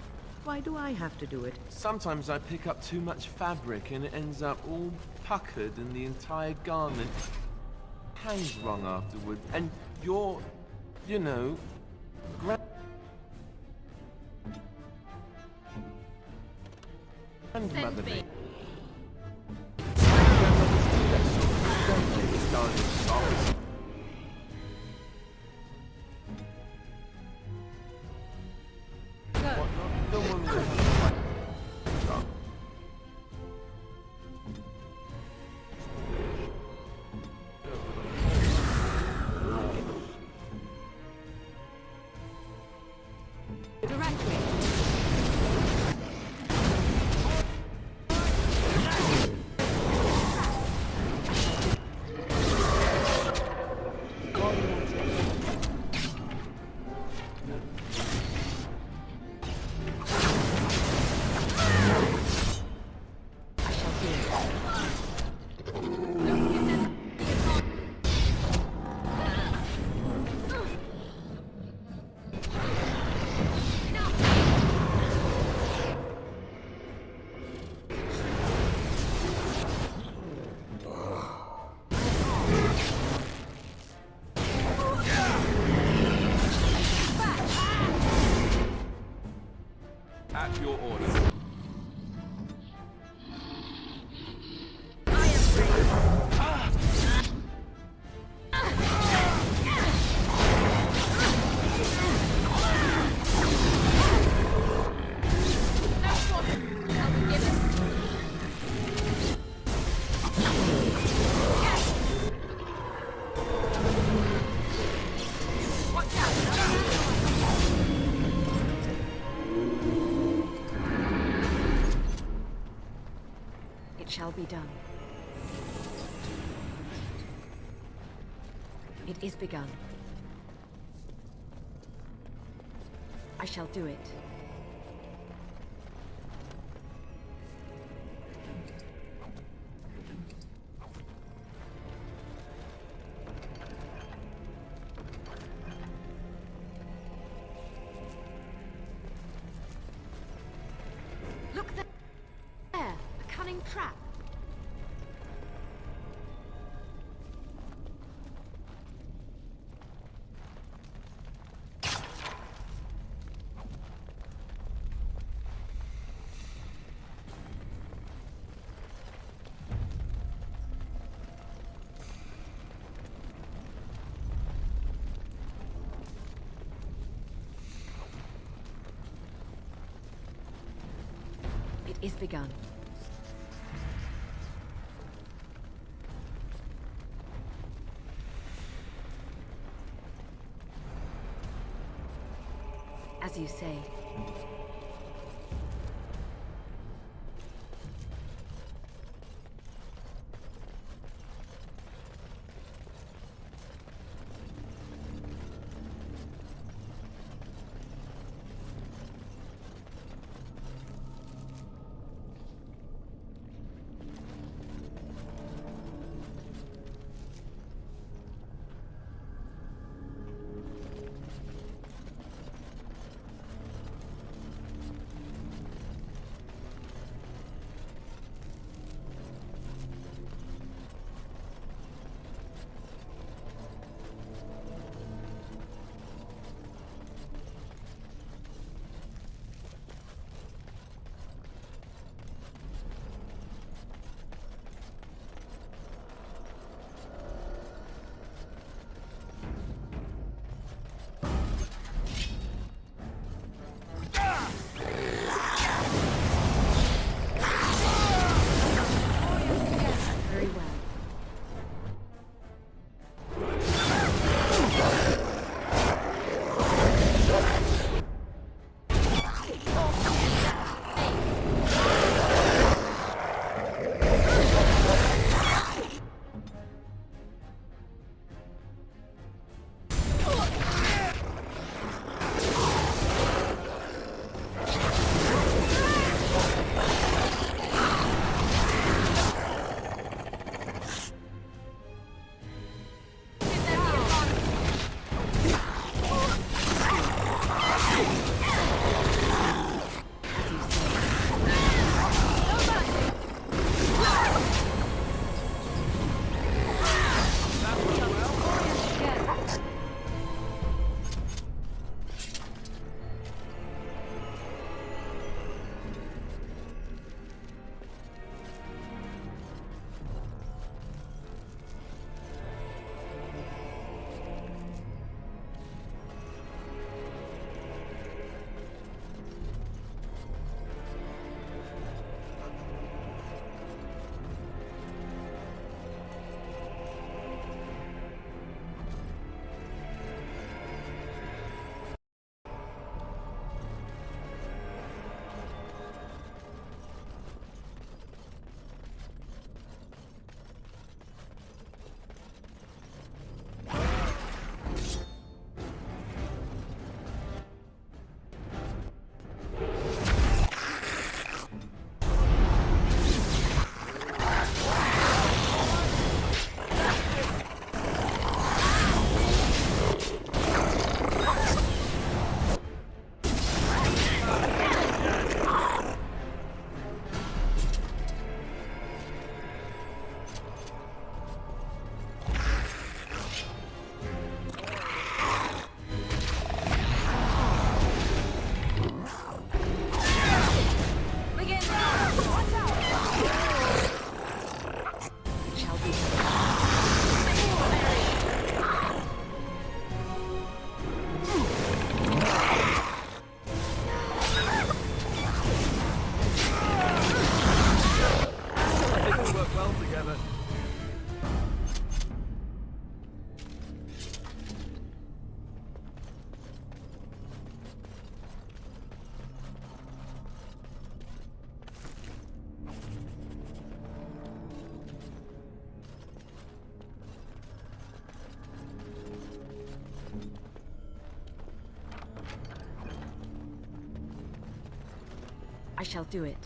Why do I have to do it? Sometimes I pick up too much fabric and it ends up all puckered and the entire garment hangs wrong afterward. And you're, you know, grandmother me. Grandmothers do that sort of thing, don't they? With garlic sauce. What, not the one with the At your order. It shall be done. It is begun. I shall do it. Look there! A cunning trap. It is begun. As you say. I shall do it.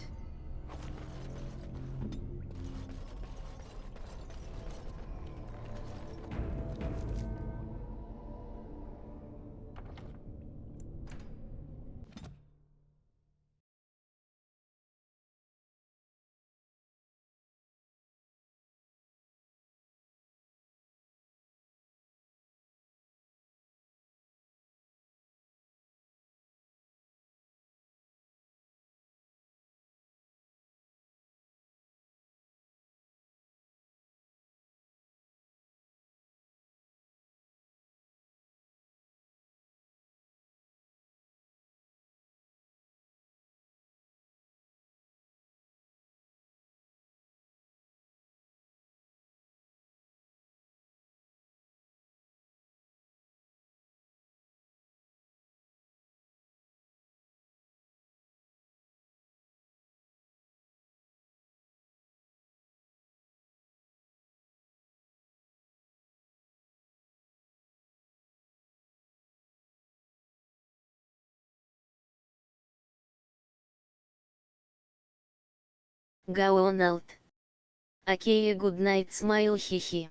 Go on out. Okay, good night, smile, hihi.